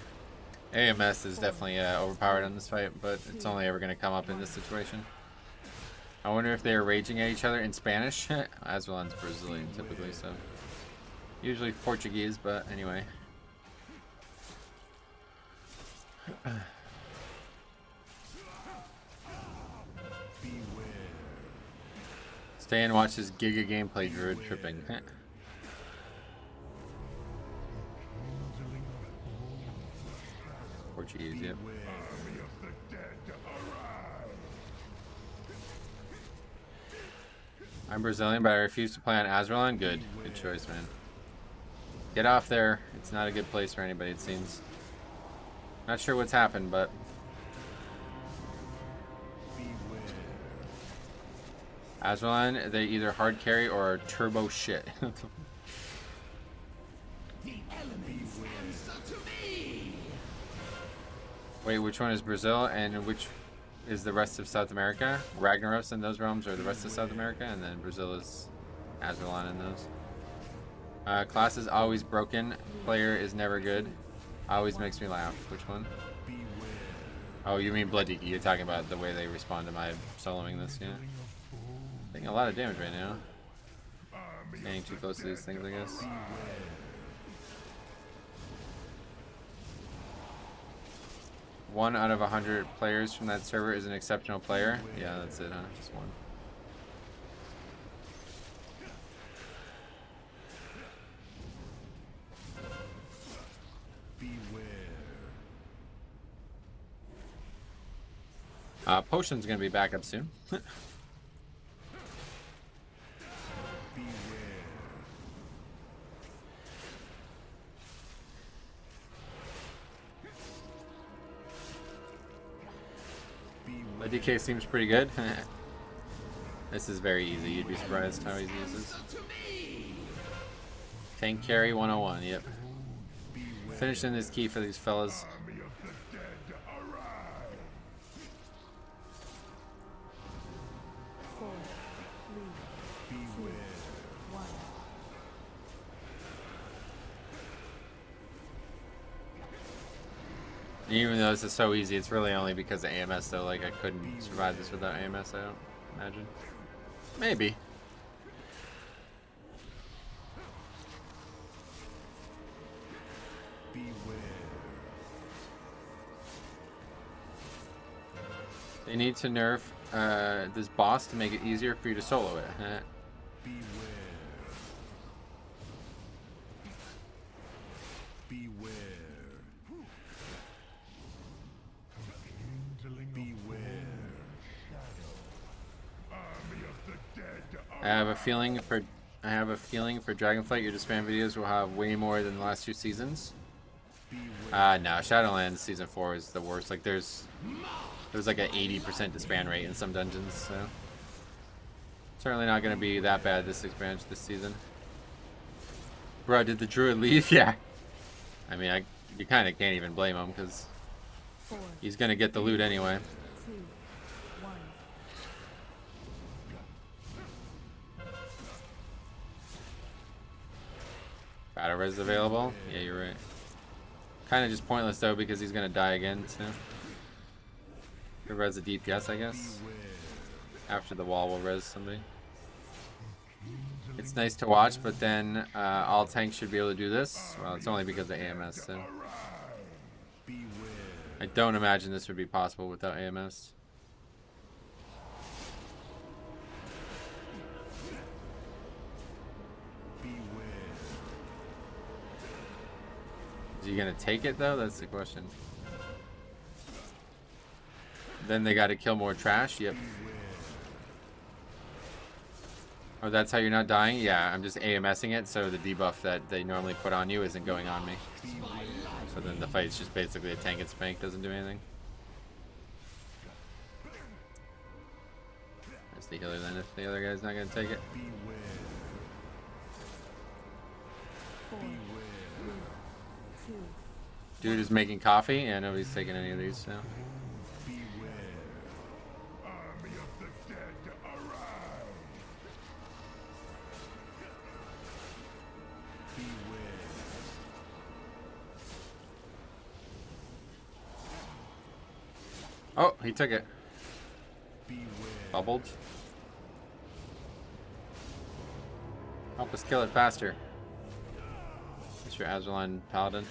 AMS is definitely overpowered on this fight, but it's only ever going to come up in this situation. I wonder if they are raging at each other in Spanish. Aswalan's Brazilian typically, so usually Portuguese, but anyway. Stay and watch this Giga gameplay druid tripping. Portuguese, yep. I'm Brazilian, but I refuse to play on Azralan. Good choice, man. Get off there. It's not a good place for anybody, it seems. Not sure what's happened, but Azralan, they either hard carry or turbo shit. Wait, which one is Brazil and which is the rest of South America? Ragnaros in those realms are the rest of South America, and then Brazil is Azralan in those. Class is always broken. Player is never good. Always makes me laugh. Which one? Oh, you mean Bloody? You're talking about the way they respond to my soloing this, yeah? Taking a lot of damage right now. Getting too close to these things, I guess. One out of 100 players from that server is an exceptional player. Yeah, that's it, huh? Just one. Potion's gonna be back up soon. The DK seems pretty good. This is very easy. You'd be surprised how easy this is. Tank carry 101. Yep. Finishing this key for these fellas. Even though this is so easy, it's really only because of AMS though. Like I couldn't survive this without AMS, I don't imagine. Maybe. They need to nerf this boss to make it easier for you to solo it. I have a feeling for Dragonflight, your Disband videos will have way more than the last 2 seasons. No, Shadowlands season 4 is the worst. Like there's like an 80% disband rate in some dungeons, so certainly not gonna be that bad this expansion this season. Bro, did the druid leave? Yeah. I mean, you kind of can't even blame him because he's gonna get the loot anyway. Battle res available? Yeah, you're right. Kind of just pointless though because he's gonna die again soon. Could res a DPS, I guess. After the wall will res somebody. It's nice to watch, but then all tanks should be able to do this. Well, it's only because of AMS, so. I don't imagine this would be possible without AMS. Is he gonna take it though? That's the question. Then they gotta kill more trash? Yep. Oh, that's how you're not dying? Yeah, I'm just AMSing it, so the debuff that they normally put on you isn't going on me. So then the fight's just basically a tank and spank, doesn't do anything. That's the healer then, if the other guy's not gonna take it. Dude is making coffee, and nobody's taking any of these, so. Oh, he took it. Bubbled. Help us kill it faster. It's your Azalan Paladin.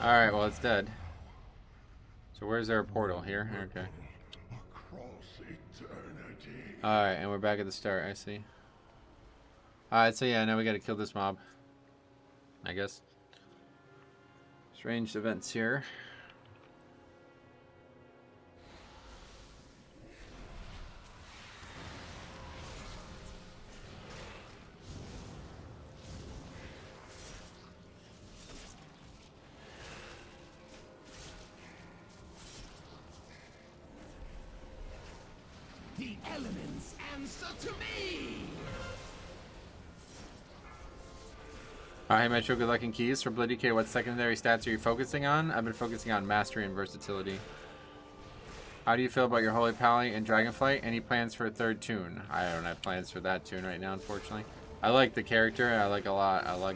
Alright, well it's dead. So where's our portal? Here? Okay. Alright, and we're back at the start, I see. Alright, so yeah, now we gotta kill this mob. I guess. Strange events here. The elements answer to me. Alright, Metro, good luck in keys. For Bloody K, what secondary stats are you focusing on? I've been focusing on mastery and versatility. How do you feel about your Holy Pally and Dragonflight? Any plans for a 3rd tune? I don't have plans for that tune right now, unfortunately. I like the character. I like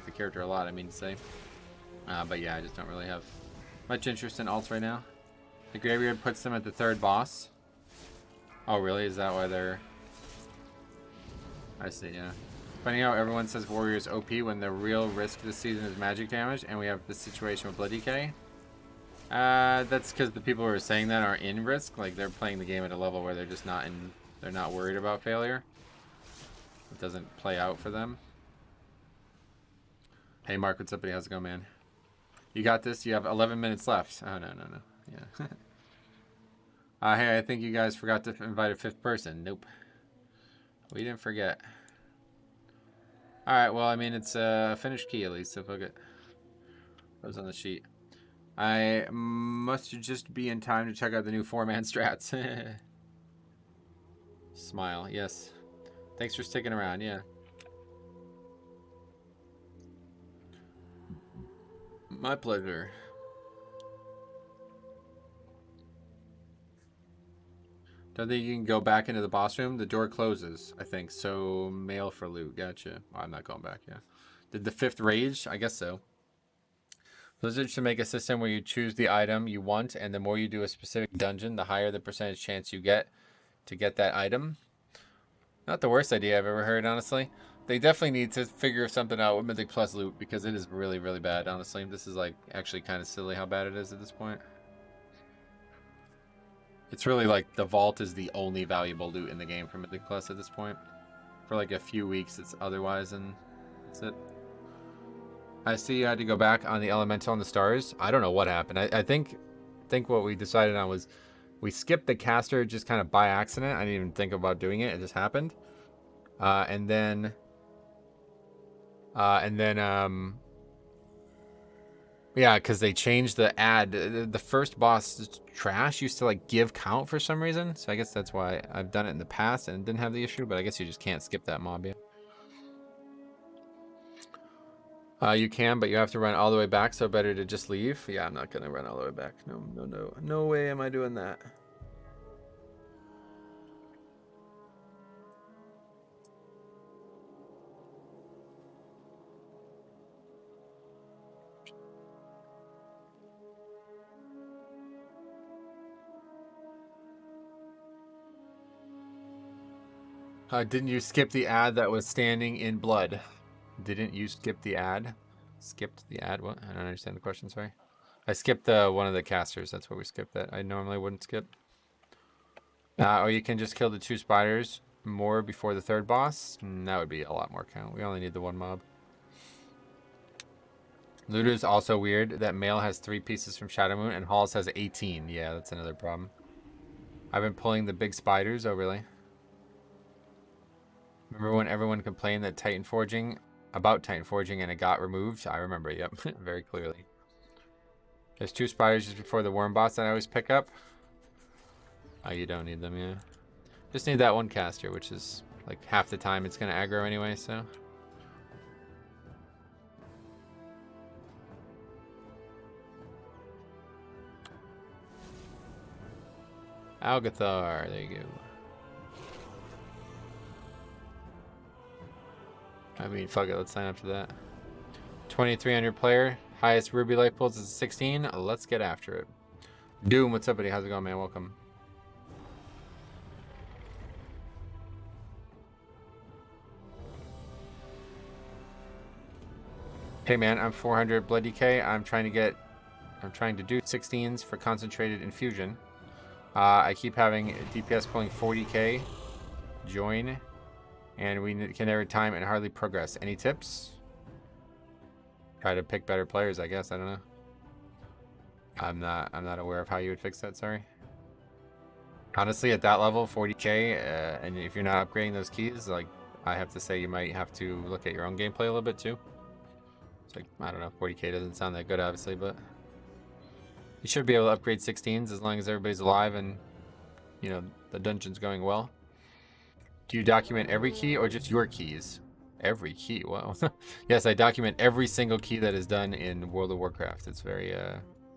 the character a lot, I mean to say. But yeah, I just don't really have much interest in alts right now. The Graveyard puts them at the 3rd boss. Oh, really? Is that why they're... I see, yeah. Funny how everyone says Warrior is OP when the real risk this season is magic damage, and we have this situation with Bloody K. That's because the people who are saying that are in risk. Like, they're playing the game at a level where they're just not in... They're not worried about failure. It doesn't play out for them. Hey, Mark, what's up, buddy? How's it going, man? You got this? You have 11 minutes left. Oh, no. Yeah. Hey, I think you guys forgot to invite a 5th person. Nope. We didn't forget. Alright, well, I mean, it's a finished key at least, so fuck it. Goes on the sheet. I must just be in time to check out the new 4-man strats. Smile, yes. Thanks for sticking around, yeah. My pleasure. Don't think you can go back into the boss room? The door closes, I think. So, mail for loot. Gotcha. Oh, I'm not going back, yeah. Did the 5th rage? I guess so. Blizzard should make a system where you choose the item you want, and the more you do a specific dungeon, the higher the percentage chance you get to get that item. Not the worst idea I've ever heard, honestly. They definitely need to figure something out with Mythic Plus loot, because it is really, really bad, honestly. This is, like, actually kind of silly how bad it is at this point. It's really like the vault is the only valuable loot in the game for Mythic Plus at this point. For like a few weeks, it's otherwise, and that's it. I see you had to go back on the Elemental and the Stars. I don't know what happened. I think what we decided on was we skipped the caster just kind of by accident. I didn't even think about doing it. It just happened. And then yeah, because they changed the ad. The first boss, Trash, used to like give count for some reason. So I guess that's why I've done it in the past and didn't have the issue. But I guess you just can't skip that mob yet. You can, but you have to run all the way back. So better to just leave. Yeah, I'm not gonna run all the way back. No way am I doing that. Didn't you skip the ad that was standing in blood? Didn't you skip the ad? Skipped the ad? What? I don't understand the question, sorry. I skipped one of the casters. That's what we skipped that I normally wouldn't skip. Or you can just kill the 2 spiders more before the 3rd boss. That would be a lot more count. We only need the 1 mob. Looter's also weird that Mail has 3 pieces from Shadow Moon and Halls has 18. Yeah, that's another problem. I've been pulling the big spiders. Oh, really? Remember when everyone complained that Titan Forging, about Titan Forging, and it got removed? I remember, yep, very clearly. There's 2 spiders just before the worm boss that I always pick up. Oh, you don't need them, yeah. Just need that 1 caster, which is like half the time it's going to aggro anyway, so. Algathar, there you go. I mean, fuck it, let's sign up to that. 2,300 player, highest Ruby life pulls is 16. Let's get after it. Doom, what's up, buddy? How's it going, man? Welcome. Hey, man, I'm 400 blood DK. I'm trying to do 16s for concentrated infusion. I keep having DPS pulling 40k. Join. And we can never time and hardly progress. Any tips? Try to pick better players, I guess. I don't know. I'm not aware of how you would fix that, sorry. Honestly, at that level, 40k, and if you're not upgrading those keys, like, I have to say you might have to look at your own gameplay a little bit too. It's like, I don't know, 40k doesn't sound that good, obviously, but you should be able to upgrade 16s as long as everybody's alive and, you know, the dungeon's going well. Do you document every key or just your keys? Every key, wow. Yes, I document every single key that is done in World of Warcraft. It's very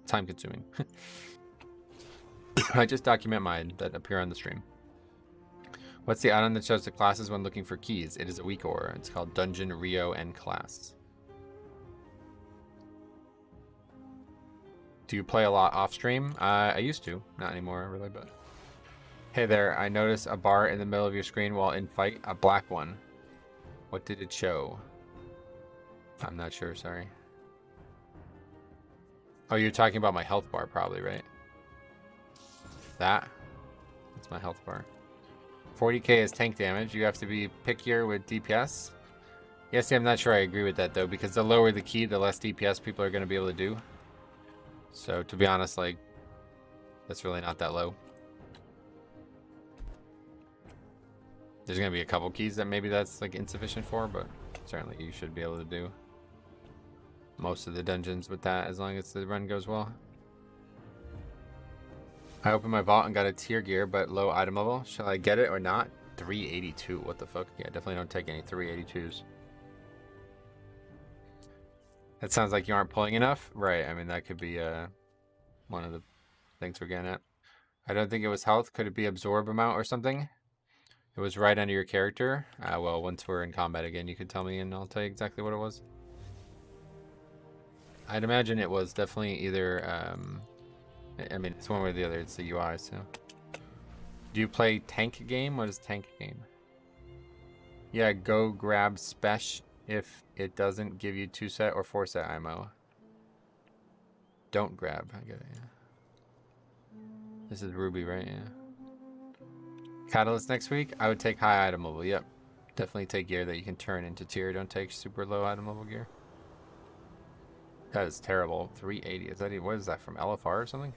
time consuming. I just document mine that appear on the stream. What's the add-on that shows the classes when looking for keys? It is a weak ore. It's called Dungeon, Rio, and Class. Do you play a lot off stream? I used to, not anymore really, but. Hey there, I noticed a bar in the middle of your screen while in fight, a black one. What did it show? I'm not sure, sorry. Oh, you're talking about my health bar probably, right? That's my health bar. 40k is tank damage. You have to be pickier with DPS. Yes, I'm not sure I agree with that though, because the lower the key, the less DPS people are going to be able to do. So to be honest, like, that's really not that low. There's going to be a couple keys that maybe that's like insufficient for, but certainly you should be able to do most of the dungeons with that as long as the run goes well. I opened my vault and got a tier gear, but low item level. Shall I get it or not? 382. What the fuck? Yeah, definitely don't take any 382s. That sounds like you aren't pulling enough. Right. I mean, that could be one of the things we're getting at. I don't think it was health. Could it be absorb amount or something? It was right under your character. Well, once we're in combat again, you could tell me and I'll tell you exactly what it was. I'd imagine it was definitely either, I mean, it's one way or the other. It's the UI, so. Do you play tank game? What is tank game? Yeah, go grab special if it doesn't give you 2 set or 4 set ammo. Don't grab. I get it, yeah. This is Ruby, right? Yeah. Catalyst next week? I would take high item level. Yep. Definitely take gear that you can turn into tier. Don't take super low item level gear. That is terrible. 380. Is that what is that from LFR or something?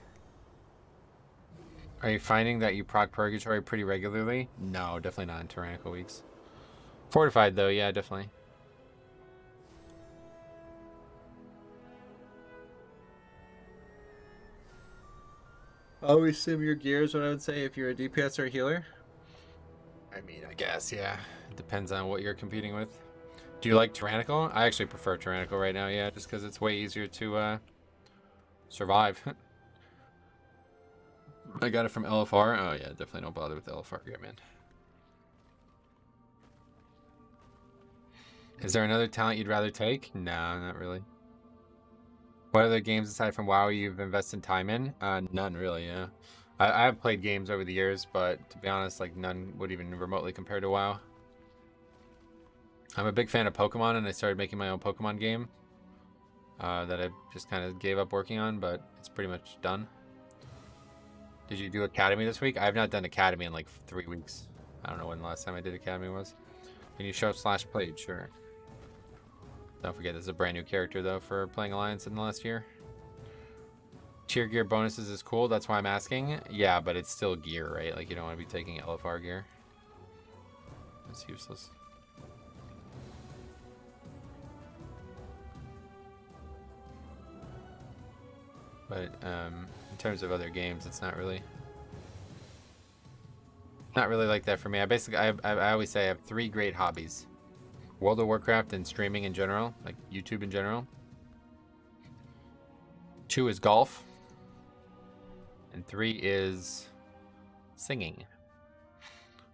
Are you finding that you proc Purgatory pretty regularly? No, definitely not in Tyrannical weeks. Fortified though, yeah, definitely. Always sim your gears, what I would say, if you're a DPS or a healer. I mean, I guess, yeah. It depends on what you're competing with. Do you like Tyrannical? I actually prefer Tyrannical right now, yeah, just because it's way easier to survive. I got it from LFR. Oh, yeah, definitely don't bother with LFR gear, man. Is there another talent you'd rather take? No, not really. What other games aside from WoW you've invested time in? None really, yeah. I have played games over the years, but to be honest, like none would even remotely compare to WoW. I'm a big fan of Pokemon, and I started making my own Pokemon game that I just kind of gave up working on, but it's pretty much done. Did you do Academy this week? I have not done Academy in like 3 weeks. I don't know when the last time I did Academy was. Can you show /played? Sure. Don't forget, this is a brand new character though for playing Alliance in the last year. Tier gear bonuses is cool, that's why I'm asking. Yeah, but it's still gear, right? Like you don't want to be taking LFR gear. That's useless. But in terms of other games, it's not really like that for me. I always say I have 3 great hobbies: World of Warcraft and streaming in general, like YouTube in general. 2 is golf, and 3 is singing.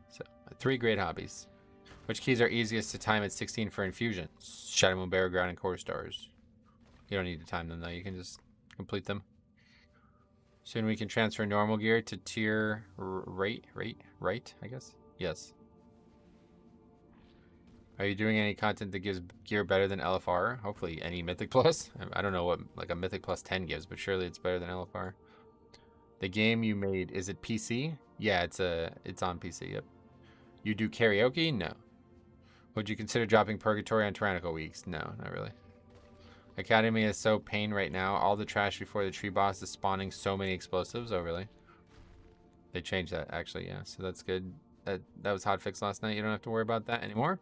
So 3 great hobbies. Which keys are easiest to time at 16 for infusions? Shadow Moon, Barrow Ground, and Core Stars. You don't need to time them though. You can just complete them. Soon we can transfer normal gear to tier right, I guess? Yes. Are you doing any content that gives gear better than LFR? Hopefully any Mythic Plus. I don't know what like a Mythic Plus 10 gives, but surely it's better than LFR. The game you made, is it PC? Yeah, it's on PC, yep. You do karaoke? No. Would you consider dropping Purgatory on Tyrannical weeks? No, not really. Academy is so pain right now. All the trash before the tree boss is spawning so many explosives. Oh, really? They changed that, actually, yeah. So that's good. That was hotfix last night. You don't have to worry about that anymore.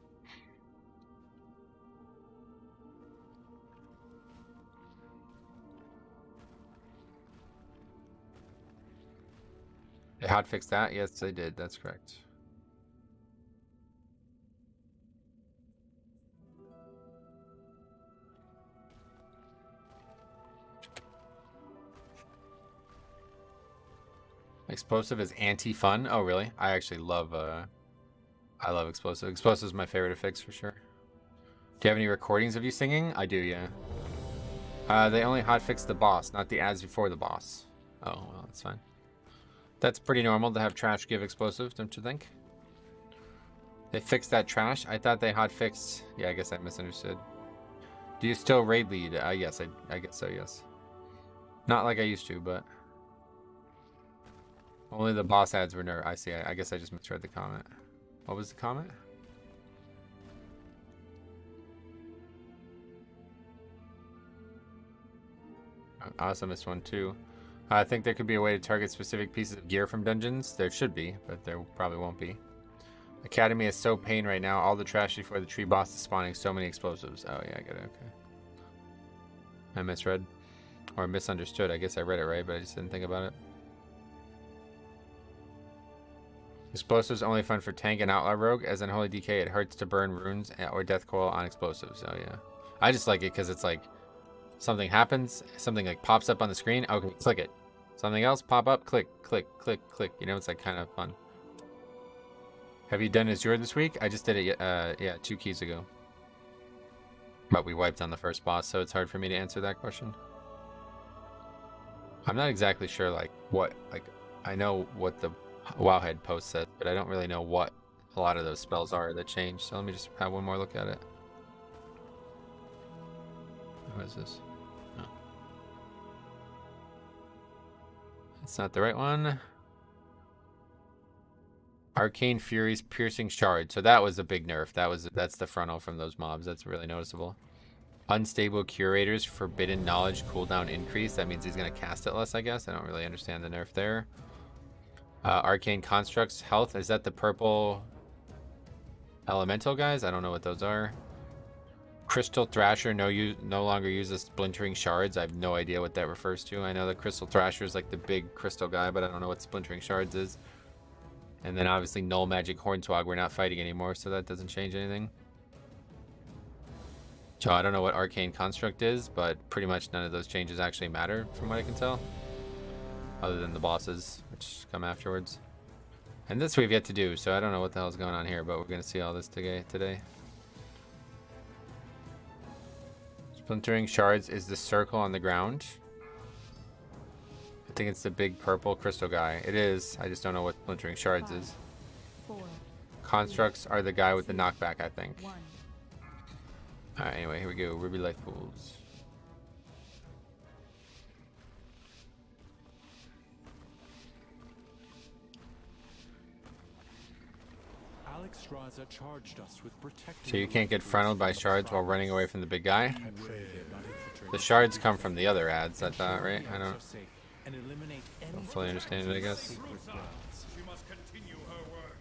They hotfixed that? Yes, they did. That's correct. Explosive is anti-fun? Oh, really? I actually love, I love Explosive. Explosive is my favorite to fix for sure. Do you have any recordings of you singing? I do, yeah. They only hotfixed the boss, not the ads before the boss. Oh, well, that's fine. That's pretty normal to have trash give explosive, don't you think? They fixed that trash? I thought they hotfixed... Yeah, I guess I misunderstood. Do you still raid lead? Yes, I guess so, yes. Not like I used to, but... Only the boss ads were never... I see. I guess I just misread the comment. What was the comment? I also missed one too. I think there could be a way to target specific pieces of gear from dungeons. There should be, but there probably won't be. Academy is so pain right now. All the trash before the tree boss is spawning so many explosives. Oh yeah, I get it. Okay. I misread. Or misunderstood. I guess I read it right, but I just didn't think about it. Explosives only fun for tank and outlaw rogue. As in Holy DK, it hurts to burn runes or death coil on explosives. So yeah, I just like it because it's like something happens, something like pops up on the screen. Okay, click it. Something else pop up, click, click, click, click. You know, it's like kind of fun. Have you done Azure this week? I just did it. Yeah, 2 keys ago. But we wiped on the first boss, so it's hard for me to answer that question. I'm not exactly sure like what I know what the Wowhead post said, but I don't really know what a lot of those spells are that change. So let me just have one more look at it. What is this? Oh. It's not the right one. Arcane Fury's Piercing Shard. So that was a big nerf. That's the frontal from those mobs. That's really noticeable. Unstable Curator's Forbidden Knowledge cooldown increase. That means he's going to cast it less, I guess. I don't really understand the nerf there. Arcane Constructs Health. Is that the purple elemental guys? I don't know what those are. Crystal Thrasher no longer uses Splintering Shards. I have no idea what that refers to. I know that Crystal Thrasher is like the big crystal guy, but I don't know what Splintering Shards is. And then obviously Null Magic Hornswog we're not fighting anymore, so that doesn't change anything. So I don't know what Arcane Construct is, but pretty much none of those changes actually matter from what I can tell. Other than the bosses, which come afterwards. And this we've yet to do, so I don't know what the hell's going on here, but we're going to see all this today. Splintering Shards is the circle on the ground. I think it's the big purple crystal guy. It is. I just don't know what Splintering Shards is. 4, Constructs are the guy with the knockback, I think. 1. Alright, anyway, here we go. Ruby Life Pools. Alex Straza charged us with protecting. So you can't get frontaled by shards while running away from the big guy? The shards come from the other ads, I thought, right? I don't fully understand it, I guess. She must continue her work.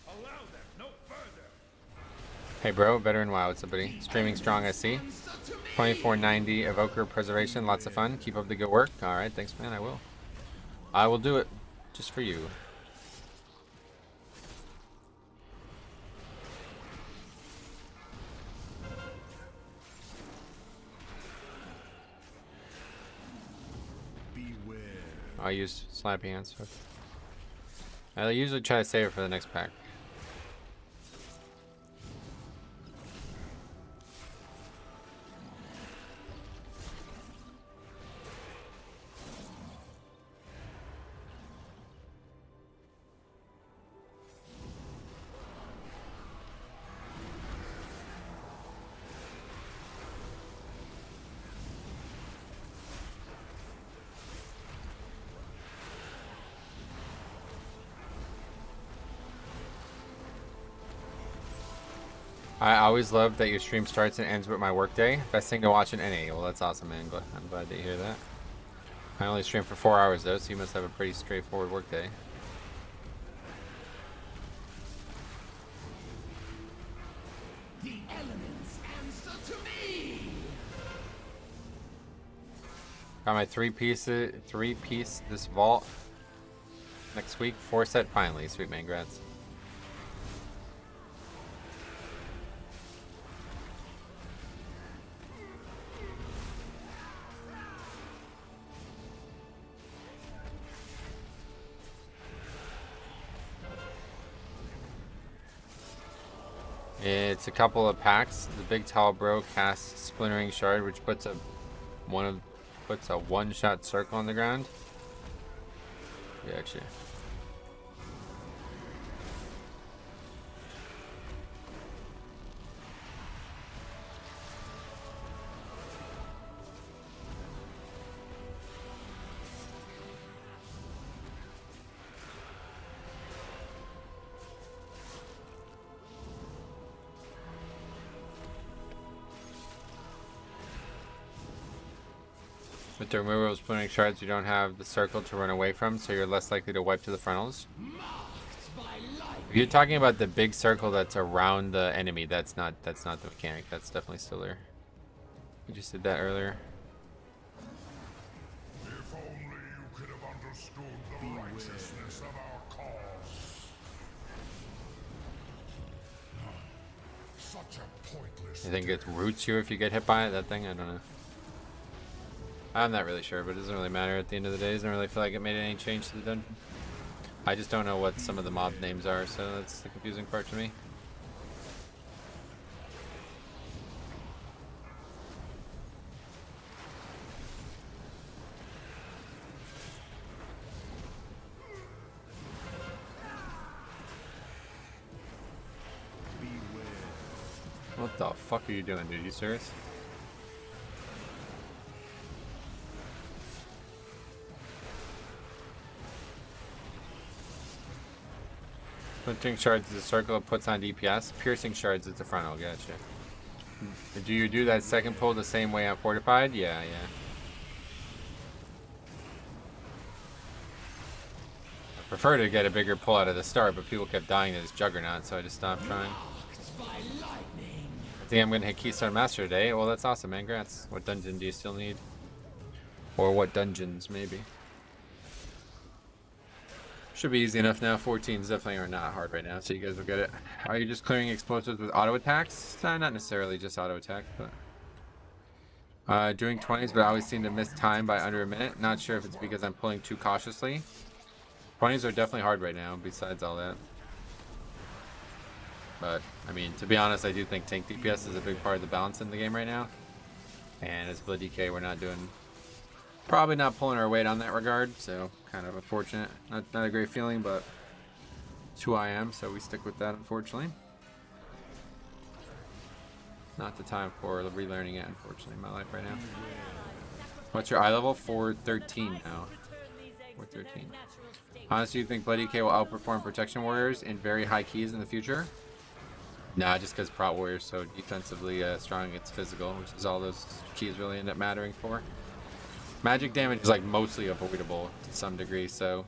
Allow them no further. Hey bro, veteran WoW, what's up buddy? Streaming strong I see. 2490 Evoker Preservation, lots of fun. Keep up the good work. Alright, thanks man, I will. I will do it. Just for you. I use Slappy Hands. I usually try to save it for the next pack. I always love that your stream starts and ends with my workday. Best thing to watch in NA. Well, that's awesome, man. I'm glad to hear that. I only stream for 4 hours, though, so you must have a pretty straightforward workday. The elements answer to me. Got my three-piece this vault next week. 4-set finally. Sweet man, grats. It's a couple of packs. The big tall bro casts Splintering Shard, which puts a one-shot circle on the ground. Gotcha. With the removal of Splintering Shards, you don't have the circle to run away from, so you're less likely to wipe to the frontals. If you're talking about the big circle that's around the enemy, that's not the mechanic. That's definitely still there. We just did that earlier. If only you could have understood the righteousness of our cause. You think it roots you if you get hit by it? That thing? I don't know. I'm not really sure, but it doesn't really matter at the end of the day. It doesn't really feel like it made any change to the dungeon. I just don't know what some of the mob names are, so that's the confusing part to me. What the fuck are you doing, dude? You serious? Splintering shards is the circle it puts on DPS. Piercing shards is the frontal. Gotcha. Do you do that second pull the same way on fortified? Yeah, yeah. I prefer to get a bigger pull out of the start, but people kept dying to this juggernaut, so I just stopped trying. I think I'm gonna hit Keystone Master today. Well, that's awesome, man. Congrats. What dungeon do you still need? Or what dungeons, maybe? Should be easy enough now. 14s definitely are not hard right now, so you guys will get it. Are you just clearing explosives with auto attacks? Not necessarily just auto attack, but doing 20s, but I always seem to miss time by under a minute. Not sure if it's because I'm pulling too cautiously. 20s are definitely hard right now, besides all that. But, I mean, to be honest, I do think tank DPS is a big part of the balance in the game right now. And as Blood DK, we're not doing... Probably not pulling our weight on that regard, so kind of unfortunate. Not a great feeling, but it's who I am, so we stick with that, unfortunately. Not the time for relearning it, unfortunately, in my life right now. What's your eye level? 413 now. 413. Honestly, you think Blood DK will outperform Protection Warriors in very high keys in the future? Nah, just because Prot Warrior's so defensively strong, it's physical, which is all those keys really end up mattering for. Magic damage is like mostly avoidable to some degree, so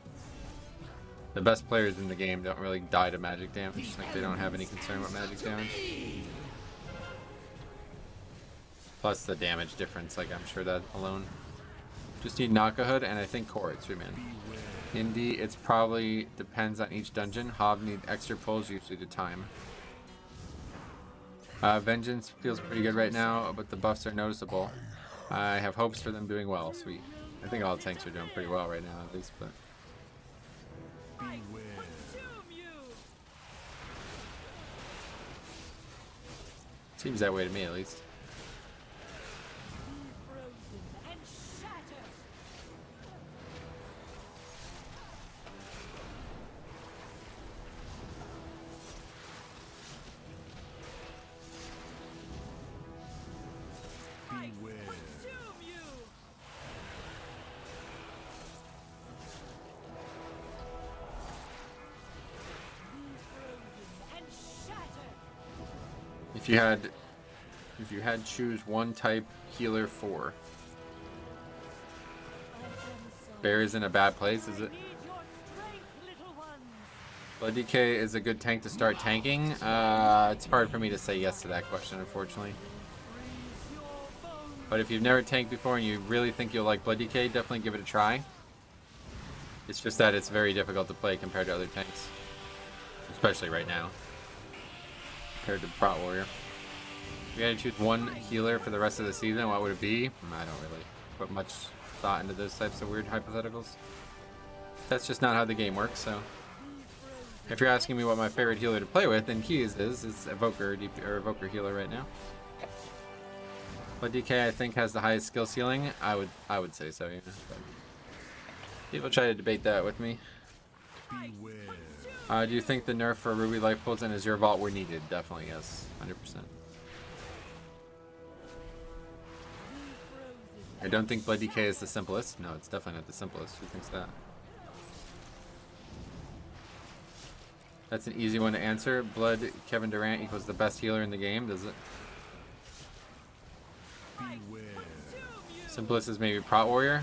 the best players in the game don't really die to magic damage. Like they don't have any concern with magic damage. Plus the damage difference, like I'm sure that alone. Just need Nakahood and I think Core, it's 3 man. Indie, it's probably depends on each dungeon. Hob need extra pulls usually to time. Vengeance feels pretty good right now, but the buffs are noticeable. I have hopes for them doing well. Sweet. I think all the tanks are doing pretty well right now, at least, but... Seems that way to me, at least. If you had choose one type healer for Bear is in a bad place, is it? Blood DK is a good tank to start tanking. It's hard for me to say yes to that question, unfortunately. But if you've never tanked before and you really think you'll like Blood DK, definitely give it a try. It's just that it's very difficult to play compared to other tanks, especially right now. Compared to Prot Warrior. If you had to choose one healer for the rest of the season, what would it be? I don't really put much thought into those types of weird hypotheticals. That's just not how the game works, so... If you're asking me what my favorite healer to play with, then Keys is Evoker, or Evoker healer right now. But DK, I think, has the highest skill ceiling. I would say so, yeah. But people try to debate that with me. Do you think the nerf for Ruby Life Pulls and Azure Vault were needed? Definitely, yes. 100%. I don't think Blood DK is the simplest. No, it's definitely not the simplest. Who thinks that? That's an easy one to answer. Blood Kevin Durant equals the best healer in the game, does it? Simplest is maybe Prot Warrior?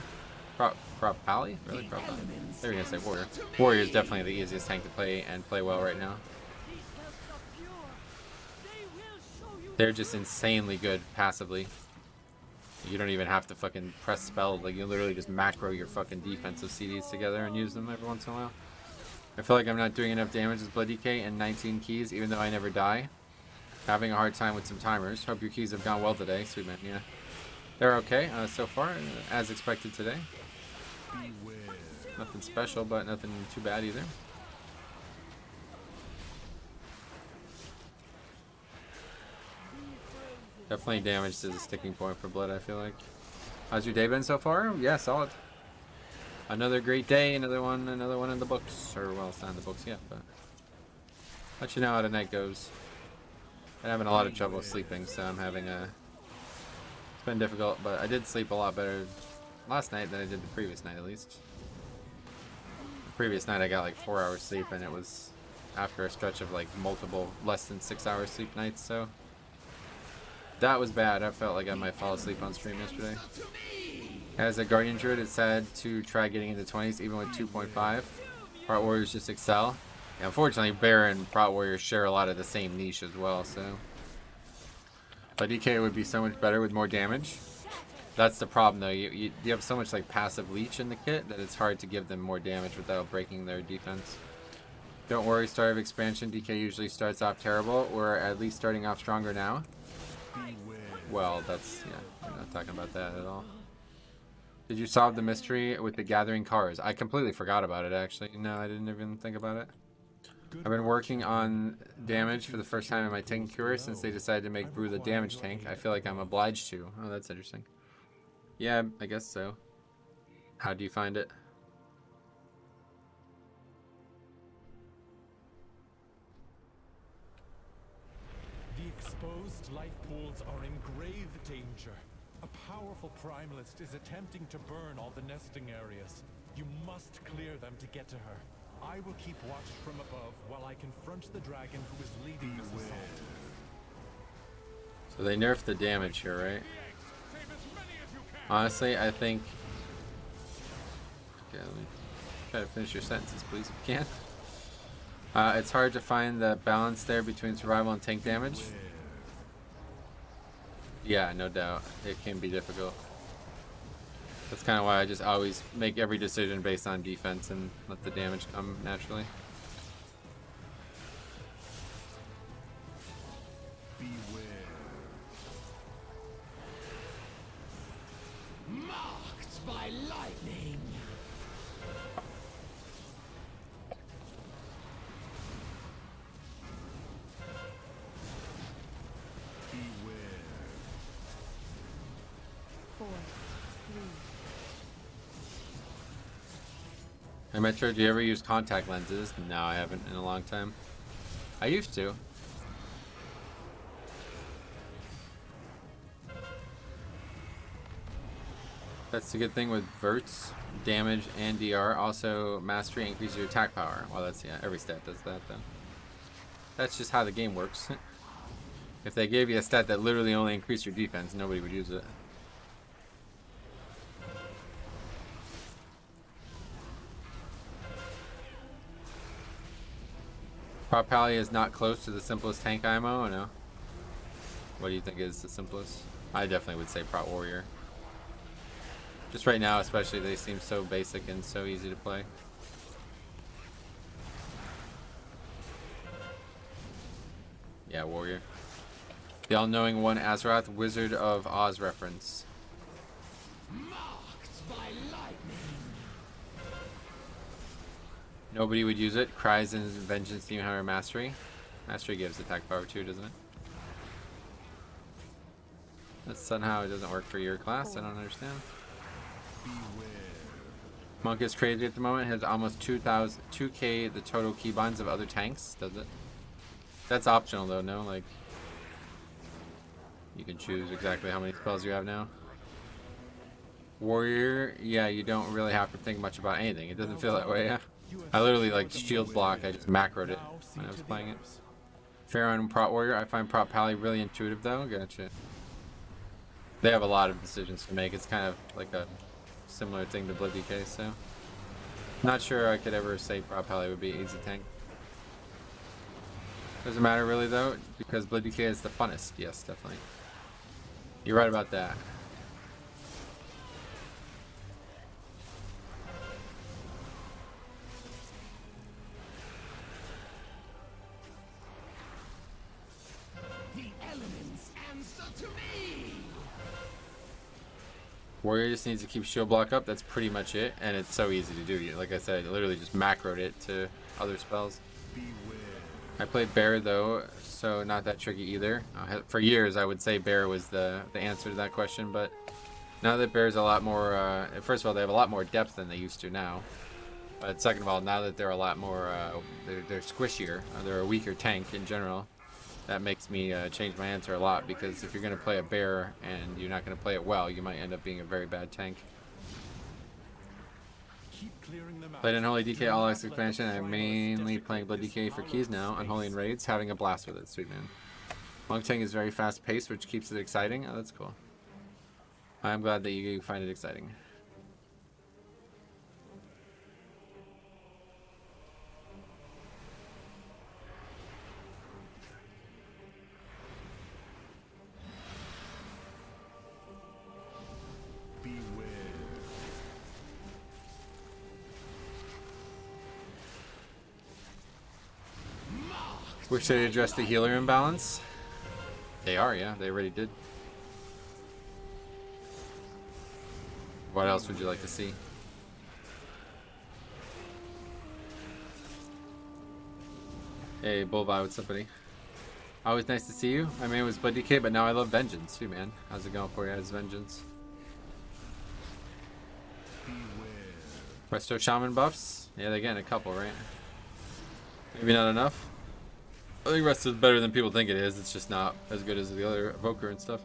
Prot Pally? Really? Prot Pally? They were gonna say Warrior. Warrior is definitely the easiest tank to play and play well right now. They're just insanely good passively. You don't even have to fucking press spells. Like, you literally just macro your fucking defensive CDs together and use them every once in a while. I feel like I'm not doing enough damage as Blood DK and 19 keys, even though I never die. Having a hard time with some timers. Hope your keys have gone well today, sweet man. Yeah, they're okay so far, as expected today. Nothing special, but nothing too bad either. Definitely damage is a sticking point for Blood, I feel like. How's your day been so far? Yeah, solid. Another great day, another one in the books. Or, well, it's not in the books yet, but let you know how the night goes. I'm having a lot of trouble sleeping, so I'm having a... It's been difficult, but I did sleep a lot better last night than I did the previous night, at least. The previous night I got like 4 hours sleep, and it was after a stretch of like multiple less than 6 hours sleep nights, so... That was bad. I felt like I might fall asleep on stream yesterday. As a Guardian Druid, it's sad to try getting into 20s even with 2.5. Prot Warriors just excel. Yeah, unfortunately, Bear and Prot Warriors share a lot of the same niche as well, so... But DK would be so much better with more damage. That's the problem, though. You have so much like passive leech in the kit that it's hard to give them more damage without breaking their defense. Don't worry, start of expansion, DK usually starts off terrible. We're at least starting off stronger now. Well, that's, yeah, we're not talking about that at all. Did you solve the mystery with the gathering cars? I completely forgot about it, actually. No, I didn't even think about it. I've been working on damage for the first time in my tank cure since they decided to make Brew the damage tank. I feel like I'm obliged to. Oh, that's interesting. Yeah, I guess so. How do you find it? The exposed life pools are in grave danger. A powerful primalist is attempting to burn all the nesting areas. You must clear them to get to her. I will keep watch from above while I confront the dragon who is leading this assault. So they nerfed the damage here, right? Honestly, I think... Okay, let me try to finish your sentences, please, if you can. It's hard to find the balance there between survival and tank damage. Yeah, no doubt. It can be difficult. That's kind of why I just always make every decision based on defense and let the damage come naturally. Beware. Marked by lightning. Beware. 4, 3, Hey Metro, do you ever use contact lenses? No, I haven't in a long time. I used to. That's the good thing with verts, damage, and DR. Also, mastery increases your attack power. Well, that's, yeah, every stat does that, then. That's just how the game works. If they gave you a stat that literally only increased your defense, nobody would use it. Prot Pally is not close to the simplest tank IMO, or no? What do you think is the simplest? I definitely would say Prot Warrior. Just right now, especially, they seem so basic and so easy to play. Yeah, Warrior. The all-knowing one Azeroth, Wizard of Oz reference. Marked by lightning. Nobody would use it. Cries and Vengeance Demon Hunter Mastery. Mastery gives attack power too, doesn't it? That's somehow it doesn't work for your class. I don't understand. Beware. Monk is crazy at the moment. Has almost 2k the total keybinds of other tanks. Does it? That's optional though. No, like you can choose exactly how many spells you have now. Warrior, yeah, you don't really have to think much about anything. It doesn't feel that way. Yeah. I literally like shield block. I just macroed it when I was playing it. Pharaoh and Prot Warrior. I find Prot Pally really intuitive though. Gotcha. They have a lot of decisions to make. It's kind of like a similar thing to Blood DK, so not sure I could ever say Prot Pally would be easy tank. Doesn't matter really though, because Blood DK is the funnest. Yes, definitely. You're right about that. Warrior just needs to keep shield block up. That's pretty much it, and it's so easy to do. Like I said, I literally just macroed it to other spells. I played Bear though, so not that tricky either. For years, I would say Bear was the answer to that question, but now that Bear's a lot more. First of all, they have a lot more depth than they used to now. But second of all, now that they're a lot more, they're squishier. They're a weaker tank in general. That makes me change my answer a lot, because if you're going to play a Bear and you're not going to play it well, you might end up being a very bad tank. Played Unholy DK All X expansion. I'm mainly playing Blood DK for keys now. Unholy and raids, having a blast with it. Sweet man. Monk Tank is very fast paced, which keeps it exciting. Oh, that's cool. I'm glad that you find it exciting. Wish they addressed the healer imbalance. They are, yeah. They already did. What else would you like to see? Hey, Bullby, what's up, buddy? Always nice to see you. I mean, it was Blood DK, but now I love Vengeance too, man. How's it going for you as Vengeance? Resto Shaman buffs? Yeah, they're getting a couple, right? Maybe not enough. I think Resto is better than people think it is. It's just not as good as the other Evoker and stuff.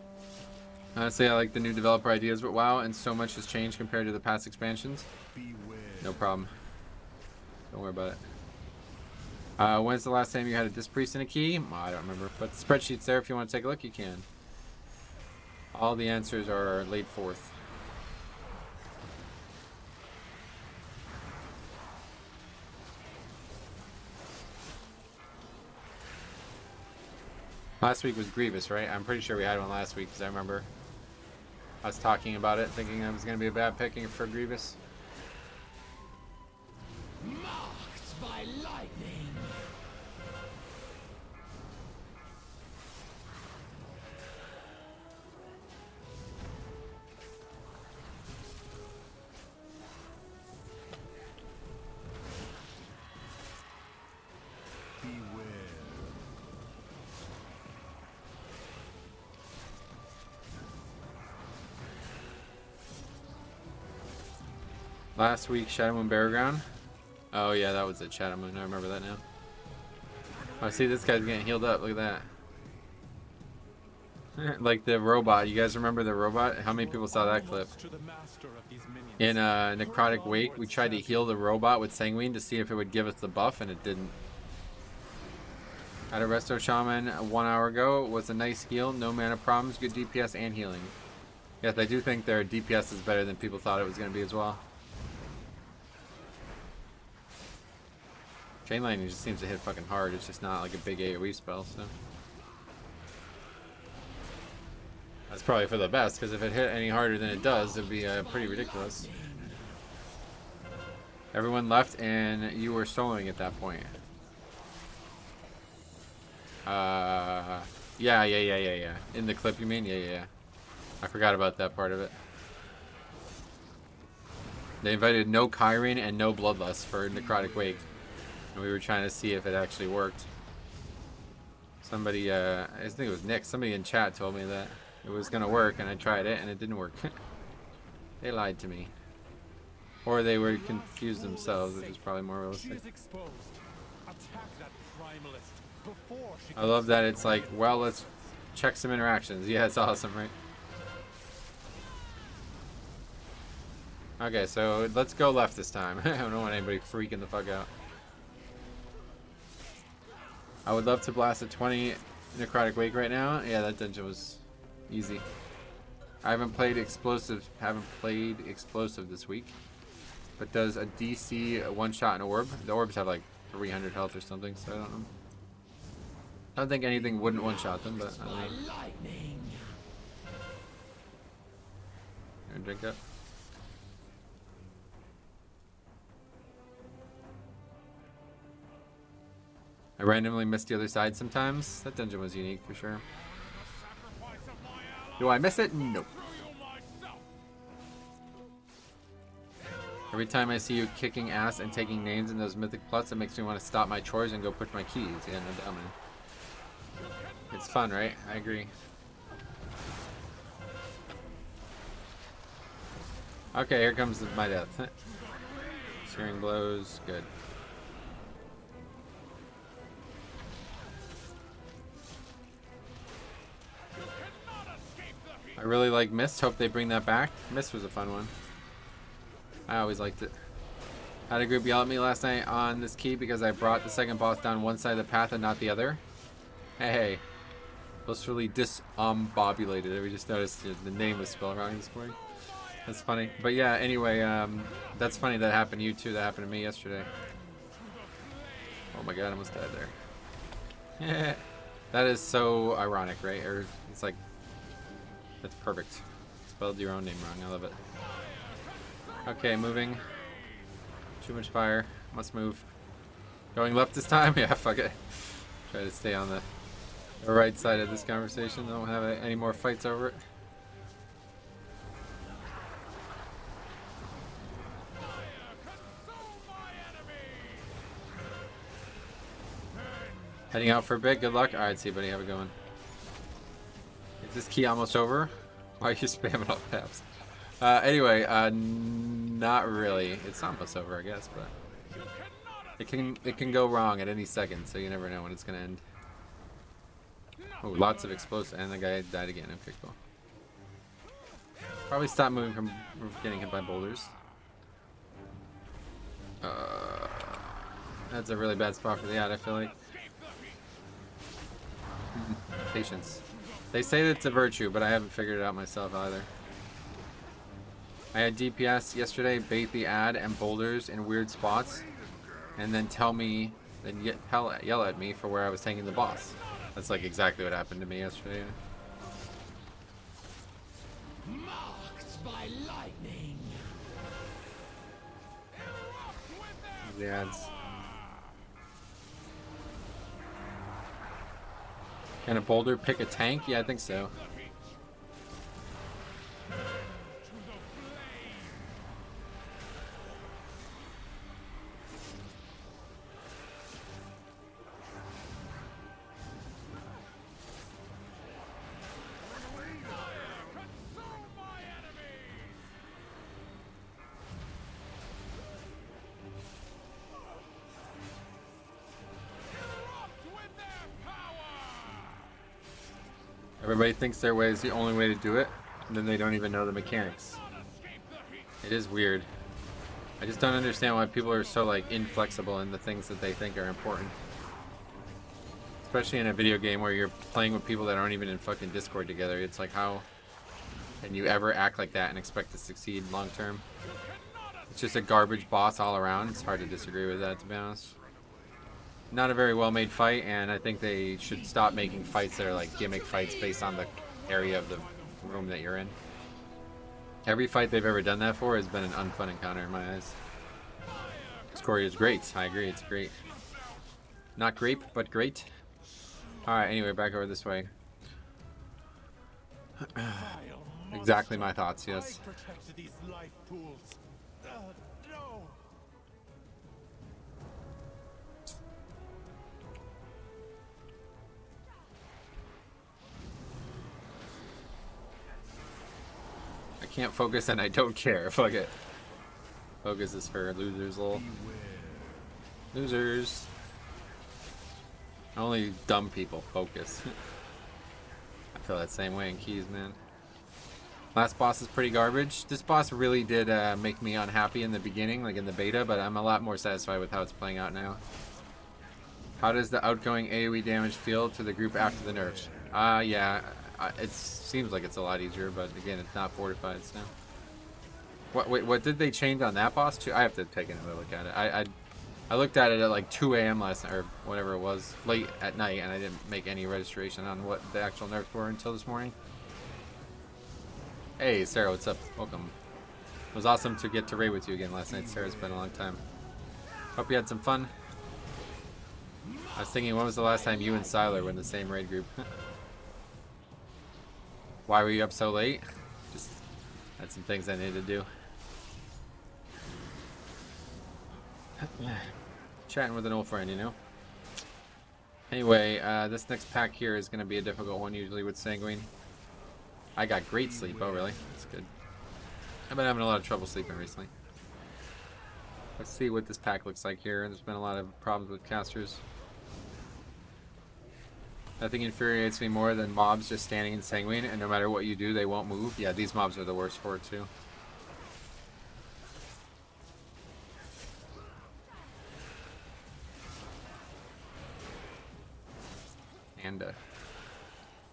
Honestly, I like the new developer ideas, but WoW, and so much has changed compared to the past expansions. No problem. Don't worry about it. When's the last time you had a Disc Priest and a key? Oh, I don't remember, but the spreadsheet's there. If you want to take a look, you can. All the answers are late 4th. Last week was Grievous, right? I'm pretty sure we had one last week, because I remember us talking about it, thinking it was going to be a bad picking for Grievous. Marked by lightning. Last week, Shadow Moon Battleground. Oh yeah, that was it, Shadow Moon. I remember that now. Oh, see, this guy's getting healed up. Look at that. Like the robot. You guys remember the robot? How many people saw that clip? In Necrotic Wake, we tried to heal the robot with Sanguine to see if it would give us the buff, and it didn't. Had a Resto Shaman 1 hour ago. It was a nice heal. No mana problems. Good DPS and healing. Yes, I do think their DPS is better than people thought it was going to be as well. Chain Lightning just seems to hit fucking hard. It's just not like a big AoE spell, so. That's probably for the best, because if it hit any harder than it does, it'd be pretty ridiculous. Everyone left and you were soloing at that point. Yeah. In the clip, you mean? Yeah. I forgot about that part of it. They invited no Kyrene and no Bloodlust for Necrotic Wake. And we were trying to see if it actually worked. Somebody, I think it was Nick, somebody in chat told me that it was going to work, and I tried it, and it didn't work. They lied to me. Or they were confused themselves, which is probably more realistic. I love that it's like, well, let's check some interactions. Yeah, it's awesome, right? Okay, so let's go left this time. I don't want anybody freaking the fuck out. I would love to blast a 20 Necrotic Wake right now. Yeah, that dungeon was easy. I haven't played explosive this week. But does a DC one shot an orb? The orbs have like 300 health or something, so I don't know. I don't think anything wouldn't one shot them, but I don't know. Here, drink up. I randomly miss the other side sometimes. That dungeon was unique for sure. Do I miss it? Nope. Every time I see you kicking ass and taking names in those Mythic Plus, it makes me want to stop my chores and go push my keys. Yeah, no doubt, man. It's fun, right? I agree. Okay, here comes my death. Searing blows, good. I really like Mist. Hope they bring that back. Mist was a fun one. I always liked it. Had a group yell at me last night on this key because I brought the second boss down one side of the path and not the other. Hey. Blissfully discombobulated. We just noticed the name was spelled wrong this morning. That's funny. But yeah, anyway, that's funny that happened to you too. That happened to me yesterday. Oh my god, I almost died there. That is so ironic, right? Or it's like, that's perfect. Spelled your own name wrong. I love it. Okay, moving. Too much fire. Must move. Going left this time? Yeah, fuck it. Try to stay on the right side of this conversation. Don't have any more fights over it. Heading out for a bit. Good luck. Alright, see you, buddy. Have it going. Is this key almost over? Why are you spamming all tabs? Anyway, not really. It's almost over, I guess, but it can go wrong at any second, so you never know when it's gonna end. Oh, lots of explosives, and the guy died again. Okay, cool. Probably stop moving from getting hit by boulders. That's a really bad spot for the ad, I feel like. Patience. They say that it's a virtue, but I haven't figured it out myself either. I had DPS yesterday bait the ad and boulders in weird spots, and then yell at me for where I was taking the boss. That's like exactly what happened to me yesterday. Marked by lightning. The ads. Can a boulder pick a tank? Yeah, I think so. Everybody thinks their way is the only way to do it, and then they don't even know the mechanics. It is weird. I just don't understand why people are so like inflexible in the things that they think are important. Especially in a video game where you're playing with people that aren't even in fucking Discord together. It's like, how can you ever act like that and expect to succeed long term? It's just a garbage boss all around. It's hard to disagree with that, to be honest. Not a very well made fight, and I think they should stop making fights that are like gimmick fights based on the area of the room that you're in. Every fight they've ever done that for has been an unfun encounter in my eyes. Scoria is great. I agree, it's great. Not grape, but great. Alright, anyway, back over this way. Exactly my thoughts, yes. I can't focus and I don't care. Fuck it. Focus is for losers, lol. Losers. Only dumb people focus. I feel that same way in keys, man. Last boss is pretty garbage. This boss really did make me unhappy in the beginning, like in the beta, but I'm a lot more satisfied with how it's playing out now. How does the outgoing AoE damage feel to the group after the nerfs? Yeah. It seems like it's a lot easier, but again, it's not fortified, so. What did they change on that boss too? I have to take another look at it. I looked at it at like 2 a.m. last night, or whatever it was, late at night, and I didn't make any registration on what the actual nerfs were until this morning. Hey, Sarah, what's up? Welcome. It was awesome to get to raid with you again last night, Sarah. It's been a long time. Hope you had some fun. I was thinking, when was the last time you and Siler were in the same raid group? Why were you up so late? Just had some things I needed to do. Chatting with an old friend, you know. Anyway, this next pack here is going to be a difficult one, usually with Sanguine. I got great sleep. Oh, really? That's good. I've been having a lot of trouble sleeping recently. Let's see what this pack looks like here. There's been a lot of problems with casters. Nothing infuriates me more than mobs just standing in Sanguine, and no matter what you do, they won't move. Yeah, these mobs are the worst for it, too. And, are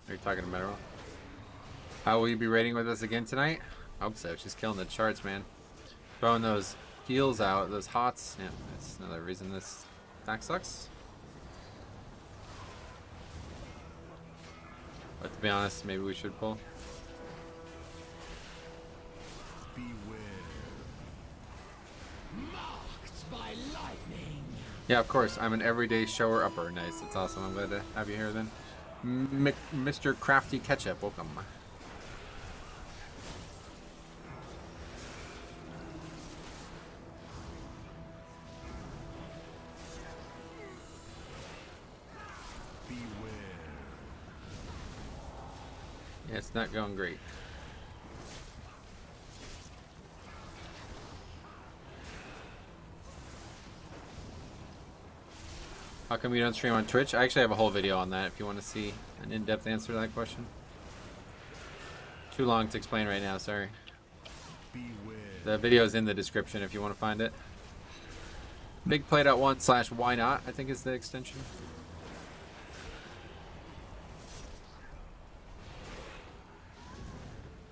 you talking to Metal? How will you be raiding with us again tonight? I hope so. She's killing the charts, man. Throwing those heals out, those hots. Yeah, that's another reason this pack sucks. But to be honest, maybe we should pull. Beware. Marked by lightning. Yeah, of course. I'm an everyday shower upper. Nice. That's awesome. I'm glad to have you here then. Mr. Crafty Ketchup, welcome. Yeah, it's not going great. How come you don't stream on Twitch? I actually have a whole video on that if you want to see an in-depth answer to that question. Too long to explain right now, sorry. The video is in the description if you want to find it. BigPlay.1/why not, I think is the extension.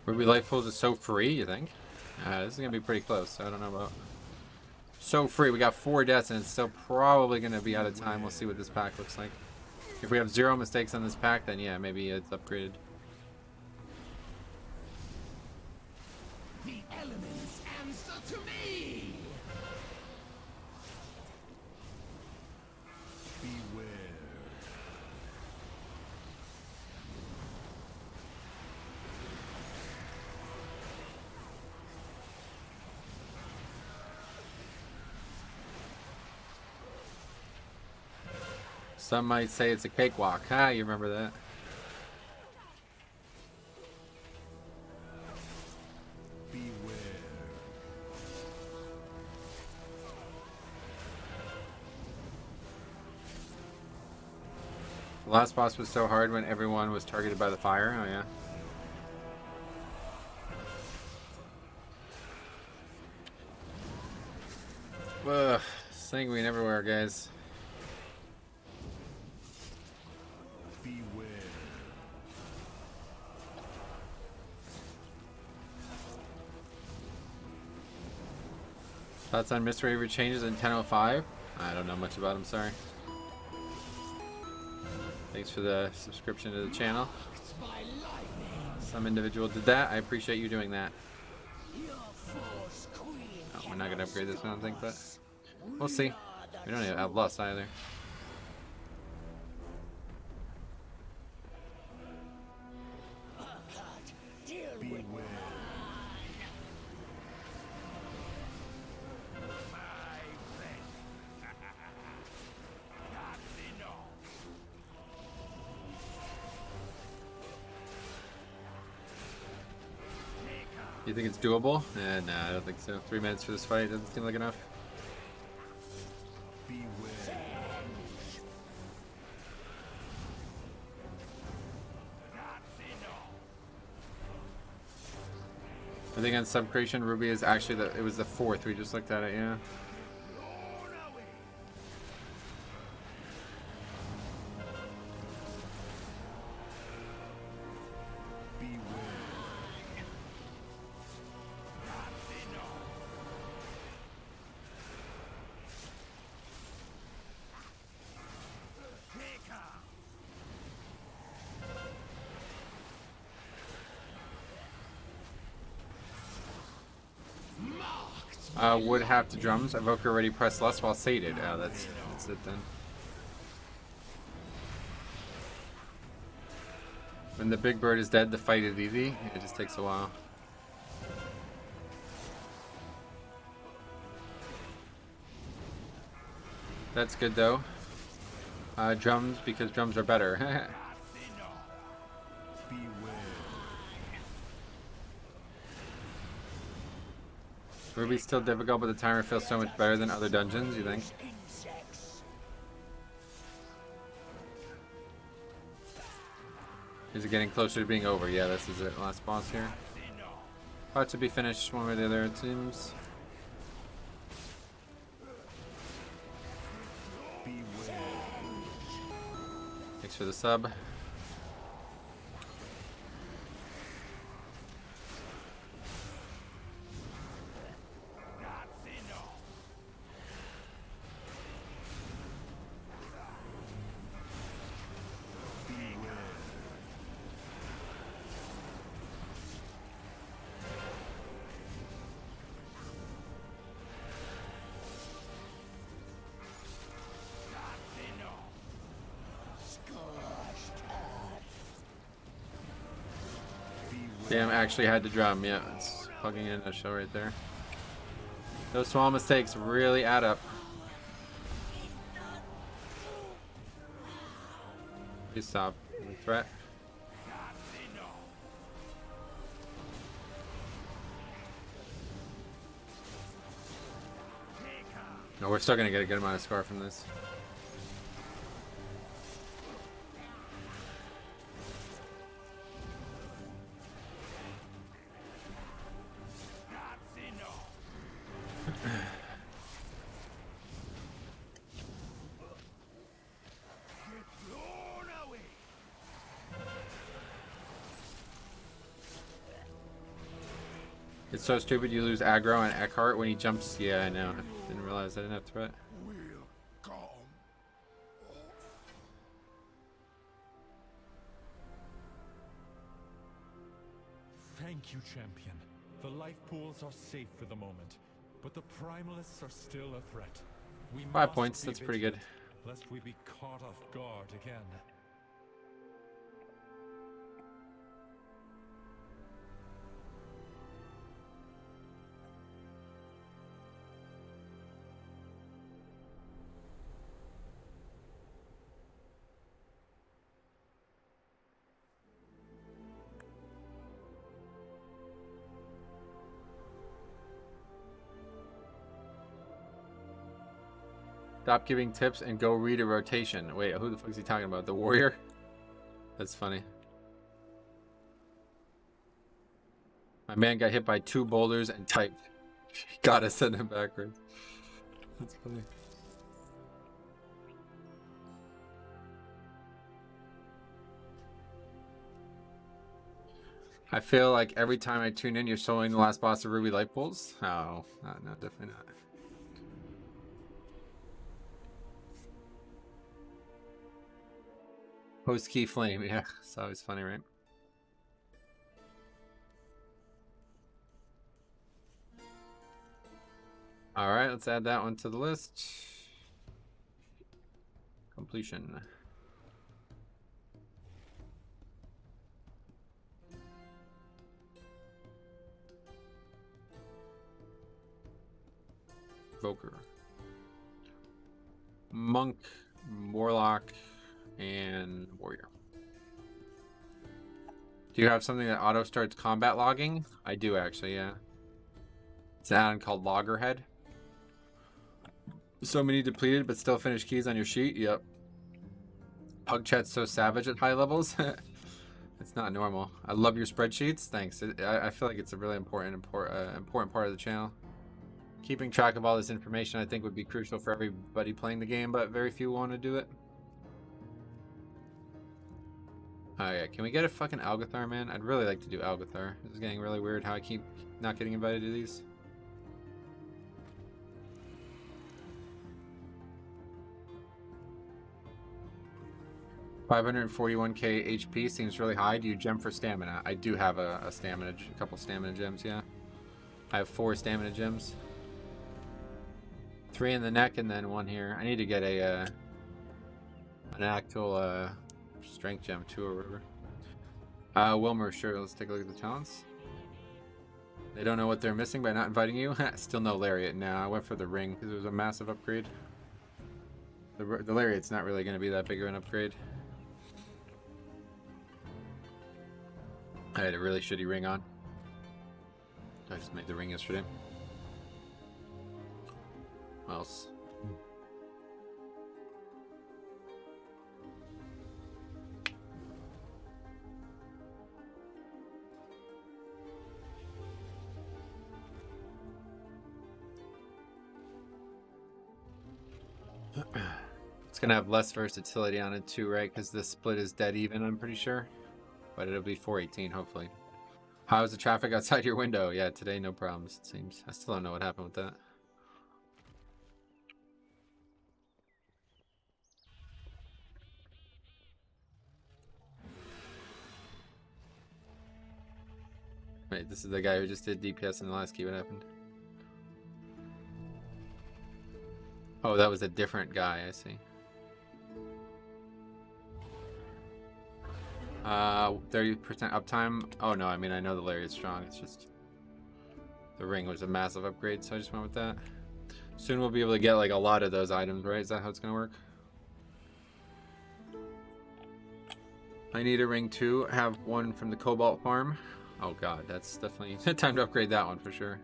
Ruby Life Pools is so free, you think? This is going to be pretty close, so I don't know about... So free, we got 4 deaths and it's still probably going to be out of time. We'll see what this pack looks like. If we have 0 mistakes on this pack, then yeah, maybe it's upgraded. The elements answer to me. Beware. Some might say it's a cakewalk. Ah, you remember that. Beware. The last boss was so hard when everyone was targeted by the fire. Oh, yeah. Ugh, sanguine everywhere, guys. Beware. Thoughts on Mr. Avery changes in 10.05? I don't know much about him, sorry. Thanks for the subscription to the channel. Some individual did that. I appreciate you doing that. Oh, we're not going to upgrade this, I don't think, but we'll see. We don't even have lust either. You think it's doable? No, I don't think so. 3 minutes for this fight doesn't seem like enough. I think on sub creation, Ruby is actually it was the 4th. We just looked at it, yeah. Would have to drums. Evoker already pressed lust while sated. Oh, that's it then. When the big bird is dead, the fight is easy. It just takes a while. That's good though. Drums, because drums are better. Ruby's still difficult, but the timer feels so much better than other dungeons, you think? Is it getting closer to being over? Yeah, this is it. Last boss here. About to be finished one way or the other, it seems. Thanks for the sub. Damn, actually had to drum. Yeah, it's plugging in a show right there. Those small mistakes really add up. Please stop the threat. No, we're still gonna get a good amount of score from this. It's so stupid you lose aggro on Eckhart when he jumps. Yeah, I know. I didn't realize I didn't have threat. Thank you, champion. The life pools are safe for the moment, but the primalists are still a threat. We 5 must points, be that's pretty good. vigilant, lest we be caught off guard again. Stop giving tips and go read a rotation. Wait, who the fuck is he talking about? The warrior? That's funny. My man got hit by 2 boulders and typed. Gotta send him backwards. That's funny. I feel like every time I tune in, you're soloing the last boss of Ruby Light Pools. Oh, no, definitely not. Post key flame, yeah, it's always funny, right? All right, let's add that one to the list. Completion. Evoker. Monk, Warlock, and Warrior. Do you have something that auto starts combat logging? I do actually, yeah. It's an add-on called Loggerhead. So many depleted but still finished keys on your sheet? Yep. Pug chat's so savage at high levels. It's not normal. I love your spreadsheets. Thanks. I feel like it's a really important part of the channel. Keeping track of all this information I think would be crucial for everybody playing the game, but very few want to do it. Oh yeah, can we get a fucking Algathar, man? I'd really like to do Algathar. This is getting really weird how I keep not getting invited to these. $541k HP seems really high. Do you gem for stamina? I do have a couple stamina gems, yeah. I have 4 stamina gems. 3 in the neck and then 1 here. I need to get an actual strength gem too or whatever. Wilmer, sure, let's take a look at the talents. They don't know what they're missing by not inviting you. Still no lariat. No, I went for the ring because it was a massive upgrade. The lariat's not really going to be that big of an upgrade. I had a really shitty ring on. I just made the ring yesterday. What else? It's gonna have less versatility on it too, right? Because the split is dead even, I'm pretty sure. But it'll be 418, hopefully. How's the traffic outside your window? Yeah, today no problems, it seems. I still don't know what happened with that. Wait, this is the guy who just did DPS in the last key. What happened? Oh, that was a different guy, I see. 30% uptime. Oh no, I mean, I know the lariat's strong. It's just the ring was a massive upgrade, so I just went with that. Soon we'll be able to get like a lot of those items, right? Is that how it's gonna work? I need a ring too. Have one from the Cobalt farm. Oh god, that's definitely time to upgrade that one for sure.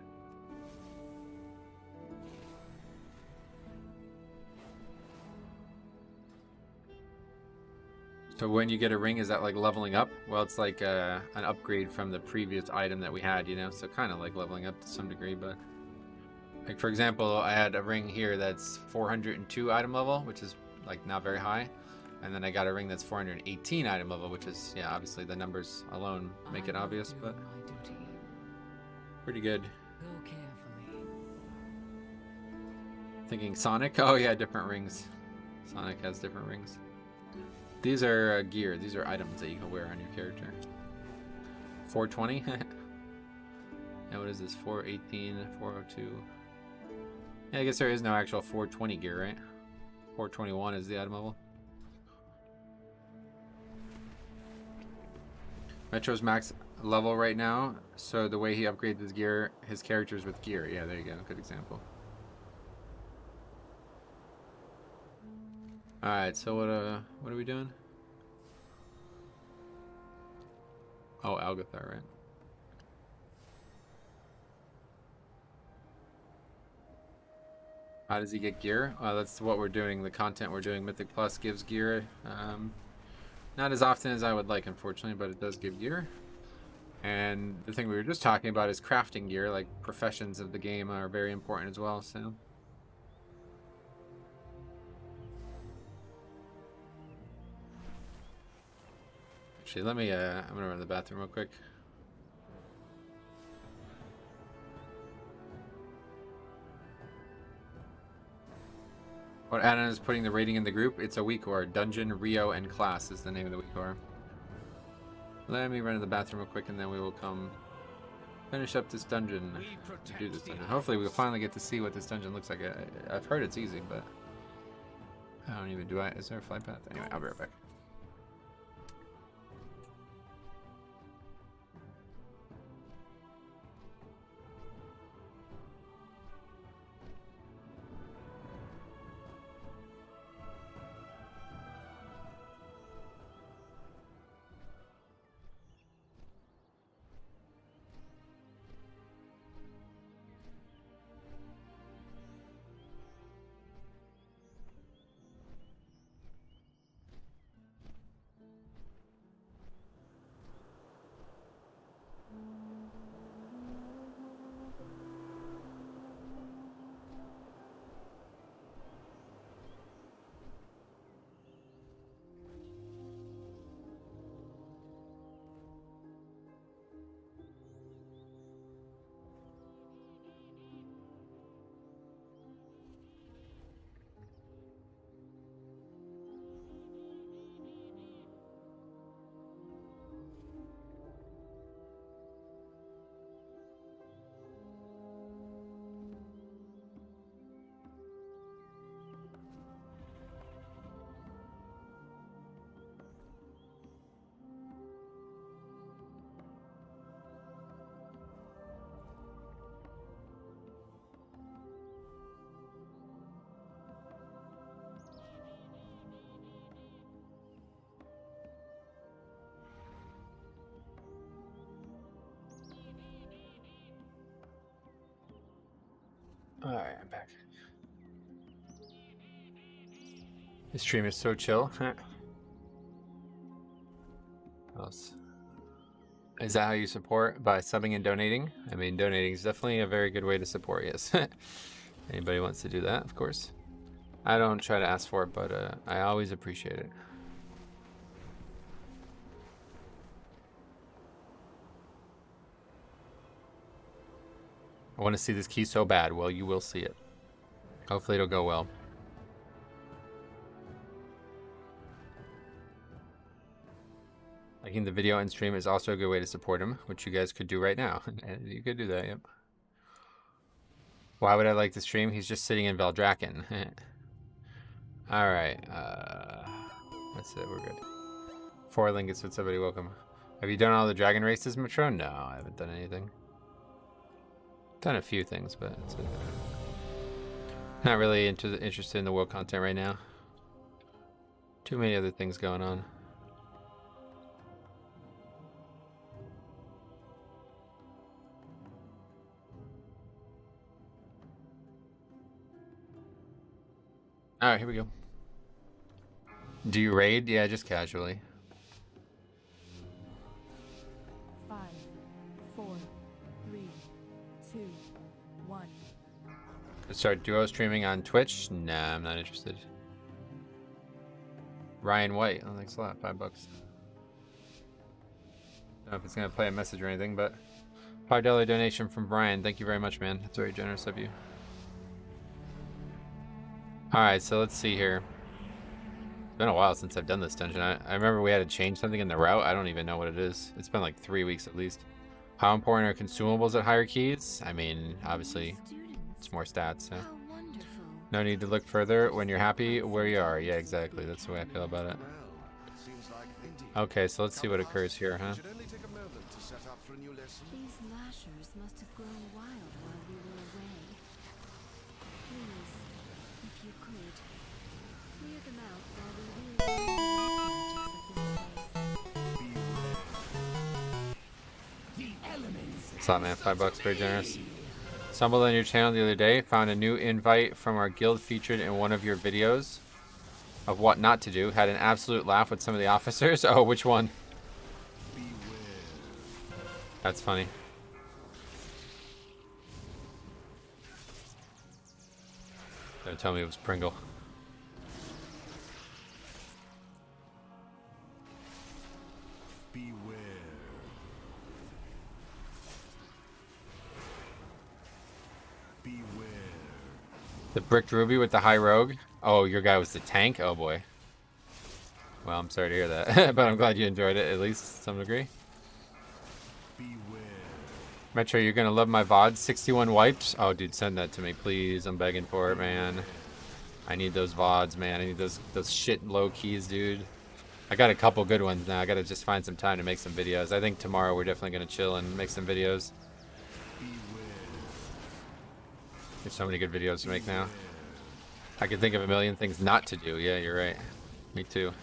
So when you get a ring, is that like leveling up? Well, it's like an upgrade from the previous item that we had, you know? So kind of like leveling up to some degree, but... Like, for example, I had a ring here that's 402 item level, which is like not very high. And then I got a ring that's 418 item level, which is, yeah, obviously the numbers alone make it obvious, but... Pretty good. Go carefully. Thinking Sonic? Oh yeah, different rings. Sonic has different rings. These are gear. These are items that you can wear on your character. 420? Yeah, what is this? 418, 402. Yeah, I guess there is no actual 420 gear, right? 421 is the item level. Metro's max level right now, so the way he upgrades his gear, his characters with gear. Yeah, there you go. Good example. Alright, so what are we doing? Oh, Algathar, right? How does he get gear? That's what we're doing. The content we're doing. Mythic Plus gives gear. Not as often as I would like, unfortunately, but it does give gear. And the thing we were just talking about is crafting gear. Like, professions of the game are very important as well, so... Actually, let me, I'm gonna run to the bathroom real quick. What Anna is putting the rating in the group, it's a weekor. Dungeon, Rio, and Class is the name of the weekor. Let me run to the bathroom real quick and then we will come finish up this dungeon. Do this dungeon. Hopefully we'll finally get to see what this dungeon looks like. I've heard it's easy, but I don't even do I. Is there a flight path? Anyway, I'll be right back. Alright, I'm back. This stream is so chill. What else? Is that how you support? By subbing and donating? I mean, donating is definitely a very good way to support, yes. Anybody wants to do that, of course. I don't try to ask for it, but I always appreciate it. I want to see this key so bad. Well, you will see it. Hopefully it'll go well. Liking the video and stream is also a good way to support him, which you guys could do right now. And you could do that, yep. Why would I like the stream? He's just sitting in Valdrakken. Alright, that's it, we're good. 4 Lingots with somebody, welcome. Have you done all the dragon races, Metro? No, I haven't done anything. Done a few things, but it's not really interested in the world content right now. Too many other things going on. Alright, here we go. Do you raid? Yeah, just casually. 5, 4, 3, 2, 1. Start duo streaming on Twitch? Nah, I'm not interested. Ryan White, oh, thanks a lot, $5. Don't know if it's gonna play a message or anything, but $5 donation from Brian. Thank you very much, man. That's very generous of you. Alright, so let's see here. It's been a while since I've done this dungeon. I remember we had to change something in the route. I don't even know what it is. It's been like 3 weeks at least. How important are consumables at higher keys? I mean, obviously, it's more stats, so. No need to look further when you're happy where you are. Yeah, exactly. That's the way I feel about it. Okay, so let's see what occurs here, huh? These lashers must have grown wild while we were away. Please, if you could, clear them out while we really the elements. What's up, man? $5, very generous. Stumbled on your channel the other day, found a new invite from our guild featured in one of your videos of what not to do. Had an absolute laugh with some of the officers. Oh, which one? That's funny. Don't tell me it was Pringle. Beware. Beware. The bricked ruby with the high rogue. Oh, your guy was the tank? Oh boy. Well, I'm sorry to hear that. But I'm glad you enjoyed it, at least to some degree. Beware. Metro, you're gonna love my VODs. 61 wipes. Oh, dude, send that to me, please. I'm begging for it, man. I need those VODs, man. I need those shit low keys, dude. I got a couple good ones now. I gotta just find some time to make some videos. I think tomorrow we're definitely gonna chill and make some videos. There's so many good videos to make now. I can think of a million things not to do. Yeah, you're right. Me too.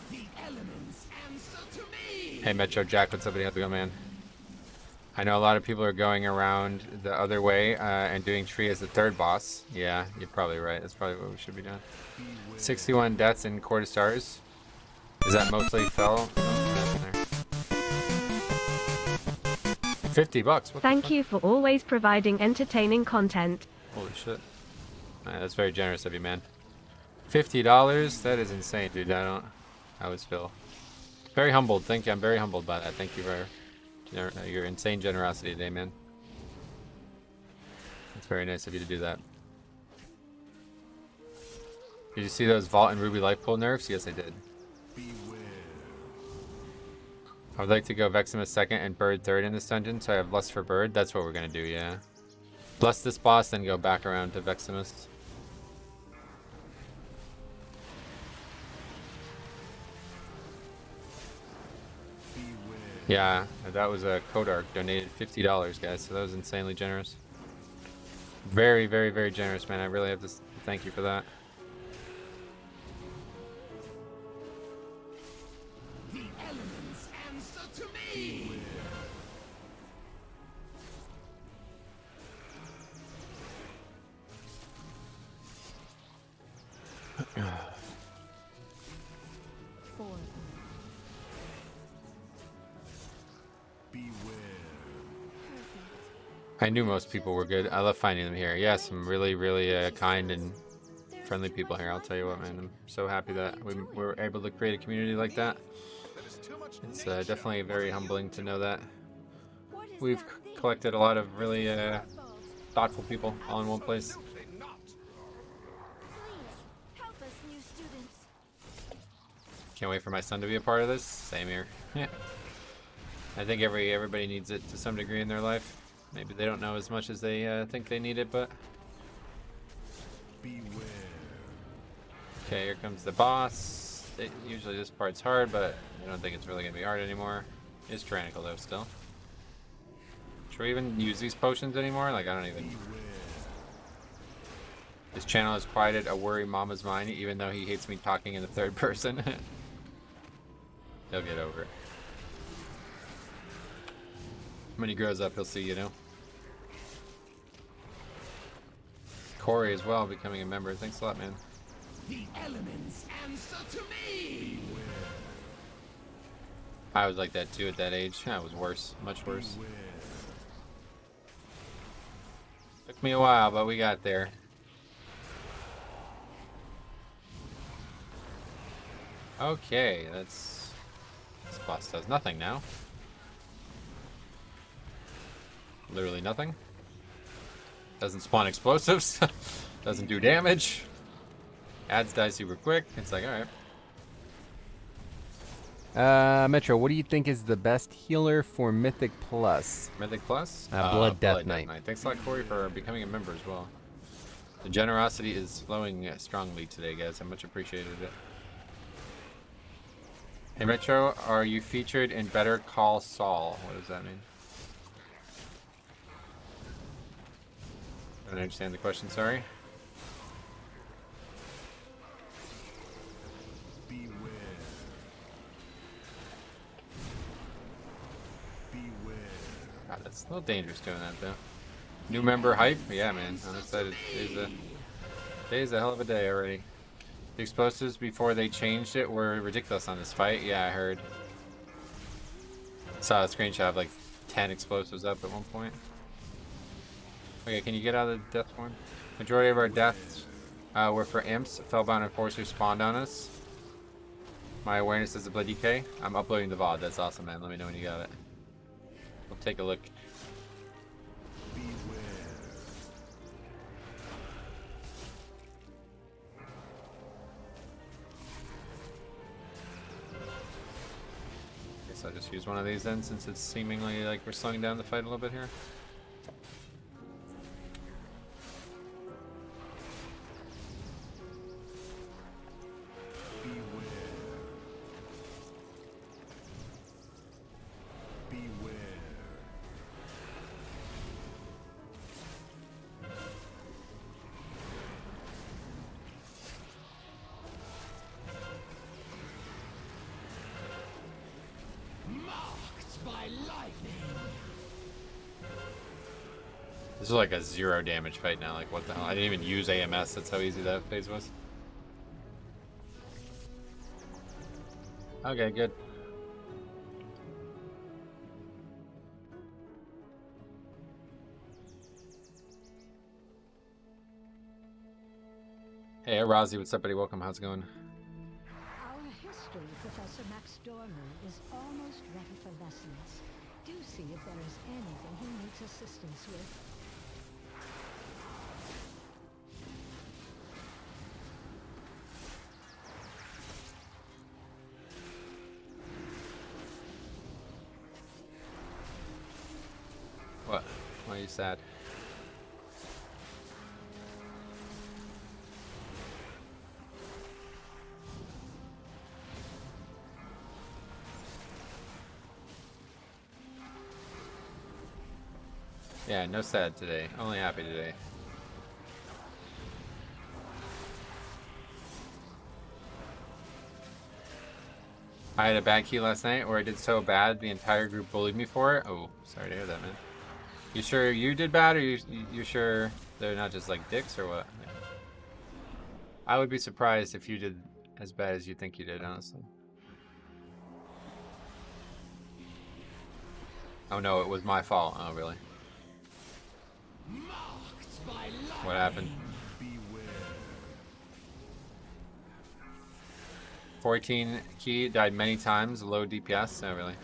Hey, Metro Jack, what's up? How's it going, man? I know a lot of people are going around the other way and doing tree as the third boss. Yeah, you're probably right. That's probably what we should be doing. 61 deaths in Court of Stars. Is that mostly fell? $50. Thank you for always providing entertaining content. Holy shit. That's very generous of you, man. $50? That is insane, dude. I always feel very humbled. Thank you. I'm very humbled by that. Thank you for your insane generosity today, man. It's very nice of you to do that. Did you see those Vault and Ruby Life Pool nerfs? Yes, I did. I would like to go Veximus second and Bird third in this dungeon, so I have Lust for Bird. That's what we're gonna do, yeah. Bless this boss, then go back around to Veximus. Yeah, that was a Kodark donated $50, guys, so that was insanely generous. Very, very, very generous, man. I really have to thank you for that. The elements answer to me. I knew most people were good. I love finding them here. Yeah, some really, really kind and friendly people here. I'll tell you what, man. I'm so happy that we were able to create a community like that. It's definitely very humbling to know that we've collected a lot of really thoughtful people all in one place. Please, help us, new students. Can't wait for my son to be a part of this. Same here. Yeah. I think everybody needs it to some degree in their life. Maybe they don't know as much as they think they need it, but... Beware. Okay, here comes the boss. Usually this part's hard, but I don't think it's really going to be hard anymore. It's tyrannical though, still. Should we even use these potions anymore? Like, I don't even... This channel has quieted a worry mama's mind, even though he hates me talking in the third person. He'll get over it. When he grows up, he'll see, you know. Corey as well, becoming a member. Thanks a lot, man. The elements answer to me. I was like that too at that age. I was worse, much worse. Took me a while, but we got there. Okay, this boss does nothing now. Literally nothing. Doesn't spawn explosives. Doesn't do damage. Adds die super quick. It's like, alright. Metro, what do you think is the best healer for Mythic Plus? Mythic Plus? Blood Death Knight. Thanks a lot, Corey, for becoming a member as well. The generosity is flowing strongly today, guys. I much appreciated it. Hey, Metro, are you featured in Better Call Saul? What does that mean? I don't understand the question, sorry. Beware. Beware. God, that's a little dangerous doing that, though. New member hype? Yeah, man. I'm excited. Today's a hell of a day already. The explosives before they changed it were ridiculous on this fight. Yeah, I heard. Saw a screenshot of like 10 explosives up at one point. Okay, can you get out of the death one? Majority of our deaths were for imps. Fellbound enforcers spawned on us. My awareness is a bloody K. I'm uploading the VOD. That's awesome, man. Let me know when you got it. We'll take a look. Beware. Guess I'll just use one of these then, since it's seemingly like we're slowing down the fight a little bit here. This is like a 0 damage fight now. Like, what the hell? I didn't even use AMS. That's how easy that phase was. Okay, good. Hey, Razi, what's up, buddy? Welcome. How's it going? Our history, Professor Max Dormer, is almost ready for lessons. Do see if there is anything he needs assistance with. What? Why are you sad? Yeah, no sad today. Only happy today. I had a bad key last night where I did so bad the entire group bullied me for it. Oh, sorry to hear that, man. You sure you did bad, or you sure they're not just like dicks, or what? Yeah. I would be surprised if you did as bad as you think you did, honestly. Oh no, it was my fault. Oh, really? Marked by lightning. What happened? Beware. 14 key, died many times, low DPS. Oh, really?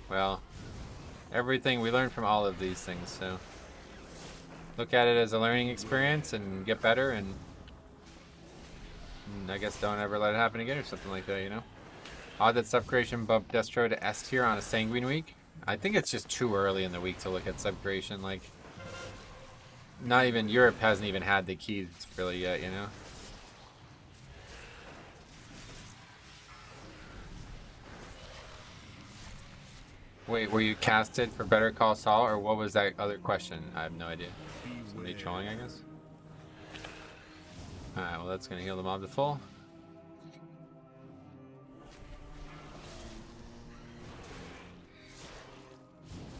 Well, everything we learned from all of these things, so look at it as a learning experience and get better, and I guess don't ever let it happen again or something like that, you know? Odd that sub creation bumped Destro to S tier on a Sanguine week. I think it's just too early in the week to look at sub creation. Like, not even Europe hasn't even had the keys really yet, you know? Wait, were you casted for Better Call Saul, or what was that other question? I have no idea. Somebody trolling, I guess? Alright, well that's gonna heal the mob to full.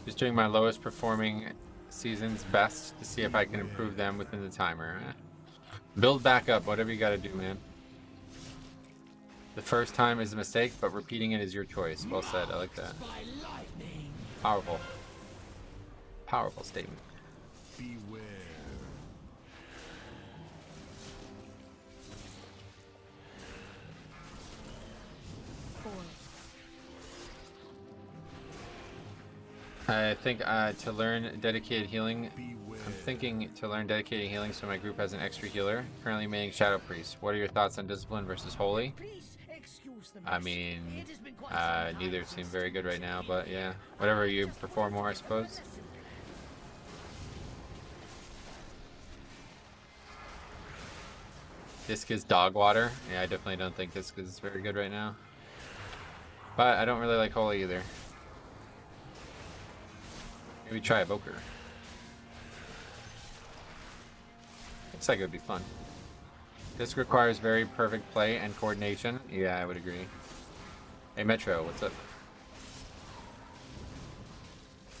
Just doing my lowest performing seasons best to see if I can improve them within the timer. Build back up, whatever you gotta do, man. The first time is a mistake, but repeating it is your choice. Well said, I like that. Powerful. Powerful statement. Beware. I think to learn dedicated healing, I'm thinking to learn dedicated healing so my group has an extra healer. Currently maining Shadow Priest. What are your thoughts on Discipline versus Holy? I mean, neither seem very good right now, but yeah. Whatever you prefer more, I suppose. Disc is dog water. Yeah, I definitely don't think Disc is very good right now. But I don't really like Holy either. Maybe try Evoker. Looks like it would be fun. This requires very perfect play and coordination. Yeah, I would agree. Hey Metro, what's up?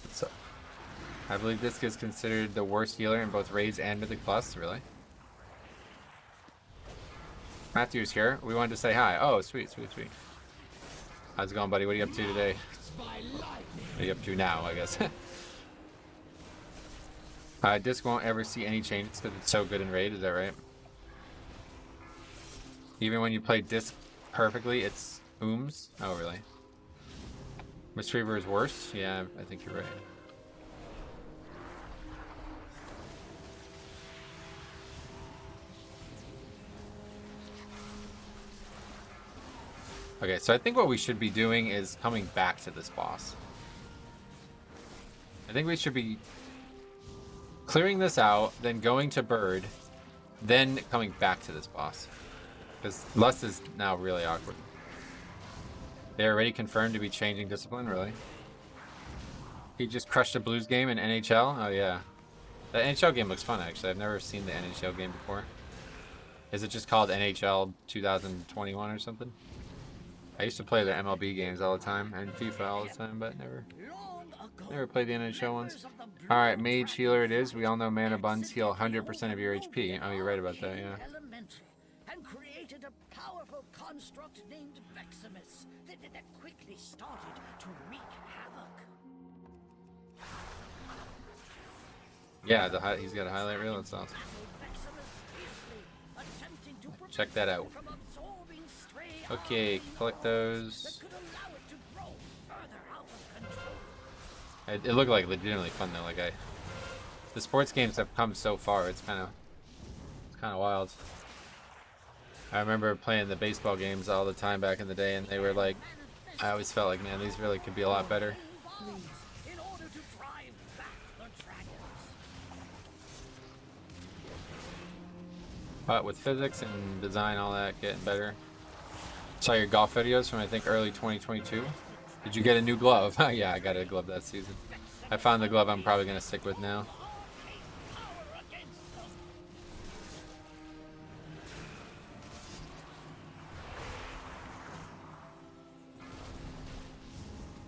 What's up? I believe this is considered the worst healer in both Raids and Mythic Plus. Really? Matthew's here. We wanted to say hi. Oh, sweet, sweet, sweet. How's it going, buddy? What are you up to today? What are you up to now, I guess? Disc won't ever see any changes because it's so good in Raid, is that right? Even when you play Disc perfectly, it's ooms? Oh, really? Mistreaver is worse? Yeah, I think you're right. Okay, so I think what we should be doing is coming back to this boss. I think we should be clearing this out, then going to Bird, then coming back to this boss. Because Lust is now really awkward. They already confirmed to be changing Discipline, really? He just crushed a Blues game in NHL? Oh yeah. The NHL game looks fun, actually. I've never seen the NHL game before. Is it just called NHL 2021 or something? I used to play the MLB games all the time and FIFA all the time, but never played the NHL ones. Alright, Mage Healer it is. We all know mana buns heal 100% of your HP. Oh, you're right about that, yeah. And created a powerful construct named Veximus that quickly started to wreak havoc. Yeah, he's got a highlight reel. That's awesome. Check that out. Okay, collect those. It looked like legitimately fun though. Like the sports games have come so far. It's kind of wild. I remember playing the baseball games all the time back in the day, and they were like, I always felt like, man, these really could be a lot better. But with physics and design, all that getting better. Saw your golf videos from I think early 2022. Did you get a new glove? Yeah, I got a glove that season. I found the glove I'm probably gonna stick with now.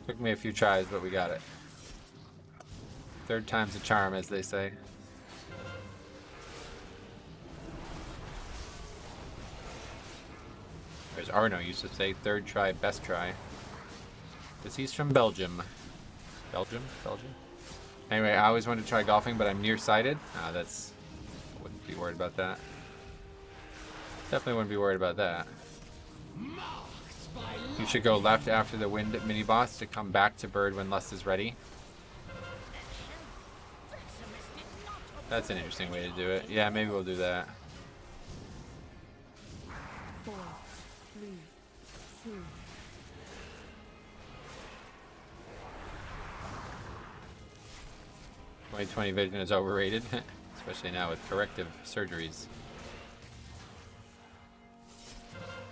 Took me a few tries, but we got it. Third time's a charm, as they say. There's Arno used to say, third try, best try. Because he's from Belgium. Belgium? Anyway, I always wanted to try golfing, but I'm nearsighted. That's... Wouldn't be worried about that. Definitely wouldn't be worried about that. You should go left after the wind mini boss to come back to bird when lust is ready. That's an interesting way to do it. Yeah, maybe we'll do that. 4, 3, 2. 2020 vision is overrated, especially now with corrective surgeries.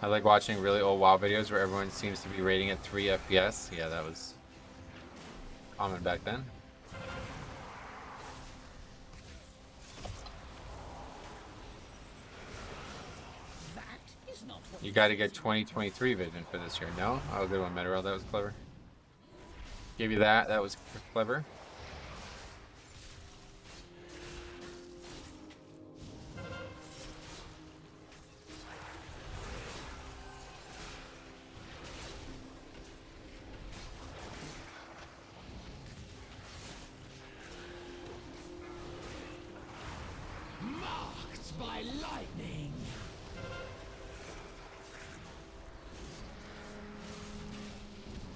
I like watching really old WoW videos where everyone seems to be rating at 3 FPS. Yeah, that was common back then. You got to get 2023 vision for this year. No? Oh, good one, Metarel. That was clever. Give you that. That was clever. Marked by lightning.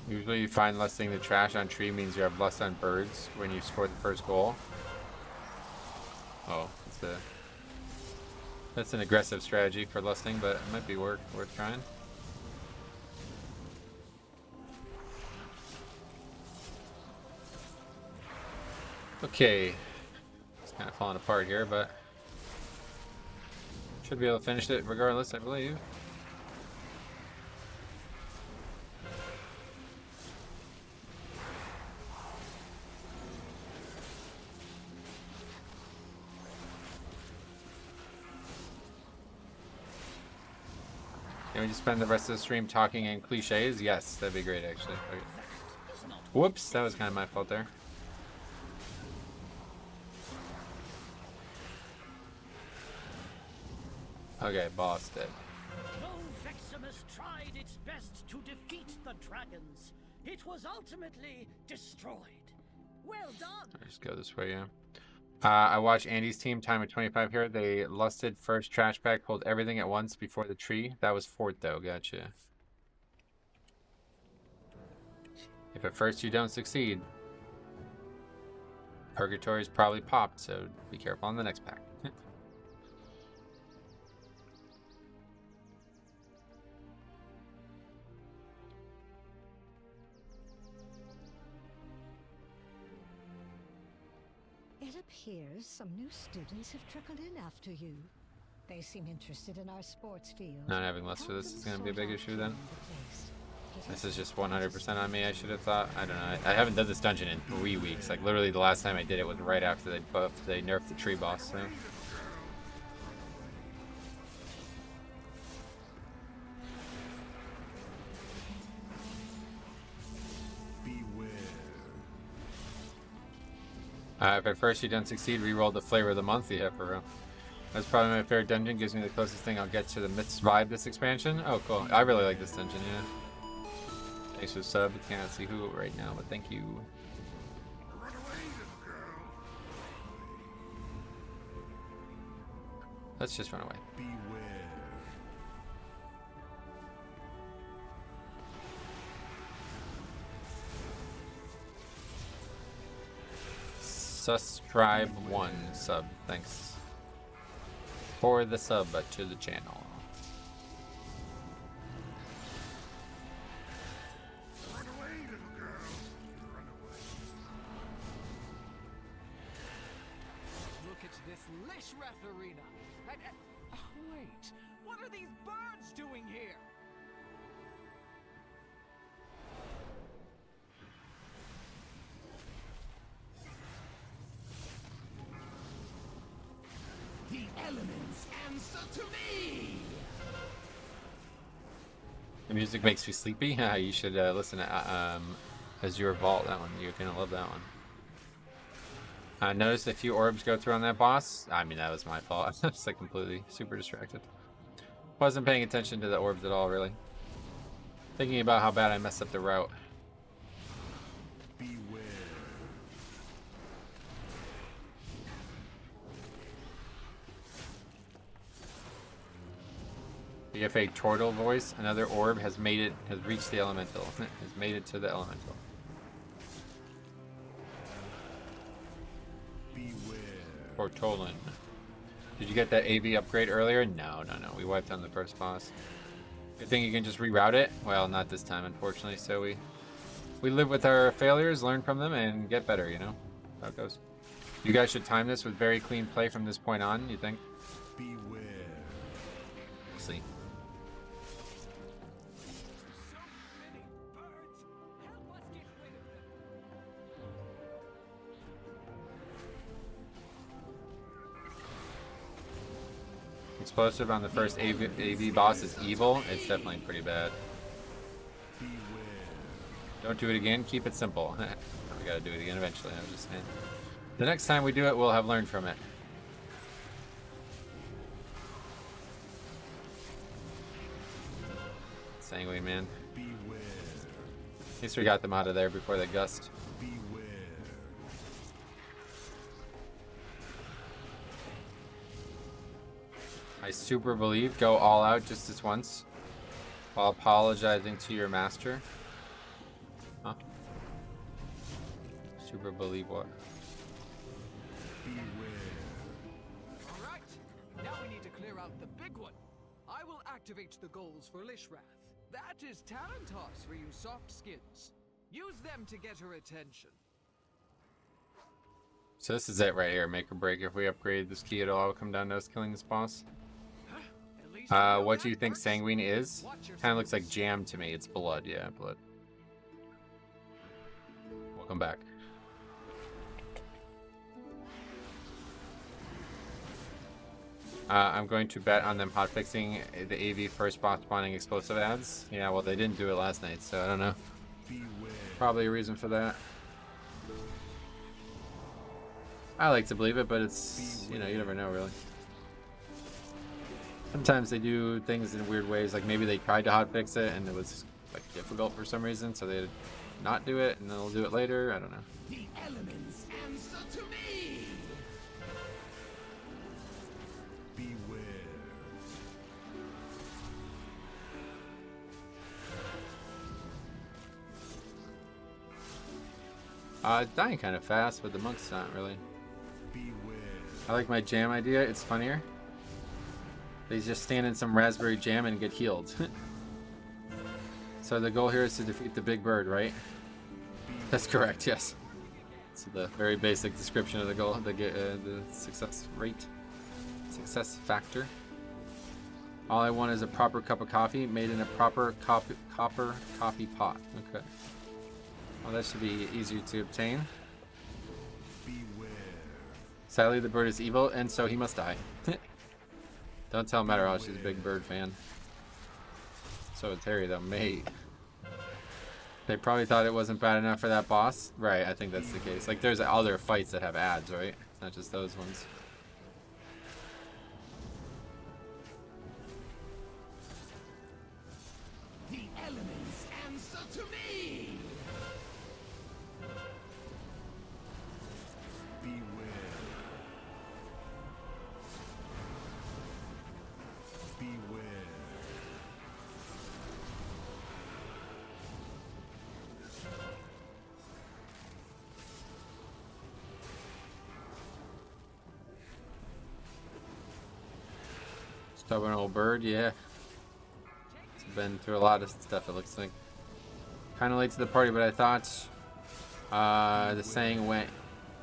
Usually you find lusting the trash on tree means you have lust on birds when you score the first goal. Oh, that's an aggressive strategy for lusting, but it might be worth trying. Okay. It's kind of falling apart here, but should be able to finish it regardless, I believe. Can we just spend the rest of the stream talking in cliches? Yes, that'd be great, actually. Okay. Whoops, that was kind of my fault there. Okay, boss dead. Though Veximus tried its best to defeat the dragons, it was ultimately destroyed. Well done. Let's go this way, yeah. I watched Andy's team, time at 25 here. They lusted first trash bag, pulled everything at once before the tree. That was fourth, though. Gotcha. If at first you don't succeed, Purgatory's probably popped, so be careful on the next pack. It appears some new students have trickled in after you. They seem interested in our sports field. Not having lust for this is going to be a big issue then. The This is just 100% on me, I should have thought. I don't know. I haven't done this dungeon in 3 weeks. Like, literally the last time I did it was right after they nerfed the tree boss, so... If at first you don't succeed, reroll the flavor of the month. Yeah, for real. That's probably my favorite dungeon. Gives me the closest thing I'll get to the Myths vibe this expansion. Oh, cool. I really like this dungeon, yeah. Thanks for the sub. I can't see who right now, but thank you. Let's just run away. Subscribe 1 sub. Thanks for the sub to the channel. Run away, little girl. Run away. Look at this Lishrath arena. Oh, wait, what are these birds doing here? The elements answer to me. The music makes me sleepy. You should listen to Azure Vault. That one. You're gonna love that one. I noticed a few orbs go through on that boss. I mean, that was my fault. I was like completely super distracted. Wasn't paying attention to the orbs at all, really. Thinking about how bad I messed up the route. BFA Turtle Voice. Another orb has reached the elemental. Has made it to the elemental. Portolan. Did you get that AV upgrade earlier? No. We wiped on the first boss. Good thing you can just reroute it. Well, not this time, unfortunately. So we live with our failures, learn from them, and get better, you know? How it goes. You guys should time this with very clean play from this point on, you think? Beware. We'll see. Explosive on the first AV boss is evil. It's definitely pretty bad. Don't do it again. Keep it simple. We gotta do it again eventually. I'm just saying. The next time we do it, we'll have learned from it. Sanguine man. At least we got them out of there before they gust. I super believe. Go all out just this once while apologizing to your master. Huh? Super believe what? Alright, now we need to clear out the big one. I will activate the goals for Lishrath. That is Tarantos for you soft skins. Use them to get her attention. So this is it right here. Make or break. If we upgrade this key, it'll all come down to us killing this boss. What do you think Sanguine is? Kind of looks like jam to me. It's blood. Yeah, blood. Welcome back. I'm going to bet on them hotfixing the AV first boss spawning explosive ads. Yeah, well, they didn't do it last night, so I don't know. Probably a reason for that. I like to believe it, but it's, you know, you never know, really. Sometimes they do things in weird ways, like maybe they tried to hotfix it and it was like difficult for some reason, so they not do it and then they'll do it later. I don't know. The elements answer to me. Beware. It's dying kind of fast, but the monk's not really. Beware. I like my jam idea. It's funnier. They just stand in some raspberry jam and get healed. So the goal here is to defeat the big bird, right? That's correct, yes. So the very basic description of the goal, the success rate, success factor. All I want is a proper cup of coffee made in a proper copper coffee pot. Okay. Well, that should be easier to obtain. Beware. Sadly, the bird is evil, and so he must die. Don't tell Matterhall she's a big bird fan. So is Harry, though. Mate. They probably thought it wasn't bad enough for that boss. Right, I think that's the case. Like, there's other fights that have ads, right? It's not just those ones. The elements answer to me. Beware. Beware. Stubborn old bird, yeah. It's been through a lot of stuff, it looks like. Kind of late to the party, but I thought the saying went,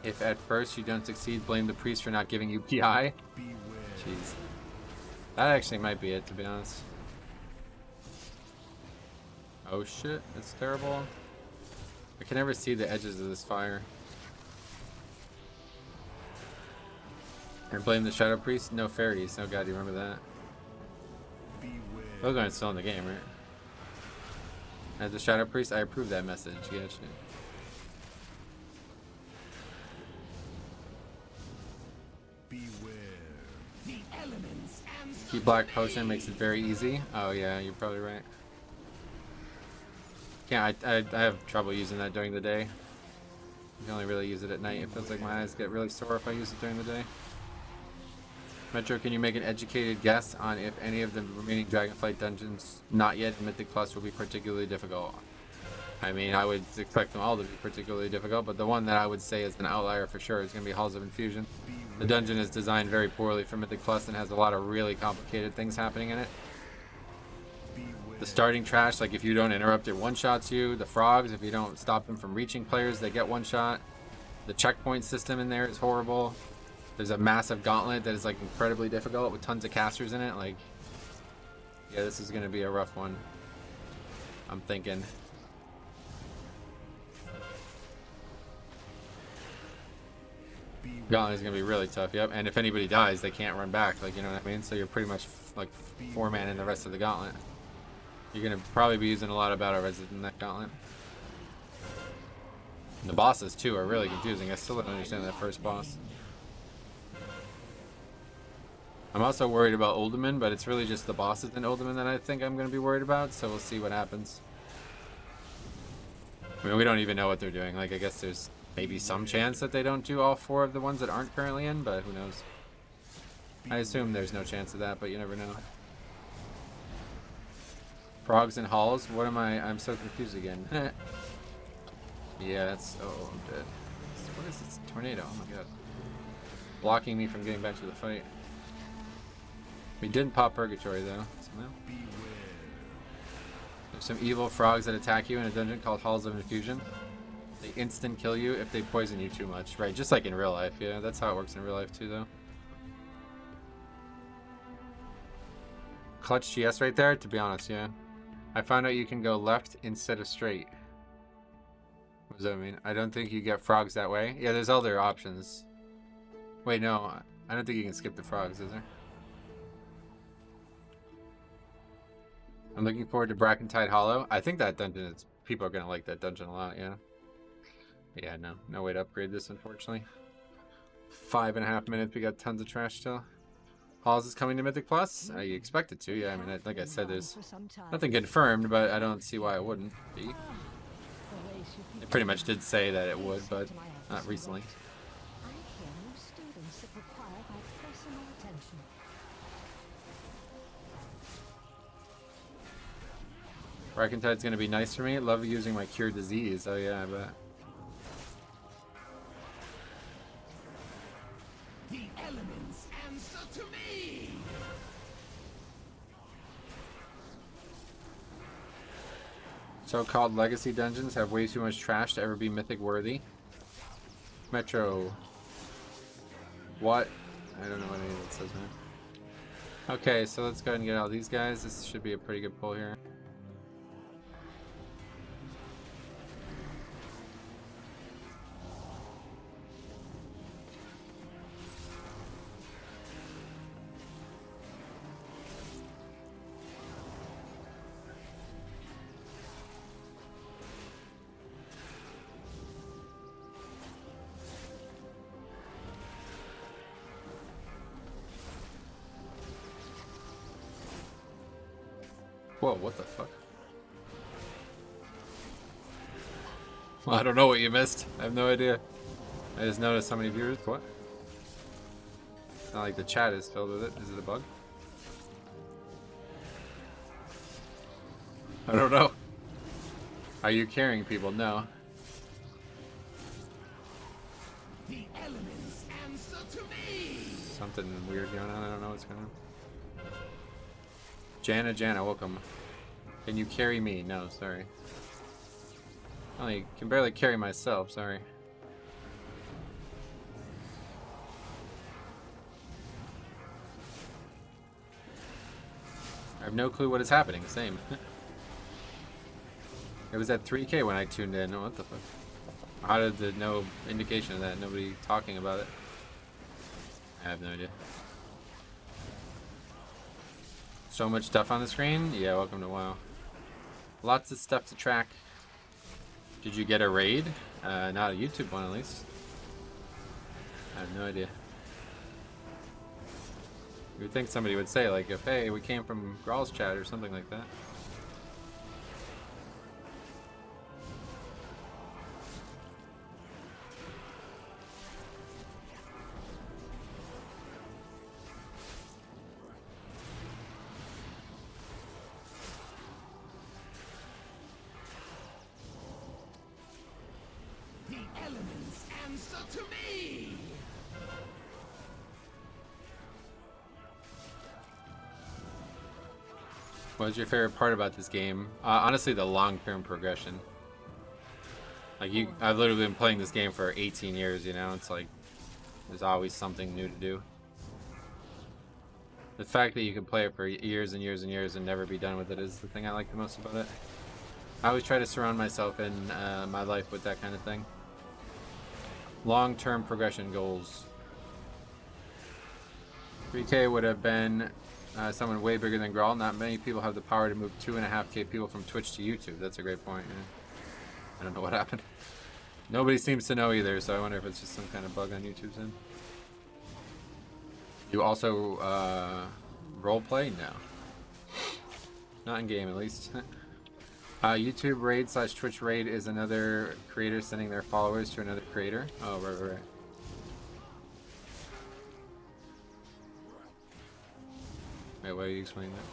if at first you don't succeed, blame the priest for not giving you PI. Jeez. That actually might be it, to be honest. Oh shit, that's terrible. I can never see the edges of this fire. And blame the Shadow Priest? No fairies. Oh god, do you remember that? Those aren't still in the game, right? As the Shadow Priest, I approve that message. Gotcha. Beware. The elements answer. Key Black Potion makes it very easy. Oh yeah, you're probably right. Yeah, I have trouble using that during the day. You can only really use it at night. It feels like my eyes get really sore if I use it during the day. Metro, can you make an educated guess on if any of the remaining Dragonflight dungeons not yet in Mythic Plus will be particularly difficult? I mean, I would expect them all to be particularly difficult, but the one that I would say is an outlier for sure is going to be Halls of Infusion. The dungeon is designed very poorly for Mythic Plus and has a lot of really complicated things happening in it. The starting trash, like if you don't interrupt it, one-shots you. The frogs, if you don't stop them from reaching players, they get one-shot. The checkpoint system in there is horrible. There's a massive gauntlet that is like incredibly difficult with tons of casters in it. Like, yeah, this is going to be a rough one, I'm thinking. Gauntlet is going to be really tough, yep. And if anybody dies, they can't run back, like, you know what I mean? So you're pretty much like 4-man in the rest of the gauntlet. You're going to probably be using a lot of battle reses in that gauntlet. And the bosses, too, are really confusing. I still don't understand that first boss. I'm also worried about Uldaman, but it's really just the bosses in Uldaman that I think I'm going to be worried about, so we'll see what happens. I mean, we don't even know what they're doing. Like, I guess there's maybe some chance that they don't do all 4 of the ones that aren't currently in, but who knows. I assume there's no chance of that, but you never know. Frogs and halls? What am I? I'm so confused again. Yeah, that's... Oh, I'm dead. What is this? Tornado? Oh my god. Blocking me from getting back to the fight. We didn't pop Purgatory, though. Somehow. There's some evil frogs that attack you in a dungeon called Halls of Infusion. They instant kill you if they poison you too much. Right, just like in real life. Yeah, that's how it works in real life, too, though. Clutch GS right there, to be honest, yeah. I found out you can go left instead of straight. What does that mean? I don't think you get frogs that way. Yeah, there's other options. Wait, no. I don't think you can skip the frogs, is there? I'm looking forward to Brackentide Hollow. I think that dungeon is... People are going to like that dungeon a lot, yeah. Yeah, no. No way to upgrade this, unfortunately. 5.5 minutes. We got tons of trash still. Halls is coming to Mythic Plus? I expect it to, yeah. I mean, like I said, there's nothing confirmed, but I don't see why it wouldn't be. It pretty much did say that it would, but not recently. Brackentide's gonna be nice for me. Love using my Cure Disease. Oh yeah, I bet. The elements answer to me. So-called legacy dungeons have way too much trash to ever be mythic worthy. Metro. What? I don't know what any of it says, man. Okay, so let's go ahead and get all these guys. This should be a pretty good pull here. Whoa, what the fuck? Well, I don't know what you missed. I have no idea. I just noticed how many viewers. What? It's not like the chat is filled with it. Is it a bug? I don't know. Are you carrying people? No. The elements answer to me. Something weird going on. I don't know what's going on. Jana, welcome. Can you carry me? No, sorry. I can barely carry myself, sorry. I have no clue what is happening, same. It was at 3K when I tuned in. What the fuck? How did there no indication of that? Nobody talking about it? I have no idea. So much stuff on the screen? Yeah, welcome to WoW. Lots of stuff to track. Did you get a raid? Not a YouTube one, at least. I have no idea. You would think somebody would say, like, if, hey, we came from Graal's chat or something like that. answer to me! What was your favorite part about this game? Honestly, the long-term progression. Like I've literally been playing this game for 18 years. You know, it's like there's always something new to do. The fact that you can play it for years and years and years and never be done with it is the thing I like the most about it. I always try to surround myself in my life with that kind of thing. Long-term progression goals. 3K would have been someone way bigger than Grawl. Not many people have the power to move 2.5K people from Twitch to YouTube. That's a great point. Yeah. I don't know what happened. Nobody seems to know either, so I wonder if it's just some kind of bug on YouTube's end. You also roleplay? No. Not in game, at least. YouTube raid / Twitch raid is another creator sending their followers to another creator. Oh, right. Wait, why are you explaining that?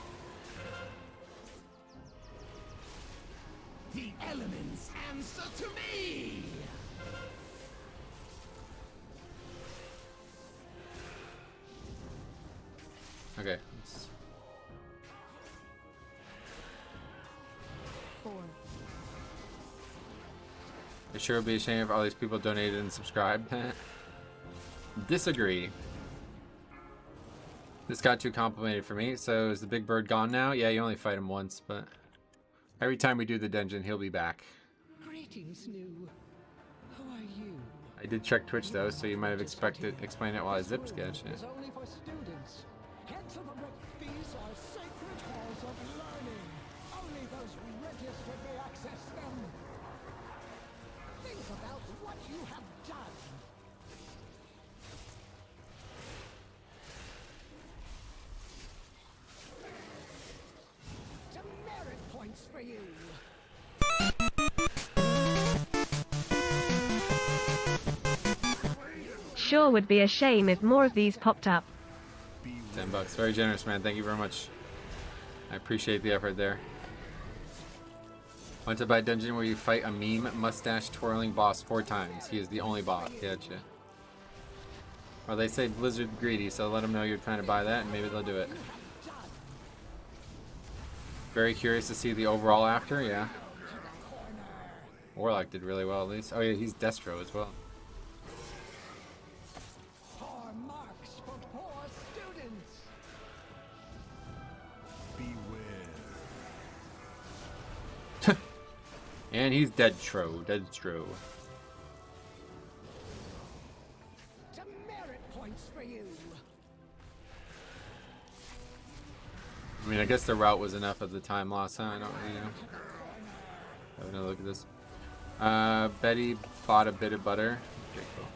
The elements answer to me! Okay. It sure would be a shame if all these people donated and subscribed. Disagree. This got too complicated for me. So is the big bird gone now? Yeah, you only fight him once, but every time we do the dungeon, he'll be back. Greetings, New. How are you? I did check Twitch though, so you might have explained it while I zip sketched it. It's only for students. Head to the Red Fees are sacred halls of learning. Only those registered may access them. Think about what you have done. Demerit points for you. Sure would be a shame if more of these popped up. $10. Very generous, man. Thank you very much. I appreciate the effort there. Want to buy a dungeon where you fight a meme mustache twirling boss 4 times. He is the only boss. Gotcha. Well, they say Blizzard greedy, so let them know you're trying to buy that, and maybe they'll do it. Very curious to see the overall after, yeah. Warlock did really well, at least. Oh yeah, he's Destro as well. Poor marks for poor students. Beware. And he's Deadstro. Demerit points for you. I mean, I guess the route was enough of the time loss, huh? I don't really know. Have another look at this. Betty bought a bit of butter. Okay, cool.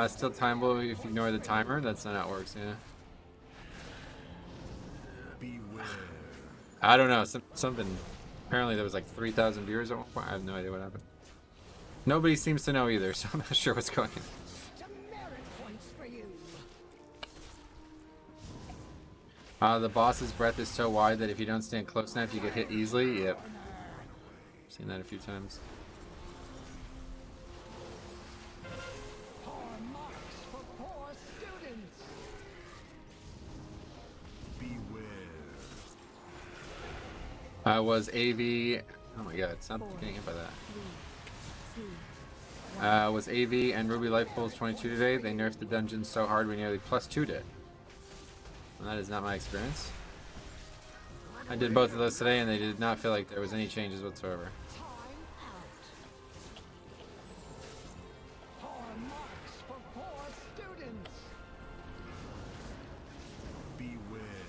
Still timeable if you ignore the timer. That's not how it works, yeah. Beware. I don't know. Something. Apparently there was like 3,000 viewers at one point. I have no idea what happened. Nobody seems to know either, so I'm not sure what's going on. Demerit points for you. The boss's breath is so wide that if you don't stand close enough, you get hit easily. Yep. Seen that a few times. Poor marks for poor students. Beware. Was AV... Oh my god, stop getting hit by that. Was AV and Ruby Life Pools 22 today? They nerfed the dungeons so hard we nearly +2'd it. Well, that is not my experience. I did both of those today and they did not feel like there was any changes whatsoever. Time out. Poor marks for poor students. Beware.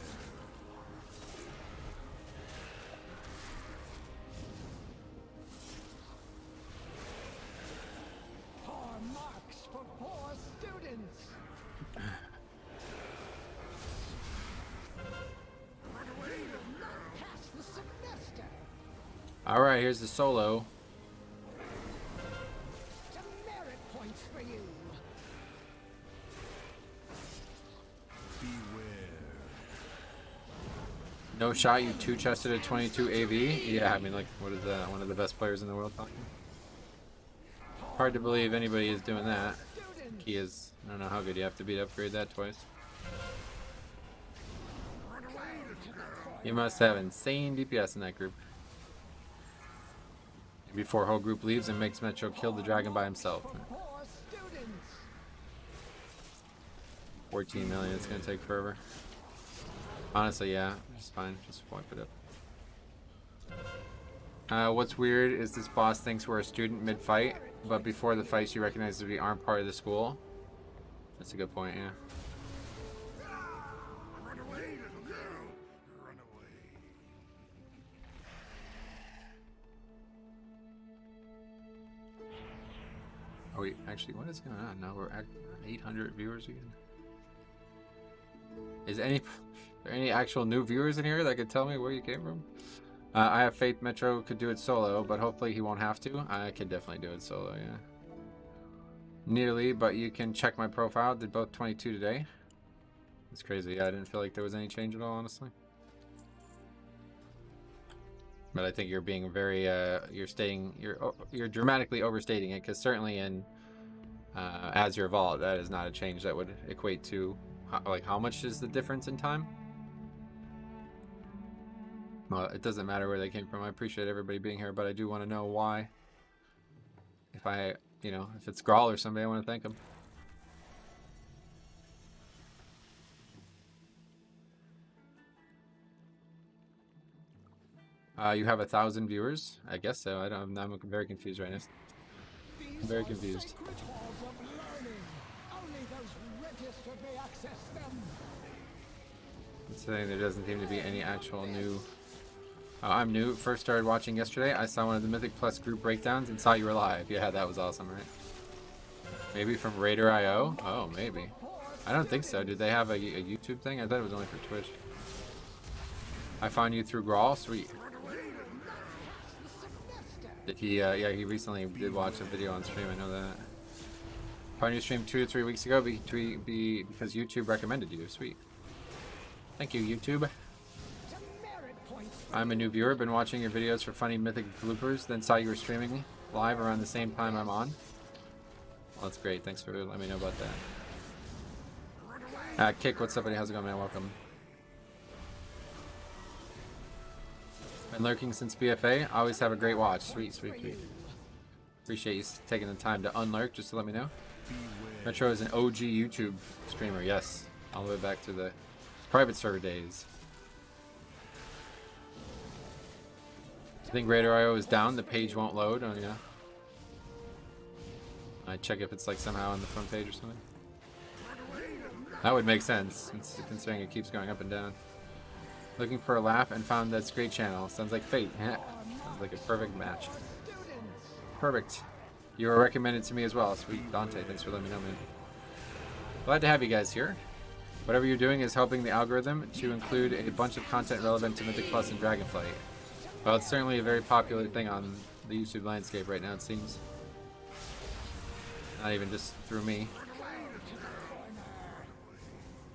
Poor marks for poor students. Pass the semester. Alright, here's the solo. Demerit points for you. Beware. No shot, you 2-chested a 22 AV? Yeah, I mean, like, what is that? One of the best players in the world talking? Hard to believe anybody is doing that. Key is, I don't know how good you have to be to upgrade that twice. You must have insane DPS in that group. Before whole group leaves and makes Metro kill the dragon by himself. 14 million, it's gonna take forever. Honestly, yeah, it's fine. Just wipe it up. What's weird is this boss thinks we're a student mid-fight, but before the fight she recognizes we aren't part of the school. That's a good point, yeah. Run away, little girl. Run away. Oh wait, actually, what is going on? Now we're at 800 viewers again. Is there any actual new viewers in here that could tell me where you came from? I have faith Metro could do it solo, but hopefully he won't have to. I could definitely do it solo, yeah. Nearly, but you can check my profile. Did both 22 today. It's crazy. Yeah, I didn't feel like there was any change at all, honestly. But I think you're being very, you're dramatically overstating it, because certainly in Azure Vault, that is not a change that would equate to, like, how much is the difference in time? Well, it doesn't matter where they came from. I appreciate everybody being here, but I do want to know why. If I, you know, if it's Grawl or somebody, I want to thank them. You have 1,000 viewers? I guess so. I'm very confused right now. I'm very confused. It's saying there doesn't seem to be any actual new... I'm new. First started watching yesterday. I saw one of the Mythic Plus group breakdowns and saw you were live. Yeah, that was awesome, right? Maybe from Raider.io? Oh, maybe. I don't think so. Did they have a YouTube thing? I thought it was only for Twitch. I found you through Grawl? Sweet. Did he, yeah, he recently did watch a video on stream, I know that. Found you streamed 2 to 3 weeks ago because YouTube recommended you. Sweet. Thank you, YouTube. I'm a new viewer, been watching your videos for funny mythic bloopers, then saw you were streaming live around the same time I'm on. Well, that's great, thanks for letting me know about that. Kick, what's up buddy, how's it going man, welcome. Been lurking since BFA, always have a great watch, sweet, sweet, sweet. Appreciate you taking the time to unlurk just to let me know. Metro is an OG YouTube streamer, yes. All the way back to the private server days. I think Raider.io is down, the page won't load. Oh yeah. I check if it's like somehow on the front page or something. That would make sense, considering it keeps going up and down. Looking for a laugh and found this great channel. Sounds like fate. Sounds like a perfect match. Perfect. You were recommended to me as well. Sweet Dante, thanks for letting me know, man. Glad to have you guys here. Whatever you're doing is helping the algorithm to include a bunch of content relevant to Mythic Plus and Dragonflight. Well, it's certainly a very popular thing on the YouTube landscape right now, it seems. Not even just through me.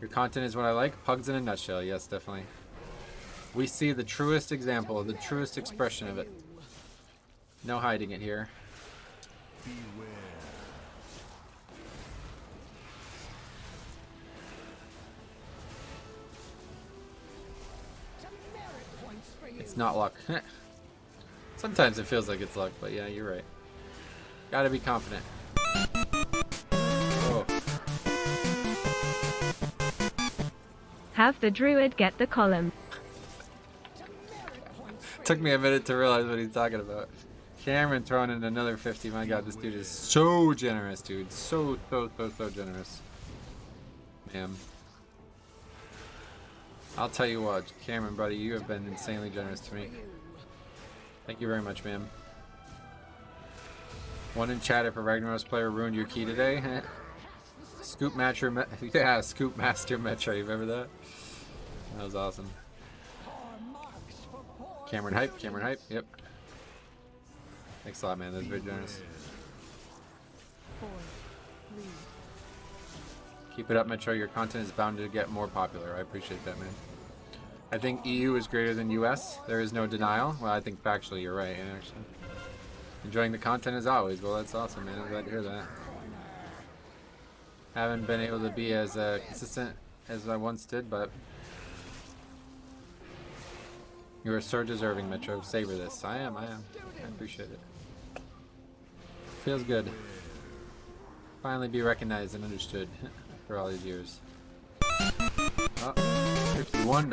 Your content is what I like. Pugs in a nutshell. Yes, definitely. We see the truest example, the truest expression of it. No hiding it here. It's not luck. Sometimes it feels like it's luck, but yeah, you're right. Gotta be confident. Oh. Have the druid get the column. Took me a minute to realize what he's talking about. Cameron throwing in another 50. My god, this dude is so generous, dude. So generous. Man. I'll tell you what, Cameron, buddy, you have been insanely generous to me. Thank you very much, ma'am. One in chat if a Ragnaros player ruined your key today. Scoop Master, yeah, Scoop Master Metro. You remember that? That was awesome. Cameron hype, yep. Thanks a lot, man. That was very generous. 4, 3. Keep it up, Metro. Your content is bound to get more popular. I appreciate that, man. I think EU is greater than US. There is no denial. Well, I think factually you're right, actually. Enjoying the content as always. Well, that's awesome, man. I'm glad to hear that. Haven't been able to be as consistent as I once did, but you are so deserving, Metro. Savor this. I am. I appreciate it. Feels good. Finally be recognized and understood for all these years. Oh, $51.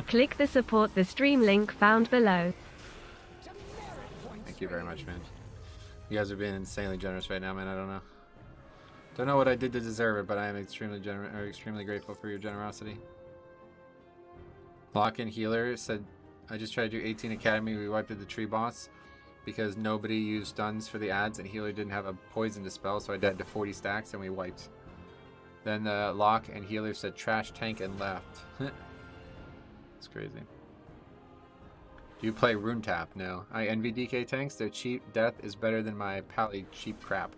Click the support the stream link found below. Thank you very much, man. You guys are being insanely generous right now, man. I don't know. Don't know what I did to deserve it, but I am extremely grateful for your generosity. Lock-in Healer said, I just tried to do 18 Academy. We wiped the tree boss because nobody used stuns for the ads, and Healer didn't have a poison to spell, so I died to 40 stacks, and we wiped. Then Lock and Healer said trash tank and left. It's crazy. Do you play Rune Tap? No. I envy DK tanks. Their cheap death is better than my pally cheap crap.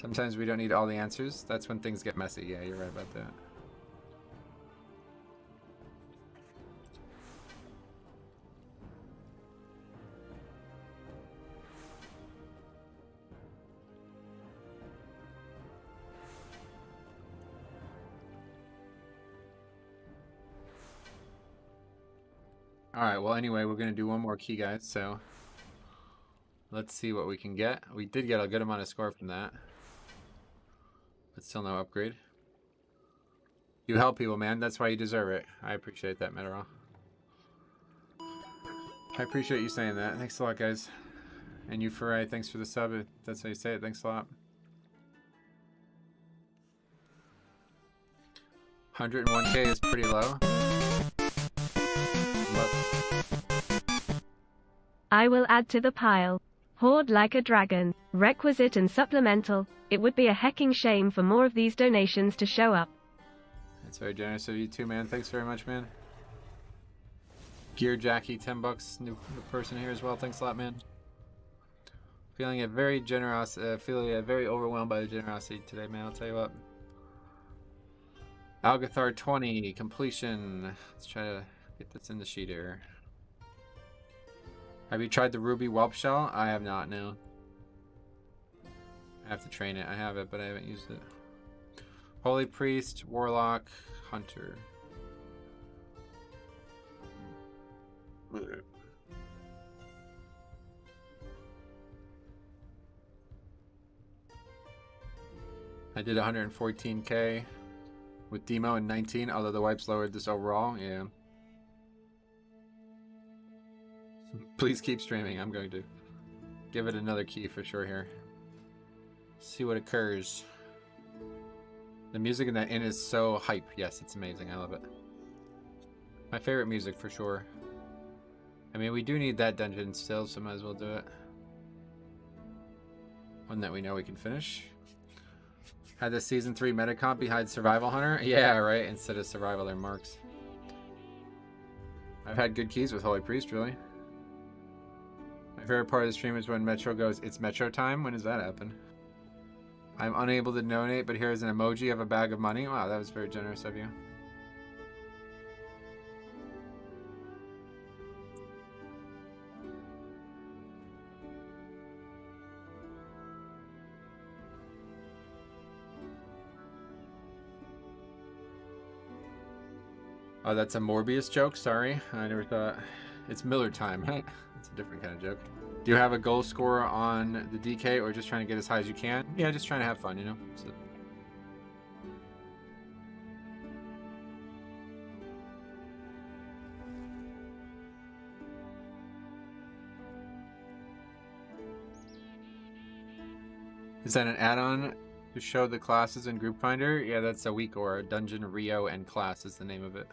Sometimes we don't need all the answers. That's when things get messy. Yeah, you're right about that. Alright, well anyway, we're going to do one more key, guys, so let's see what we can get. We did get a good amount of score from that, but still no upgrade. You help people, man. That's why you deserve it. I appreciate that, Metaro. I appreciate you saying that. Thanks a lot, guys. And you, Farai, thanks for the sub. If that's how you say it. Thanks a lot. 101k is pretty low. I will add to the pile. Hoard like a dragon. Requisite and supplemental. It would be a hecking shame for more of these donations to show up. That's very generous of you too, man. Thanks very much, man. Gear Jackie, 10 bucks. New person here as well. Thanks a lot, man. Feeling a very generous, feeling very overwhelmed by the generosity today, man. I'll tell you what. Algathar 20 completion. Let's try to get this in the sheet here. Have you tried the Ruby Whelp Shell? I have not, no. I have to train it. I have it, but I haven't used it. Holy Priest, Warlock, Hunter. I did 114k with Demo and 19, although the wipes lowered this overall. Yeah. Please keep streaming. I'm going to give it another key for sure here. See what occurs. The music in that inn is so hype. Yes, it's amazing. I love it. My favorite music for sure. I mean, we do need that dungeon still, so might as well do it. One that we know we can finish. Had the season 3 metacomp behind Survival Hunter? Yeah, right. Instead of Survival, they're marks. I've had good keys with Holy Priest, really. My favorite part of the stream is when Metro goes, it's Metro time. When does that happen? I'm unable to donate, but here's an emoji of a bag of money. Wow, that was very generous of you. Oh, that's a Morbius joke? Sorry. I never thought. It's Miller time. It's a different kind of joke. Do you have a goal score on the DK or just trying to get as high as you can? Yeah, just trying to have fun, you know? So... Is that an add-on to show the classes in Group Finder? Yeah, that's a week or a Dungeon, Rio, and Class is the name of it.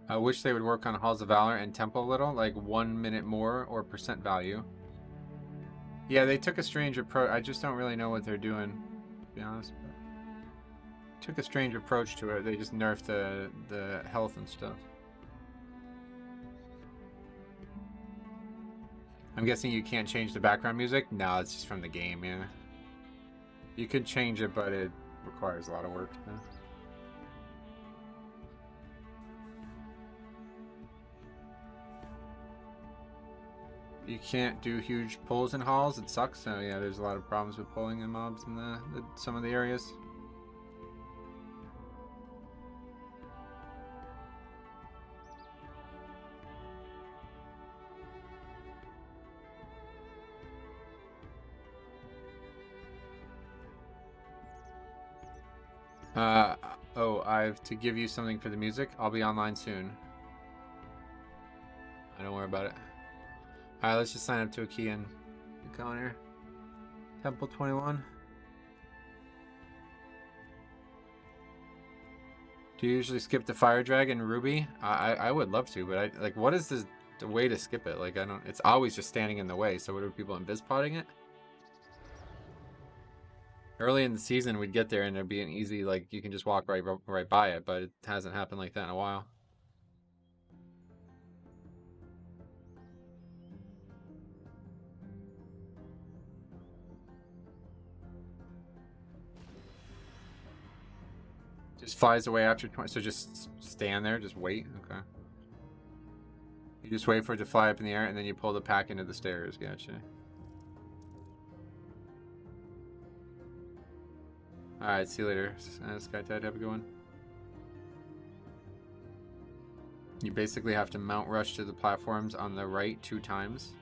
I wish they would work on Halls of Valor and Temple a little, like 1 minute more or percent value. Yeah, they took a strange approach. I just don't really know what they're doing, to be honest. Took a strange approach to it. They just nerfed the health and stuff. I'm guessing you can't change the background music? No, it's just from the game, yeah. You could change it, but it requires a lot of work. Yeah. You can't do huge pulls in halls. It sucks. So yeah, there's a lot of problems with pulling in mobs in some of the areas. Oh, I have to give you something for the music. I'll be online soon. Don't worry about it. Alright, let's just sign up to a key in the counter. Temple 21. Do you usually skip the fire dragon Ruby? I would love to, but I like, what is the way to skip it? Like, I don't, it's always just standing in the way. So what are people invis-potting it? Early in the season, we'd get there and it'd be an easy, like, you can just walk right by it, but it hasn't happened like that in a while. Just flies away after 20, so just stand there, just wait, okay. You just wait for it to fly up in the air and then you pull the pack into the stairs, gotcha. Alright, see you later, Skytide, have a good one. You basically have to mount rush to the platforms on the right 2 times.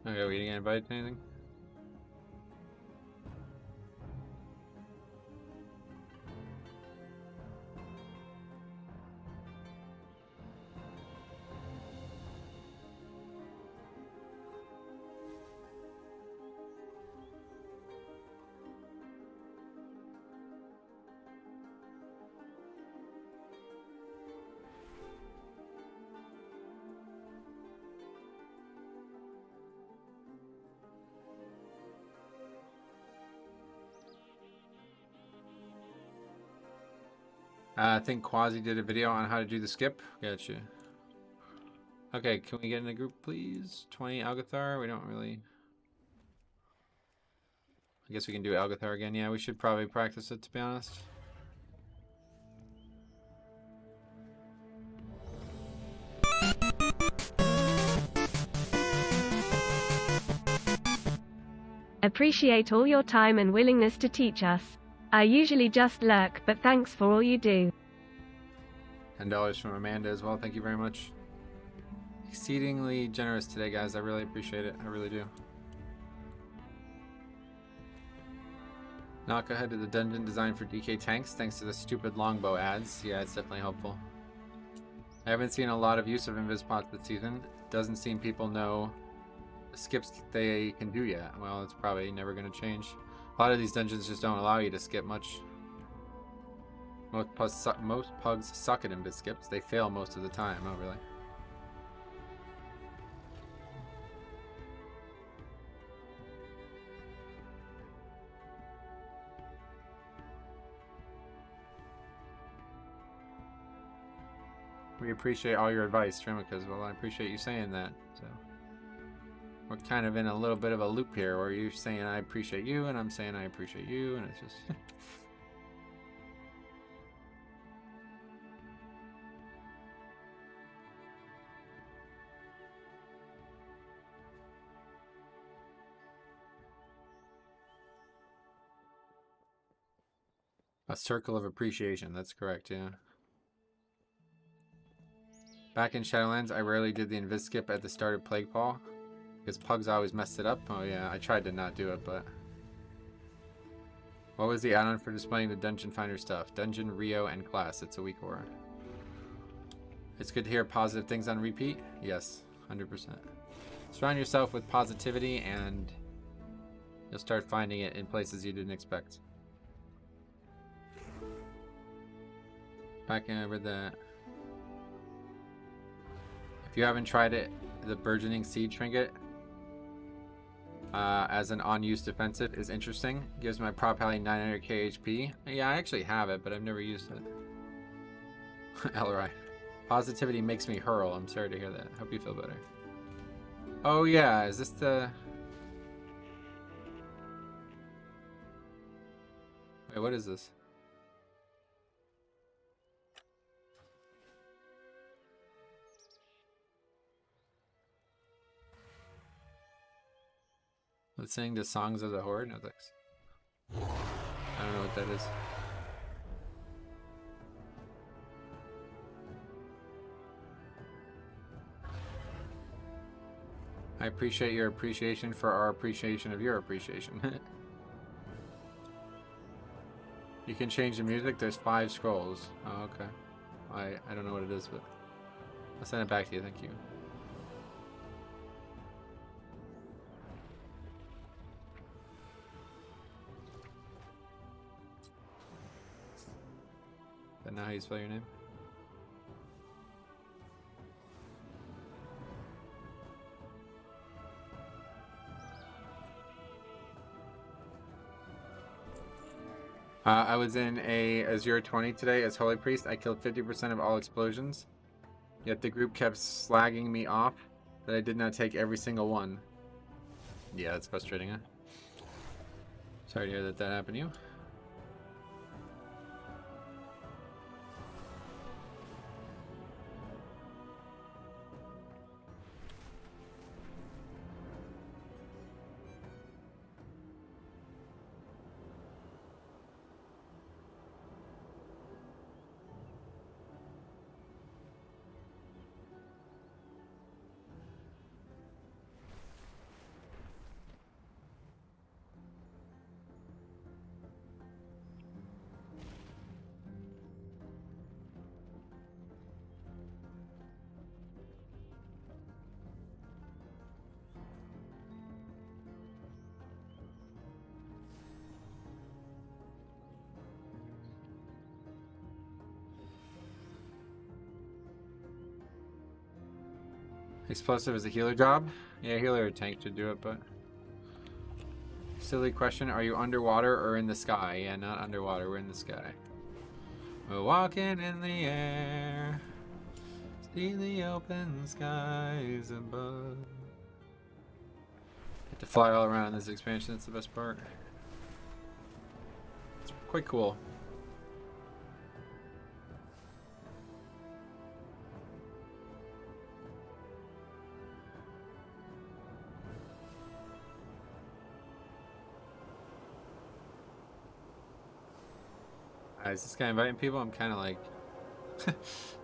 Okay, we didn't get invited to anything? I think Quasi did a video on how to do the skip. Gotcha. Okay, can we get in a group, please? 20 Algathar. We don't really... I guess we can do Algathar again. Yeah, we should probably practice it, to be honest. Appreciate all your time and willingness to teach us. I usually just lurk, but thanks for all you do. $10 from Amanda as well. Thank you very much. Exceedingly generous today, guys. I really appreciate it. I really do. Knock ahead to the dungeon design for DK tanks thanks to the stupid longbow ads. Yeah, it's definitely helpful. I haven't seen a lot of use of invis-pots this season. Doesn't seem people know the skips they can do yet. Well, it's probably never going to change. A lot of these dungeons just don't allow you to skip much. Most pugs suck at invis skips. They fail most of the time. Oh, really? We appreciate all your advice, Trimica, well. I appreciate you saying that. So we're kind of in a little bit of a loop here where you're saying I appreciate you and I'm saying I appreciate you, and it's just... A circle of appreciation, that's correct, yeah. Back in Shadowlands, I rarely did the invis skip at the start of Plague Paw, because pugs always messed it up. Oh yeah, I tried to not do it, but... What was the add-on for displaying the Dungeon Finder stuff? Dungeon, Rio, and Class. It's a weak aura. It's good to hear positive things on repeat? Yes, 100%. Surround yourself with positivity and You'll start finding it in places you didn't expect. Back over that. If you haven't tried it, the burgeoning seed trinket as an unused defensive is interesting. Gives my prop pally 900k HP. Yeah, I actually have it, but I've never used it. Elroy. Positivity makes me hurl. I'm sorry to hear that. Hope you feel better. Oh yeah, is this the... Wait, what is this? Let's sing the songs of the horde? No thanks. I don't know what that is. I appreciate your appreciation for our appreciation of your appreciation. You can change the music. There's 5 scrolls. Oh, okay. I don't know what it is, but I'll send it back to you. Thank you. Is that not how you spell your name? I was in a Azure 20 today as Holy Priest. I killed 50% of all explosions. Yet the group kept slagging me off that I did not take every single one. Yeah, that's frustrating, huh? Sorry to hear that happened to you. Explosive is a healer job? Yeah, healer or tank should do it, but... Silly question, are you underwater or in the sky? Yeah, not underwater, we're in the sky. We're walking in the air. See the open skies above. Get to fly all around this expansion, that's the best part. It's quite cool. Is this guy inviting people? I'm kind of like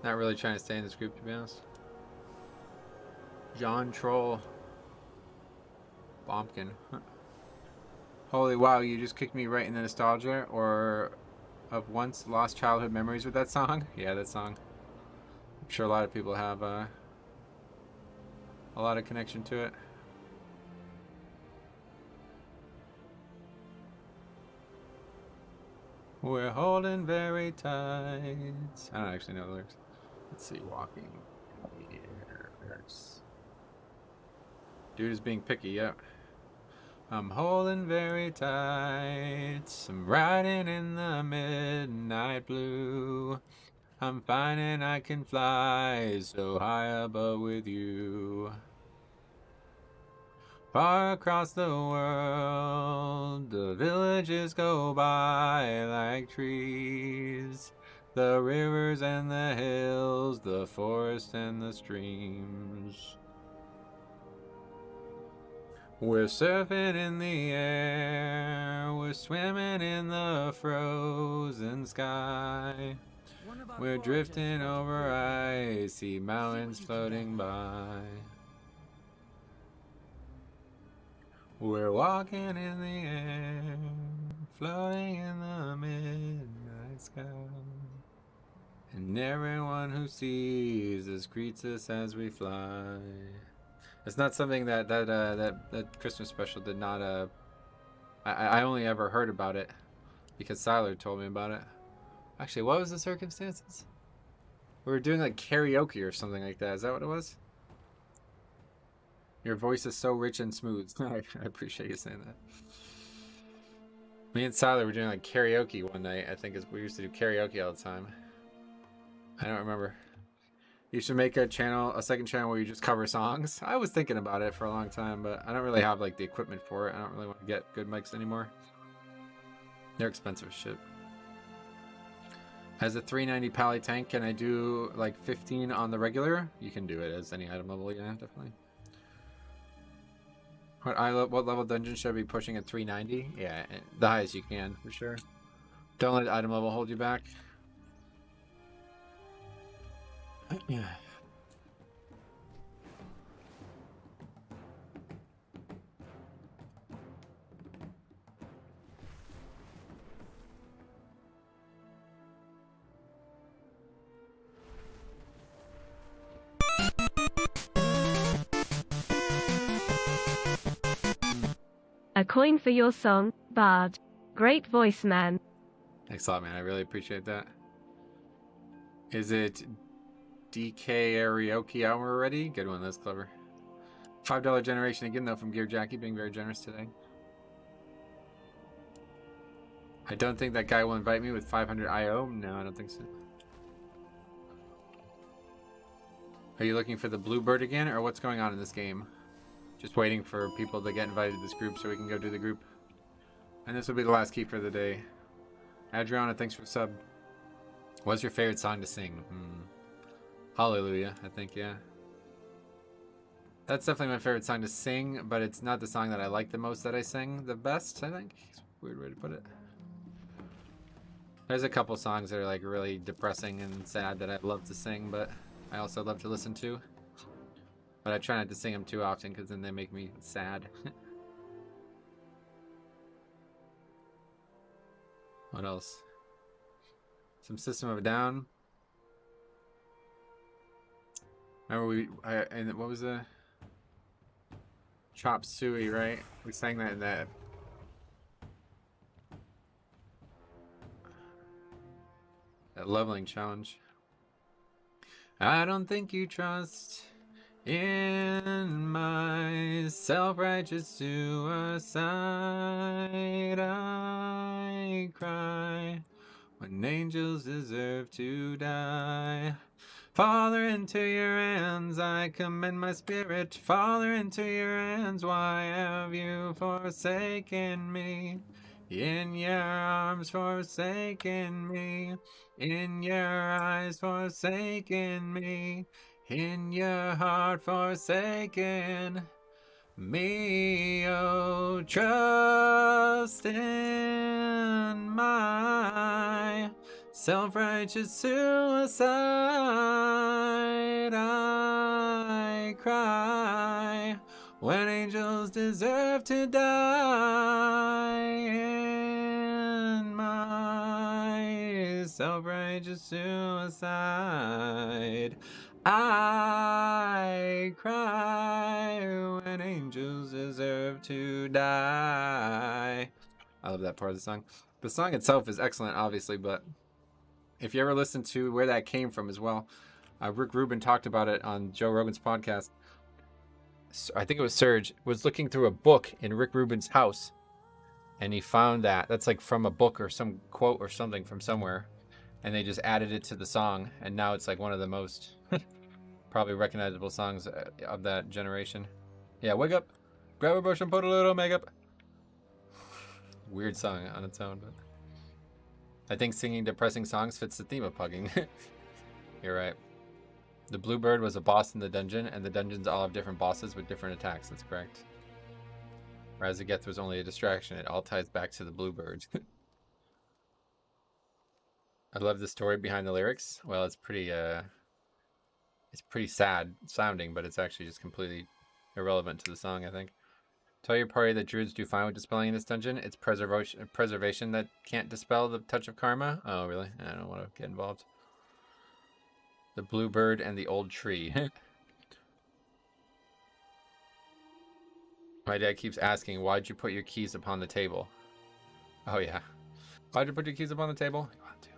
not really trying to stay in this group, to be honest. John Troll Bompkin. Holy wow, you just kicked me right in the nostalgia or of once lost childhood memories with that song. Yeah, that song. I'm sure a lot of people have a lot of connection to it. We're holding very tight. I don't actually know the lyrics. Let's see, walking years. Dude is being picky, yep. I'm holding very tight. I'm riding in the midnight blue. I'm finding I can fly so high above with you. Far across the world, the villages go by like trees. The rivers and the hills, the forest and the streams. We're surfing in the air, we're swimming in the frozen sky. We're drifting over icy mountains floating by. We're walking in the air, floating in the midnight sky. And everyone who sees us greets us as we fly. It's not something that Christmas special did not I only ever heard about it because Siler told me about it. Actually, what was the circumstances? We were doing like karaoke or something like that. Is that what it was? Your voice is so rich and smooth. I appreciate you saying that. Me and Siler were doing like karaoke one night. I think we used to do karaoke all the time. I don't remember. You should make a second channel where you just cover songs. I was thinking about it for a long time, but I don't really have like the equipment for it. I don't really want to get good mics anymore. They're expensive as shit. As a 390 pally tank, can I do like 15 on the regular? You can do it as any item level, yeah, definitely. What level dungeon should I be pushing at 390? Yeah, the highest you can, for sure. Don't let item level hold you back. Yeah. A coin for your song, Bard. Great voice, man. Thanks a lot, man. I really appreciate that. Is it DK Karaoke hour already? Good one. That's clever. $5 generation again, though, from Gear Jackie, being very generous today. I don't think that guy will invite me with 500 IO. No, I don't think so. Are you looking for the Bluebird again, or what's going on in this game? Just waiting for people to get invited to this group so we can go do the group. And this will be the last key for the day. Adriana, thanks for the sub. What's your favorite song to sing? Hallelujah, I think, yeah. That's definitely my favorite song to sing, but it's not the song that I like the most that I sing the best, I think. It's a weird way to put it. There's a couple songs that are like really depressing and sad that I love to sing, but I also love to listen to. But I try not to sing them too often because then they make me sad. What else? Some System of a Down. Remember and what was the Chop Suey, right? We sang that in that. That leveling challenge. I don't think you trust in my self-righteous suicide. I cry when angels deserve to die. Father, into your hands I commend my spirit. Father, into your hands, why have you forsaken me? In your arms forsaken me. In your eyes forsaken me. In your heart forsaken me. Oh, trust in my self-righteous suicide. I cry when angels deserve to die. In my self-righteous suicide, I cry when angels deserve to die. I love that part of the song. The song itself is excellent, obviously, but if you ever listen to where that came from as well, Rick Rubin talked about it on Joe Rogan's podcast. I think it was Serge was looking through a book in Rick Rubin's house, and he found that's like from a book or some quote or something from somewhere, and they just added it to the song, and now it's like one of the most probably recognizable songs of that generation. Yeah, wake up, grab a brush and put a little makeup. Weird song on its own, but I think singing depressing songs fits the theme of pugging. You're right. The Bluebird was a boss in the dungeon, and the dungeons all have different bosses with different attacks. That's correct. Rise of Geth was only a distraction. It all ties back to the Bluebird. I love the story behind the lyrics. Well, it's pretty sad sounding, but it's actually just completely irrelevant to the song, I think. Tell your party that druids do fine with dispelling in this dungeon. It's preservation that can't dispel the touch of karma. Oh, really? I don't want to get involved. The Bluebird and the old tree. My dad keeps asking, why'd you put your keys upon the table? Oh, yeah. Why'd you put your keys upon the table? You want to.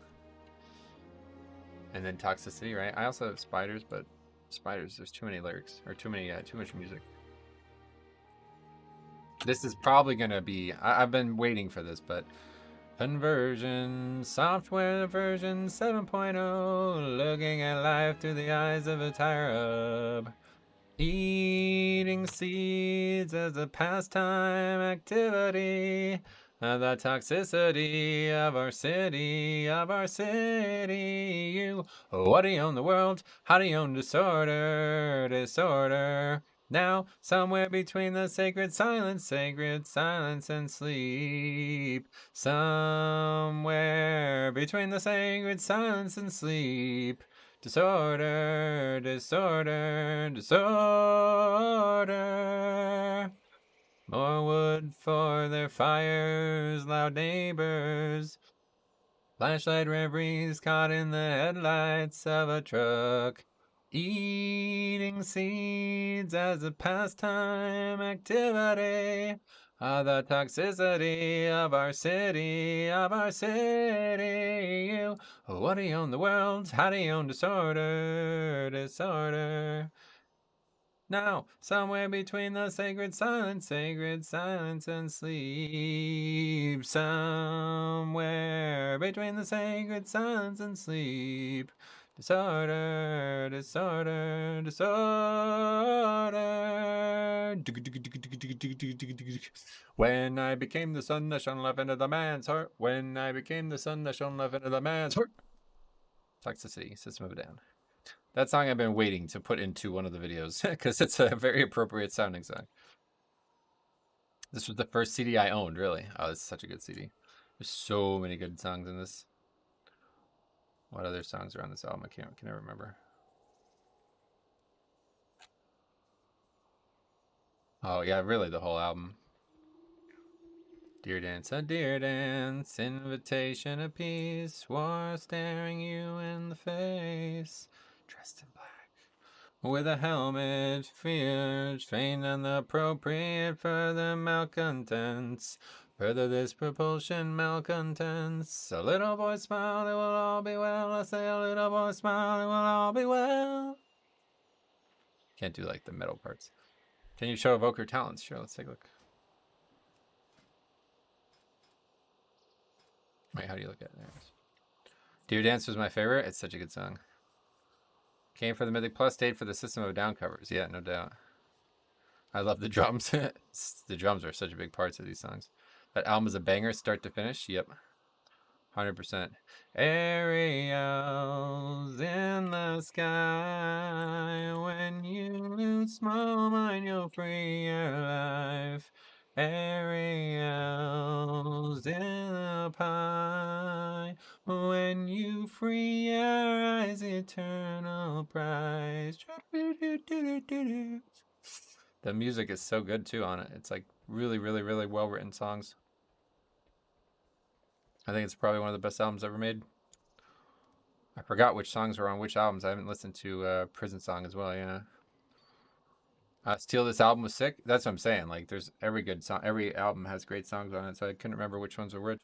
And then toxicity, right? I also have spiders, but spiders, there's too many lyrics. Or too much music. This is probably going to be... I've been waiting for this, but... Conversion, software version 7.0, looking at life through the eyes of a tire-up. Eating seeds as a pastime activity. The toxicity of our city, You, what do you own the world? How do you own disorder, disorder? Now, somewhere between the sacred silence and sleep. Somewhere between the sacred silence and sleep. Disorder, disorder, disorder. More wood for their fires, loud neighbors. Flashlight reveries caught in the headlights of a truck. Eating seeds as a pastime activity. The toxicity of our city, You, what do you own the world? How do you own disorder, disorder? Now, somewhere between the sacred silence and sleep. Somewhere between the sacred silence and sleep. Disorder, disorder, disorder. When I became the sun that shone love into the man's heart. When I became the sun that shone love into the man's heart. Toxicity, System of a Down. That song I've been waiting to put into one of the videos because it's a very appropriate sounding song. This was the first CD I owned, really. Oh, this is such a good CD. There's so many good songs in this. What other songs are on this album? I can never remember. Oh, yeah, really, the whole album. Dear Dance, a dear dance, invitation of peace, war staring you in the face, dressed in black. With a helmet, fierce, trained and appropriate for the malcontents. Further this propulsion malcontents. A little boy smile, it will all be well. I say a little boy smile, it will all be well. Can't do like the metal parts. Can you show evoker talents? Sure, let's take a look. Wait, how do you look at it? There it is. Dear Dance was my favorite. It's such a good song. Came for the Mythic Plus, stayed for the System of a Down covers. Yeah, no doubt. I love the drums. The drums are such big parts of these songs. That album is a banger, start to finish. Yep. 100%. Aerials in the sky. When you lose small mind, you'll free your life. Aerials in the pie. When you free your eyes, eternal prize. The music is so good too on it. It's like really, really, really well written songs. I think it's probably one of the best albums ever made. I forgot which songs were on which albums. I haven't listened to Prison Song as well, yeah. Steal This Album was sick. That's what I'm saying. Like, there's every good song. Every album has great songs on it, so I couldn't remember which ones were which.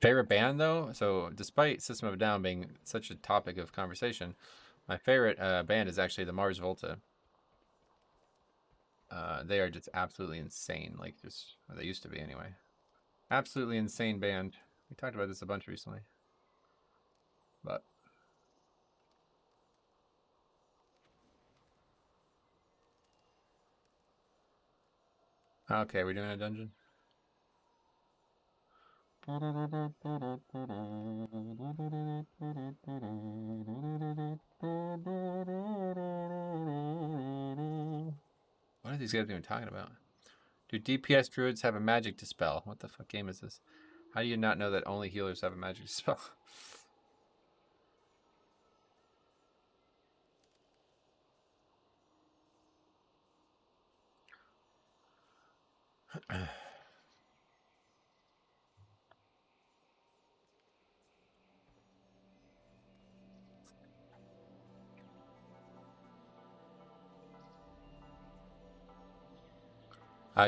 Favorite band, though? So, despite System of a Down being such a topic of conversation, my favorite band is actually the Mars Volta. They are just absolutely insane. Like, just, well, they used to be anyway. Absolutely insane band. We talked about this a bunch recently. But okay, we're doing a dungeon. What are these guys even talking about? Do DPS druids have a magic dispel? What the fuck game is this? How do you not know that only healers have a magic spell?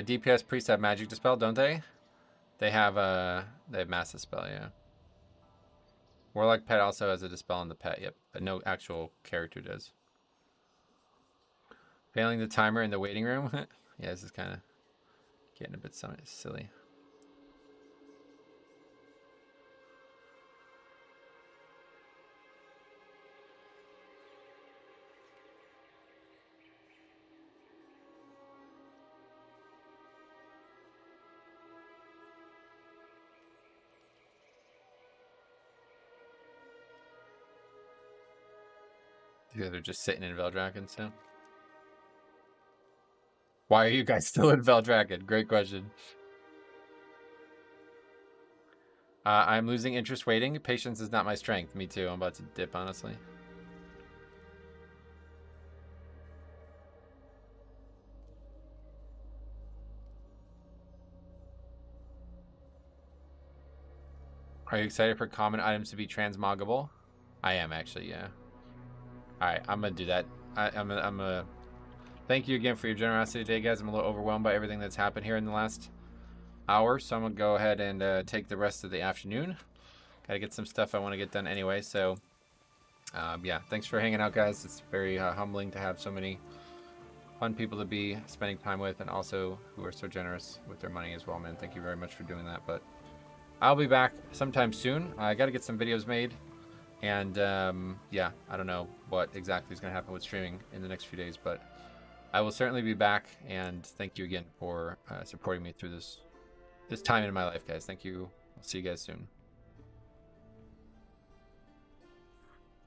DPS priests have magic dispel, don't they? They have mass dispel, yeah. Warlock pet also has a dispel on the pet, yep, but no actual character does. Failing the timer in the waiting room. Yeah, this is kind of getting a bit silly. You guys are just sitting in Veldraken, so. Why are you guys still in Veldraken? Great question. I'm losing interest waiting. Patience is not my strength. Me too. I'm about to dip, honestly. Are you excited for common items to be transmoggable? I am actually, yeah. Alright, I'm gonna do that. I'm gonna thank you again for your generosity today, guys. I'm a little overwhelmed by everything that's happened here in the last hour, so I'm gonna go ahead and take the rest of the afternoon. Gotta get some stuff I want to get done anyway, so yeah, thanks for hanging out, guys. It's very humbling to have so many fun people to be spending time with, and also who are so generous with their money as well, man. Thank you very much for doing that. But I'll be back sometime soon. I gotta get some videos made, and yeah, I don't know what exactly is gonna happen with streaming in the next few days, but I will certainly be back, and thank you again for supporting me through this time in my life, guys. Thank you. I'll see you guys soon.